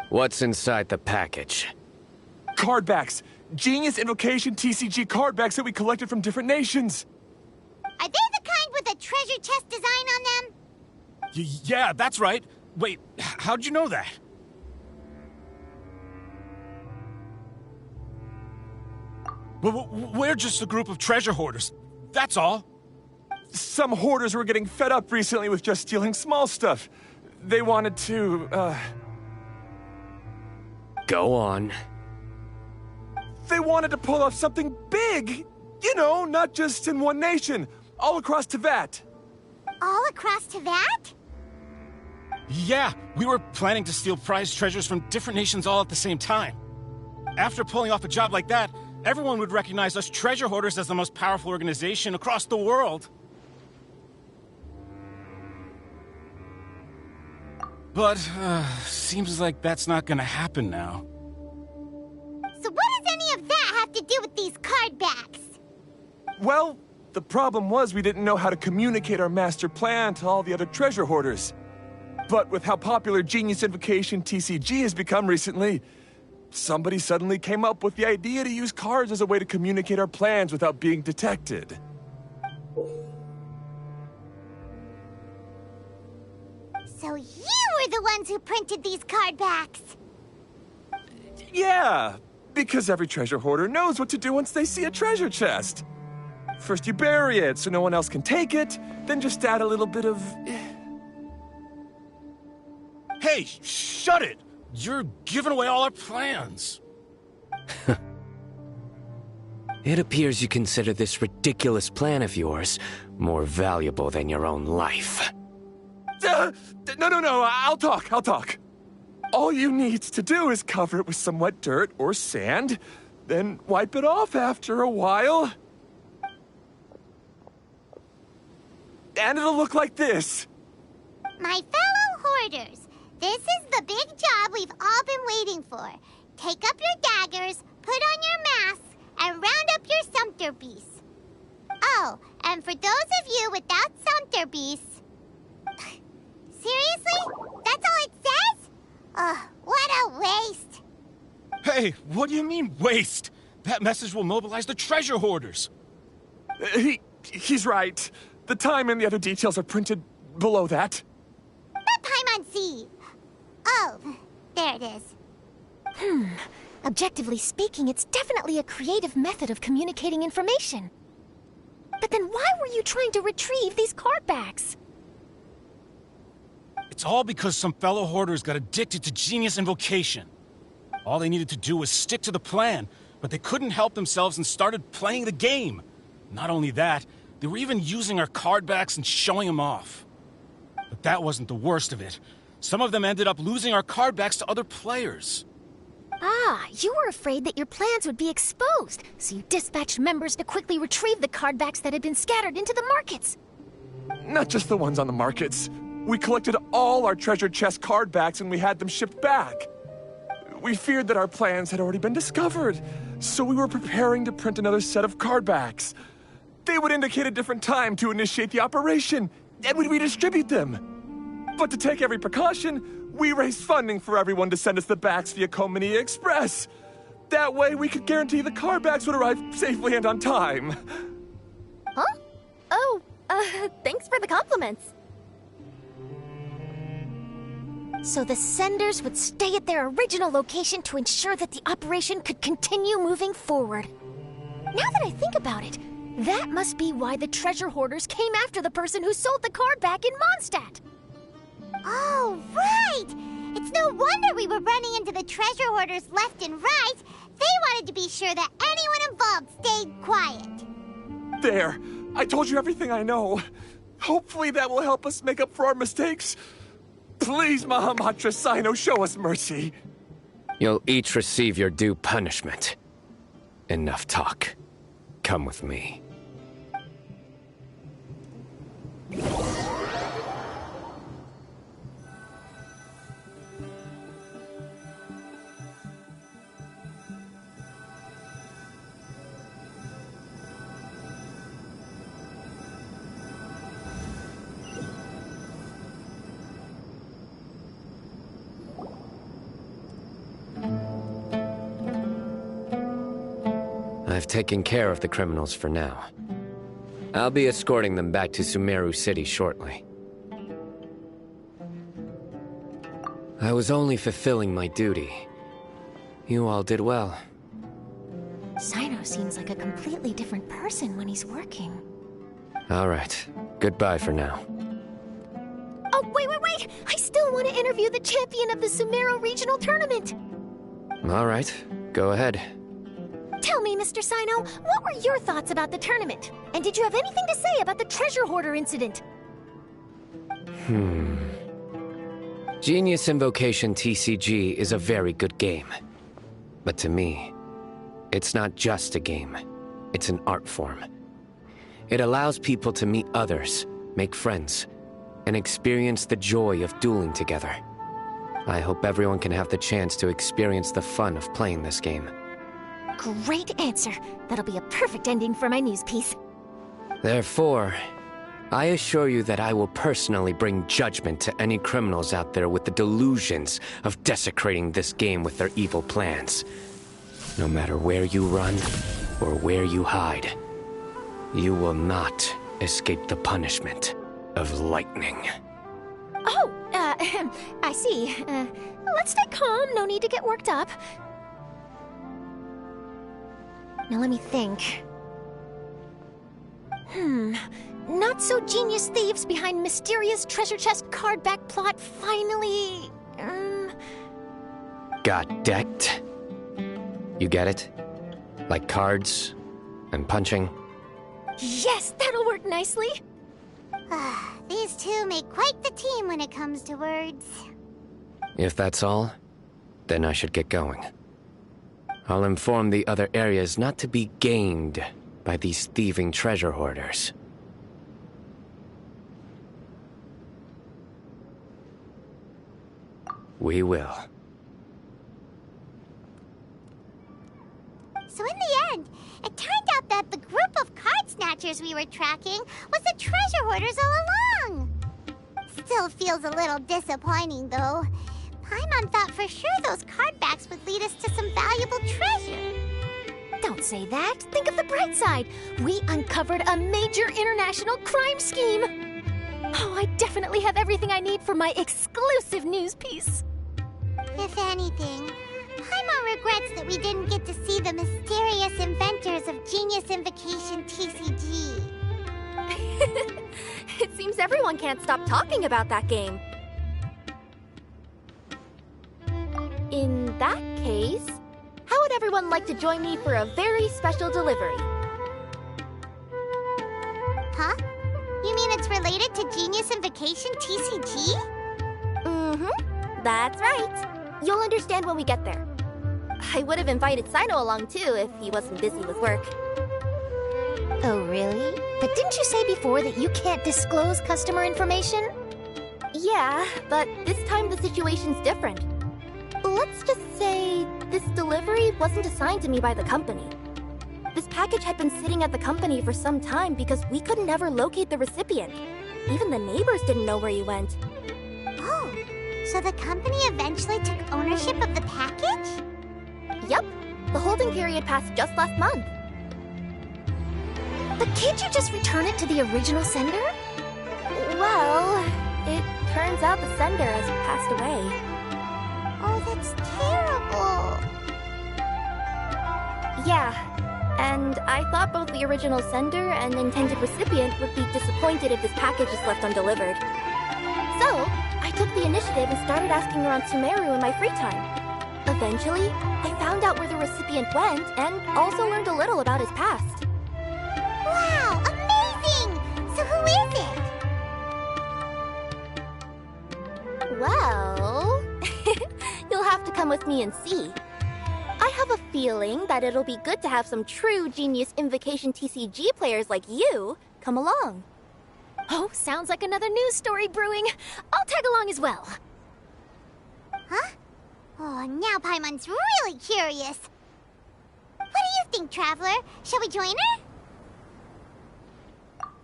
What's inside the package? Card backs. Genius Invocation TCG card backs that we collected from different nations. Are they the kind with a treasure chest design on them? Yeah, that's right. Wait, how'd you know that? We're just a group of treasure hoarders. That's all. Some hoarders were getting fed up recently with just stealing small stuff. They wanted to, Go on. They wanted to pull off something big. You know, not just in one nation. all across Teyvat. All across Teyvat? Yeah, we were planning to steal prize treasures from different nations all at the same time. After pulling off a job like that, everyone would recognize us treasure hoarders as the most powerful organization across the world. But, seems like that's not gonna happen now. So what does any of that have to do with these card backs? Well, the problem was we didn't know how to communicate our master plan to all the other treasure hoarders. But with how popular Genius Invocation TCG has become recently, somebody suddenly came up with the idea to use cards as a way to communicate our plans without being detected. So you were the ones who printed these card backs? Yeah, because every treasure hoarder knows what to do once they see a treasure chest. First you bury it so no one else can take it, then just add a little bit of... Hey, shut it! You're giving away all our plans. It appears you consider this ridiculous plan of yours more valuable than your own life. No, I'll talk. All you need to do is cover it with some wet dirt or sand, then wipe it off after a while. And it'll look like this. My fellow hoarders, this is the big job we've all been waiting for. Take up your daggers, put on your masks, and round up your sumpter beasts. Oh, and for those of you without sumpter beasts... Seriously? That's all it says? Ugh, what a waste. Hey, what do you mean, waste? That message will mobilize the treasure hoarders. He's right. The time and the other details are printed below that. Not Paimon C. Oh, there it is. Objectively speaking, it's definitely a creative method of communicating information. But then why were you trying to retrieve these card backs? It's all because some fellow hoarders got addicted to Genius Invocation. All they needed to do was stick to the plan, but they couldn't help themselves and started playing the game. Not only that, they were even using our card backs and showing them off. But that wasn't the worst of it. Some of them ended up losing our card backs to other players. Ah, you were afraid that your plans would be exposed, so you dispatched members to quickly retrieve the card backs that had been scattered into the markets. Not just the ones on the markets. We collected all our treasure chest card backs and we had them shipped back. We feared that our plans had already been discovered, so we were preparing to print another set of card backs. They would indicate a different time to initiate the operation, and we'd redistribute them. But to take every precaution, we raised funding for everyone to send us the backs via Comania Express. That way we could guarantee the card backs would arrive safely and on time. Huh? Oh, thanks for the compliments. So the senders would stay at their original location to ensure that the operation could continue moving forward. Now that I think about it, that must be why the treasure hoarders came after the person who sold the card back in Mondstadt. Oh, right! It's no wonder we were running into the treasure hoarders left and right. They wanted to be sure that anyone involved stayed quiet. There. I told you everything I know. Hopefully that will help us make up for our mistakes. Please, Mahamatra Sino, show us mercy. You'll each receive your due punishment. Enough talk. Come with me. I've taken care of the criminals for now. I'll be escorting them back to Sumeru City shortly. I was only fulfilling my duty. You all did well. Sino seems like a completely different person when he's working. All right. Goodbye for now. Oh, wait! I still want to interview the champion of the Sumeru Regional Tournament! All right. Go ahead. Tell me, Mr. Sino, what were your thoughts about the tournament? And did you have anything to say about the treasure hoarder incident? Genius Invocation TCG is a very good game. But to me, it's not just a game. It's an art form. It allows people to meet others, make friends, and experience the joy of dueling together. I hope everyone can have the chance to experience the fun of playing this game. Great answer. That'll be a perfect ending for my news piece. Therefore, I assure you that I will personally bring judgment to any criminals out there with the delusions of desecrating this game with their evil plans. No matter where you run or where you hide, you will not escape the punishment of lightning. Oh, I see. Let's stay calm. No need to get worked up. Now let me think. Not so genius thieves behind mysterious treasure chest card back plot finally... Got decked? You get it? Like cards and punching? Yes, that'll work nicely. These two make quite the team when it comes to words. If that's all, then I should get going. I'll inform the other areas not to be gamed by these thieving treasure hoarders. We will. So in the end, it turned out that the group of card snatchers we were tracking was the treasure hoarders all along. Still feels a little disappointing, though. Paimon thought for sure those card backs would lead us to some valuable treasure. Don't say that. Think of the bright side. We uncovered a major international crime scheme. Oh, I definitely have everything I need for my exclusive news piece. If anything, Paimon regrets that we didn't get to see the mysterious inventors of Genius Invocation TCG. It seems everyone can't stop talking about that game. In that case, how would everyone like to join me for a very special delivery? Huh? You mean it's related to Genius Invocation TCG? Mm-hmm. That's right. You'll understand when we get there. I would have invited Sino along too if he wasn't busy with work. Oh, really? But didn't you say before that you can't disclose customer information? Yeah, but this time the situation's different. Let's just say this delivery wasn't assigned to me by the company. This package had been sitting at the company for some time because we could never locate the recipient. Even the neighbors didn't know where he went. Oh, so the company eventually took ownership of the package? Yep. The holding period passed just last month. But can't you just return it to the original sender? Well, it turns out the sender has passed away. Oh, that's terrible. Yeah, and I thought both the original sender and intended recipient would be disappointed if this package is left undelivered. So, I took the initiative and started asking around Sumeru in my free time. Eventually, I found out where the recipient went and also learned a little about his past. Wow, amazing! So who is it? Well, you'll have to come with me and see. I have a feeling that it'll be good to have some true Genius Invocation TCG players like you come along. Oh, sounds like another news story brewing. I'll tag along as well. Huh? Oh, now Paimon's really curious. What do you think, Traveler? Shall we join her?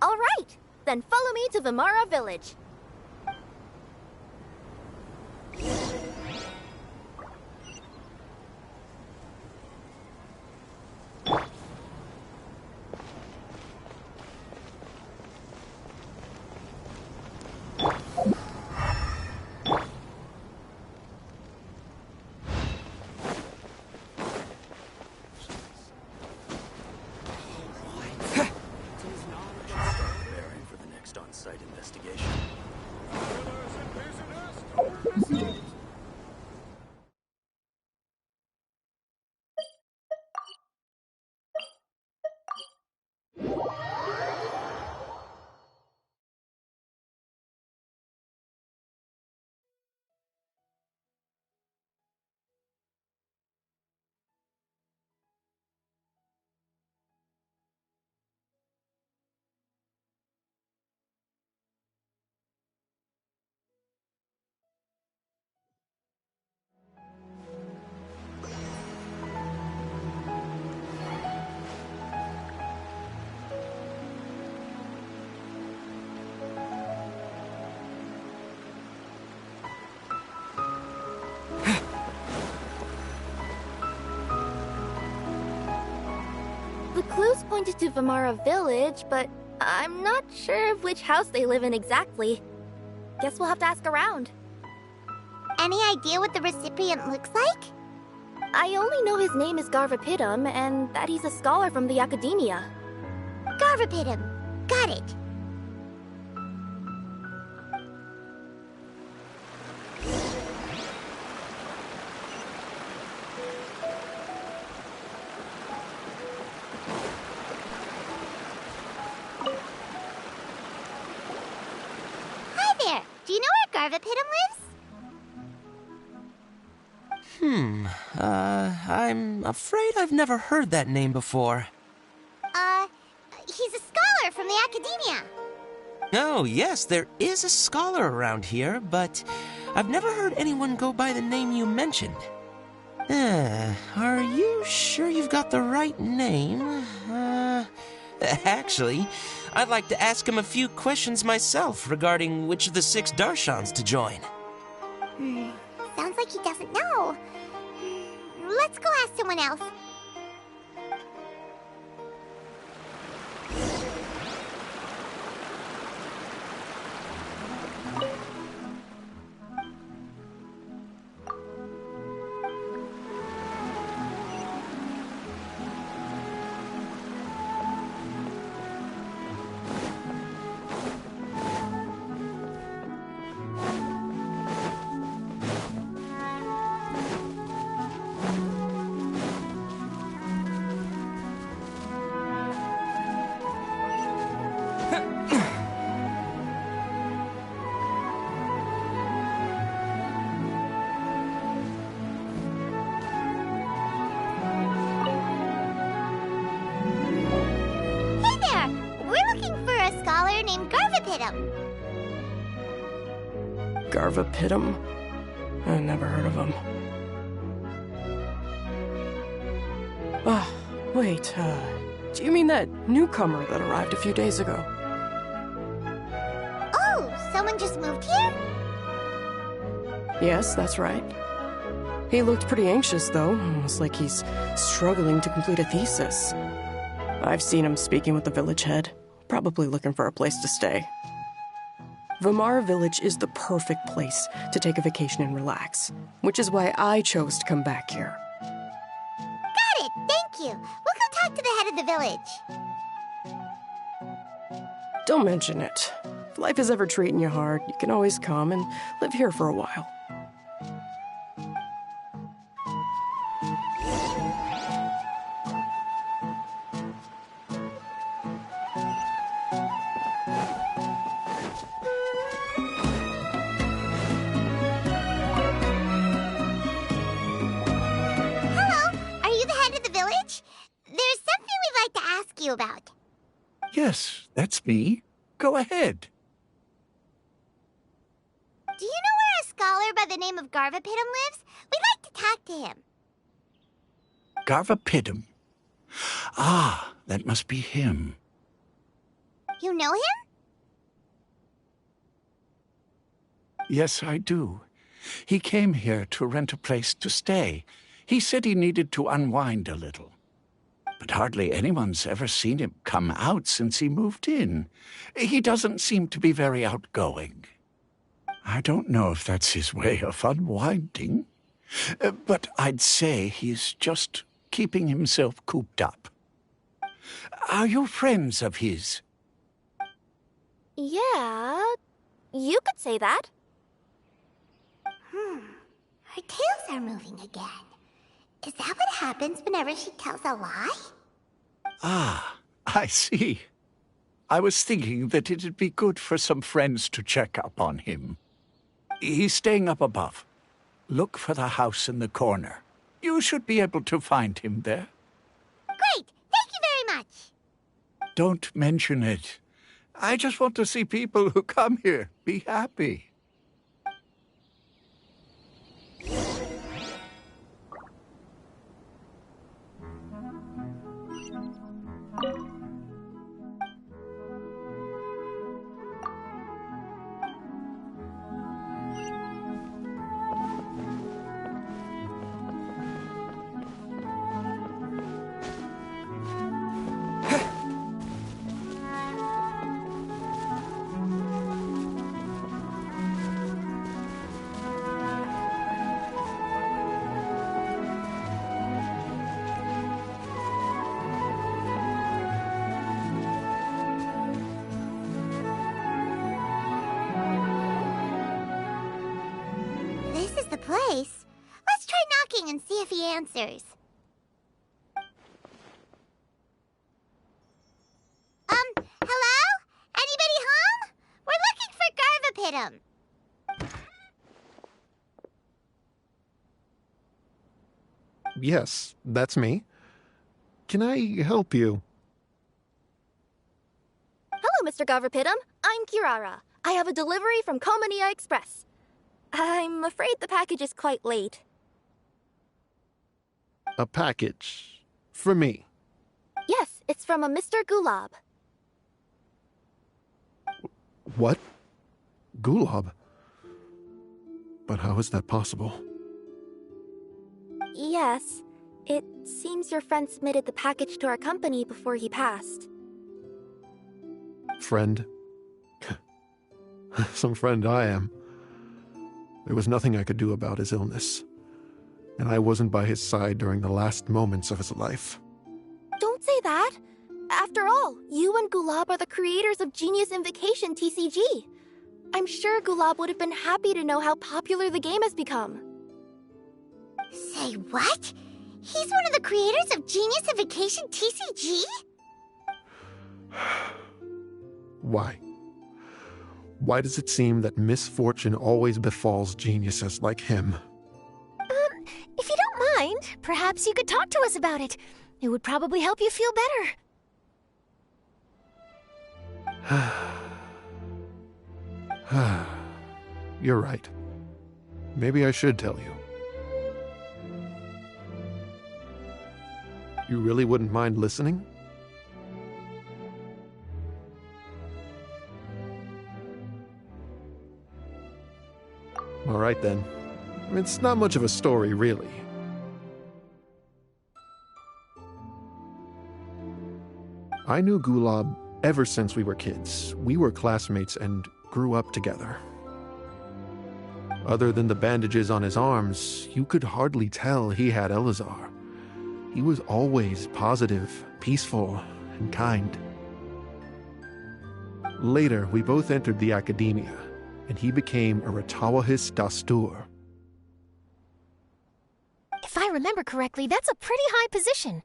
All right, then follow me to Vimara Village. On-site investigation. clues pointed to Vamara Village, but I'm not sure of which house they live in exactly. Guess we'll have to ask around. Any idea what the recipient looks like? I only know his name is Garvapitum and that he's a scholar from the Academia. Garvapitum. Got it. Hi there. Do you know where Garvapitum lives? I'm afraid I've never heard that name before. He's a scholar from the Academia. Oh, yes, there is a scholar around here, but I've never heard anyone go by the name you mentioned. Are you sure you've got the right name? Actually, I'd like to ask him a few questions myself regarding which of the 6 Darshans to join. Sounds like he doesn't know. Let's go ask someone else. Garvapitum? I never heard of him. Wait, do you mean that newcomer that arrived a few days ago? Oh, someone just moved here? Yes, that's right. He looked pretty anxious, though, almost like he's struggling to complete a thesis. I've seen him speaking with the village head, probably looking for a place to stay. Vamara Village is the perfect place to take a vacation and relax, which is why I chose to come back here. Got it, thank you. We'll go talk to the head of the village. Don't mention it. If life is ever treating you hard, you can always come and live here for a while. About. Yes, that's me. Go ahead. Do you know where a scholar by the name of Garvapitum lives? We'd like to talk to him. Garvapitum? Ah, that must be him. You know him? Yes, I do. He came here to rent a place to stay. He said he needed to unwind a little. But hardly anyone's ever seen him come out since he moved in. He doesn't seem to be very outgoing. I don't know if that's his way of unwinding, but I'd say he's just keeping himself cooped up. Are you friends of his? Yeah, you could say that. Her tails are moving again. Is that what happens whenever she tells a lie? Ah, I see. I was thinking that it'd be good for some friends to check up on him. He's staying up above. Look for the house in the corner. You should be able to find him there. Great! Thank you very much! Don't mention it. I just want to see people who come here be happy. place. Let's try knocking and see if he answers. Hello? Anybody home? We're looking for Garvapitum. Yes, that's me. Can I help you? Hello, Mr. Garvapitum. I'm Kirara. I have a delivery from Komania Express. I'm afraid the package is quite late. A package. For me. Yes, it's from a Mr. Gulab. What? Gulab? But how is that possible? Yes. It seems your friend submitted the package to our company before he passed. Friend? Some friend I am. There was nothing I could do about his illness, and I wasn't by his side during the last moments of his life. Don't say that! After all, you and Gulab are the creators of Genius Invocation TCG. I'm sure Gulab would have been happy to know how popular the game has become. Say what? He's one of the creators of Genius Invocation TCG? Why? Why does it seem that misfortune always befalls geniuses like him? If you don't mind, perhaps you could talk to us about it. It would probably help you feel better. You're right. Maybe I should tell you. You really wouldn't mind listening? All right, then. It's not much of a story, really. I knew Gulab ever since we were kids. We were classmates and grew up together. Other than the bandages on his arms, you could hardly tell he had Elazar. He was always positive, peaceful, and kind. Later, we both entered the academia, and he became a Ratawahis Dastur. If I remember correctly, that's a pretty high position.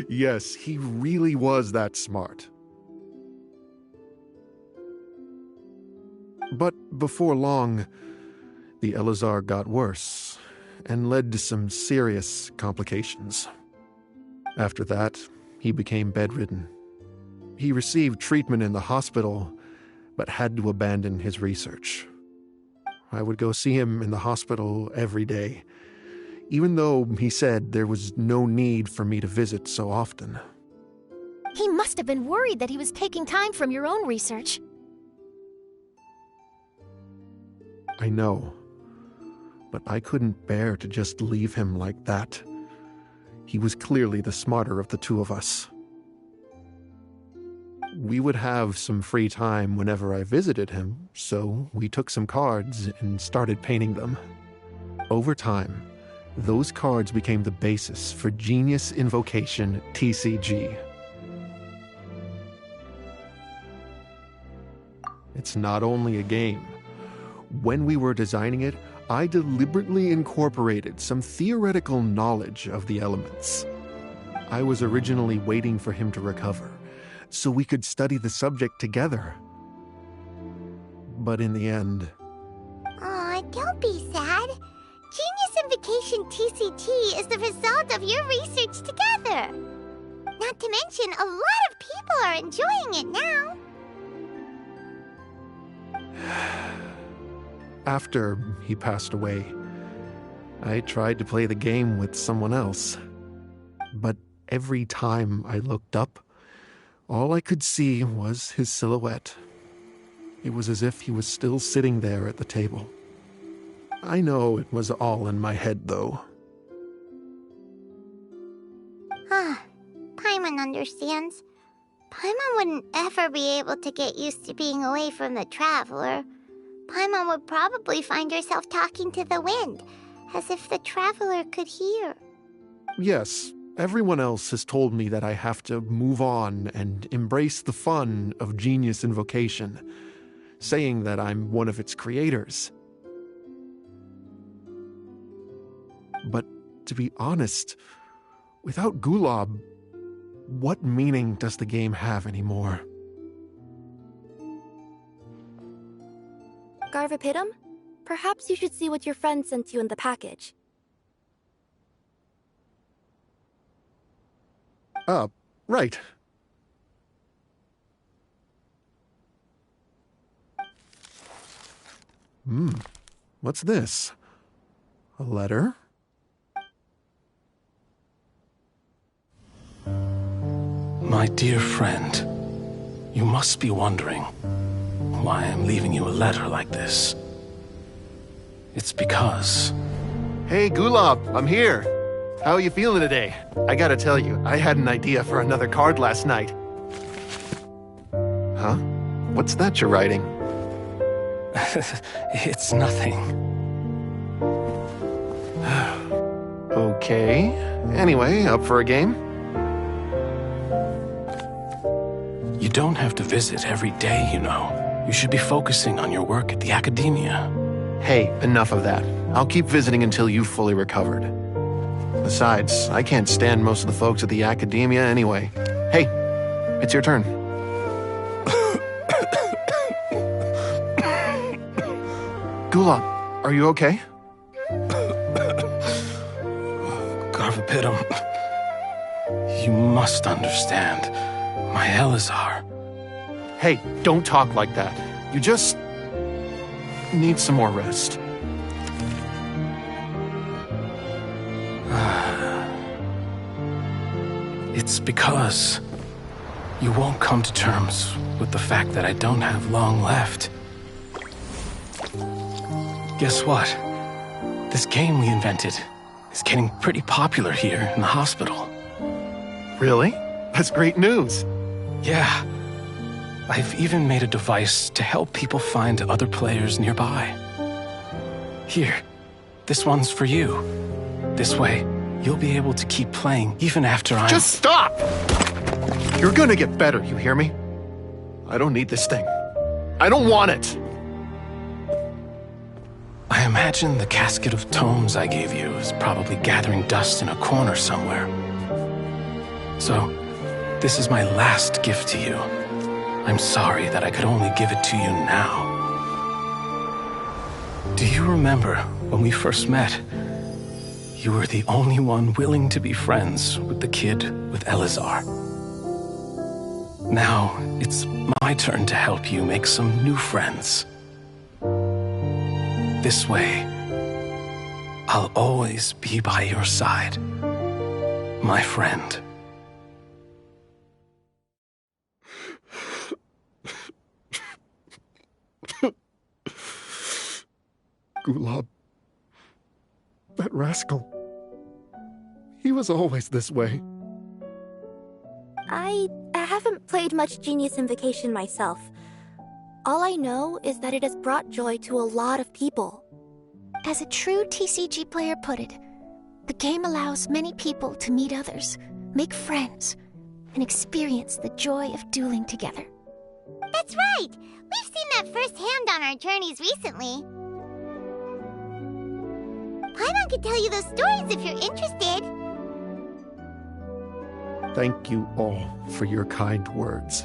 Yes, he really was that smart. But before long, the Elazar got worse and led to some serious complications. After that, he became bedridden. He received treatment in the hospital, but had to abandon his research. I would go see him in the hospital every day, even though he said there was no need for me to visit so often. He must have been worried that he was taking time from your own research. I know, but I couldn't bear to just leave him like that. He was clearly the smarter of the two of us. We would have some free time whenever I visited him, so we took some cards and started painting them. Over time, those cards became the basis for Genius Invocation TCG. It's not only a game. When we were designing it, I deliberately incorporated some theoretical knowledge of the elements. I was originally waiting for him to recover, so we could study the subject together. But in the end... Aw, don't be sad. Genius Invocation TCG is the result of your research together. Not to mention, a lot of people are enjoying it now. After he passed away, I tried to play the game with someone else. But every time I looked up, all I could see was his silhouette. It was as if he was still sitting there at the table. I know it was all in my head, though. Paimon understands. Paimon wouldn't ever be able to get used to being away from the Traveler. Paimon would probably find herself talking to the wind, as if the Traveler could hear. Yes, everyone else has told me that I have to move on and embrace the fun of Genius Invocation. saying that I'm one of its creators. But to be honest, without Gulob, what meaning does the game have anymore? Garvapitum? Perhaps you should see what your friend sent you in the package. Right. What's this? A letter? My dear friend, you must be wondering why I'm leaving you a letter like this. It's because... Hey, Gulob, I'm here. How are you feeling today? I gotta tell you, I had an idea for another card last night. Huh? What's that you're writing? It's nothing. Okay. Anyway, up for a game? You don't have to visit every day, you know. You should be focusing on your work at the academia. Hey, enough of that. I'll keep visiting until you've fully recovered. Besides, I can't stand most of the folks at the academia anyway. Hey, it's your turn. Gulob, are you okay? Garvapitum, you must understand. My Elazar. Hey, don't talk like that. You just need some more rest. It's because you won't come to terms with the fact that I don't have long left. Guess what? This game we invented is getting pretty popular here in the hospital. Really? That's great news. Yeah. I've even made a device to help people find other players nearby. Here, this one's for you. This way, you'll be able to keep playing even after I'm... Just stop! You're gonna get better, you hear me? I don't need this thing. I don't want it! I imagine the casket of tomes I gave you is probably gathering dust in a corner somewhere. So, this is my last gift to you. I'm sorry that I could only give it to you now. Do you remember when we first met? You were the only one willing to be friends with the kid with Elazar. Now, it's my turn to help you make some new friends. This way, I'll always be by your side, my friend. Gulob. That rascal. He was always this way. I haven't played much Genius Invocation myself. All I know is that it has brought joy to a lot of people. As a true TCG player put it, the game allows many people to meet others, make friends, and experience the joy of dueling together. That's right! We've seen that firsthand on our journeys recently. Paimon could tell you those stories if you're interested. Thank you all for your kind words.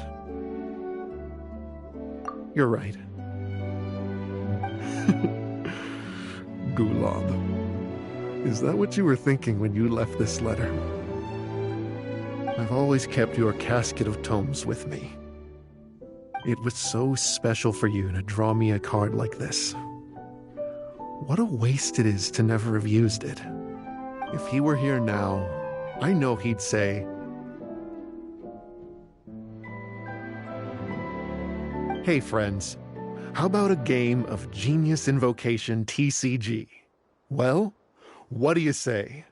You're right. Gulob. Is that what you were thinking when you left this letter? I've always kept your casket of tomes with me. It was so special for you to draw me a card like this. What a waste it is to never have used it. If he were here now, I know he'd say, "Hey friends, how about a game of Genius Invocation TCG? Well, what do you say?"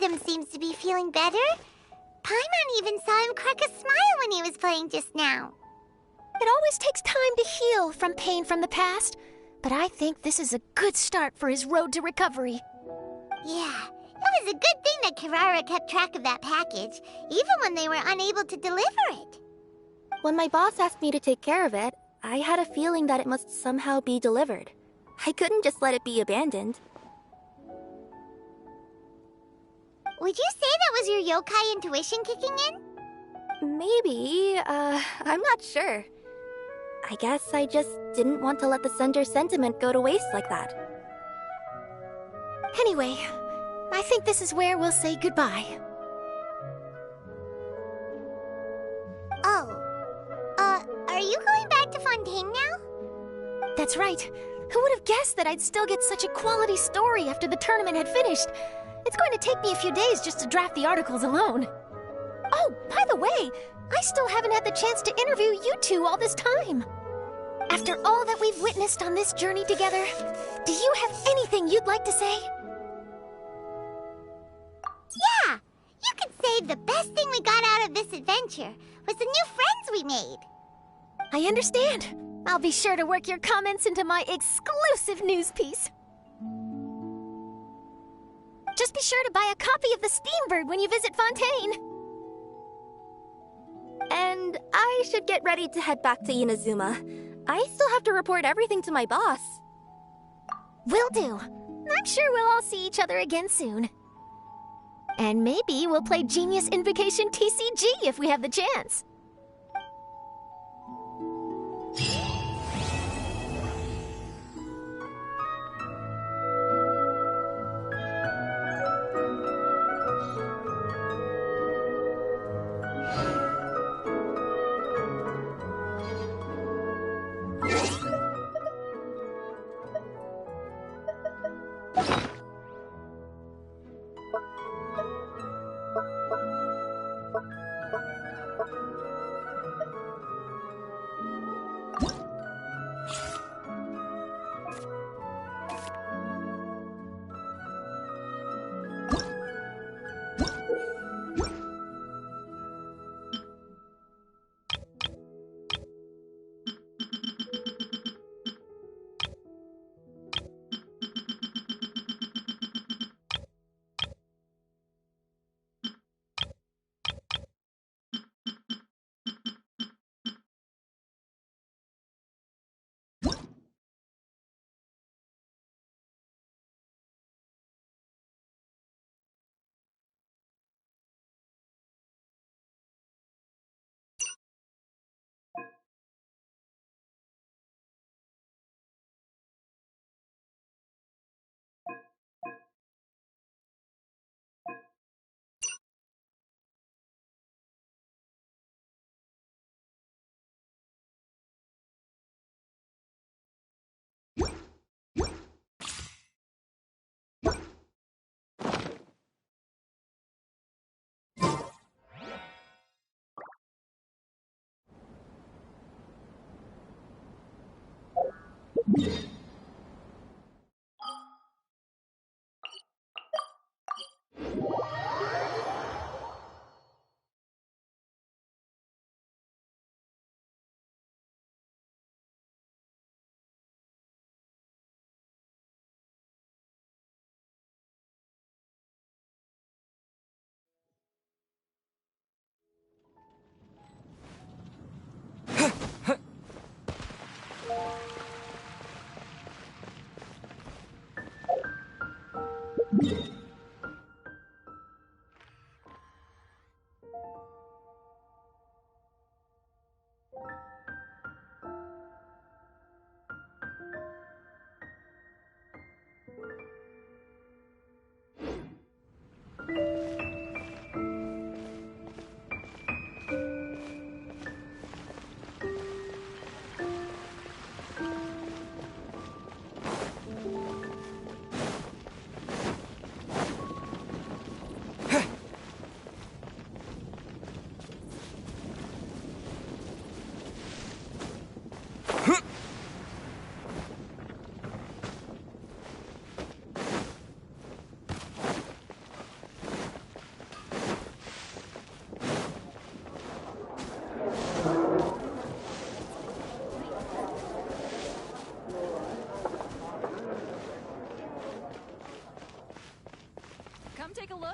him seems to be feeling better. Paimon even saw him crack a smile when he was playing just now. It always takes time to heal from pain from the past, but I think this is a good start for his road to recovery. Yeah, it was a good thing that Kirara kept track of that package, even when they were unable to deliver it. When my boss asked me to take care of it, I had a feeling that it must somehow be delivered. I couldn't just let it be abandoned. Would you say that was your yokai intuition kicking in? Maybe, I'm not sure. I guess I just didn't want to let the sender's sentiment go to waste like that. Anyway, I think this is where we'll say goodbye. Oh. Are you going back to Fontaine now? That's right. Who would have guessed that I'd still get such a quality story after the tournament had finished? It's going to take me a few days just to draft the articles alone. Oh, by the way, I still haven't had the chance to interview you two all this time. After all that we've witnessed on this journey together, do you have anything you'd like to say? Yeah! You could say the best thing we got out of this adventure was the new friends we made. I understand. I'll be sure to work your comments into my exclusive news piece. Just be sure to buy a copy of the Steambird when you visit Fontaine. And I should get ready to head back to Inazuma. I still have to report everything to my boss. Will do. I'm sure we'll all see each other again soon. And maybe we'll play Genius Invocation TCG if we have the chance.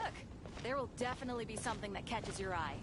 look. There will definitely be something that catches your eye.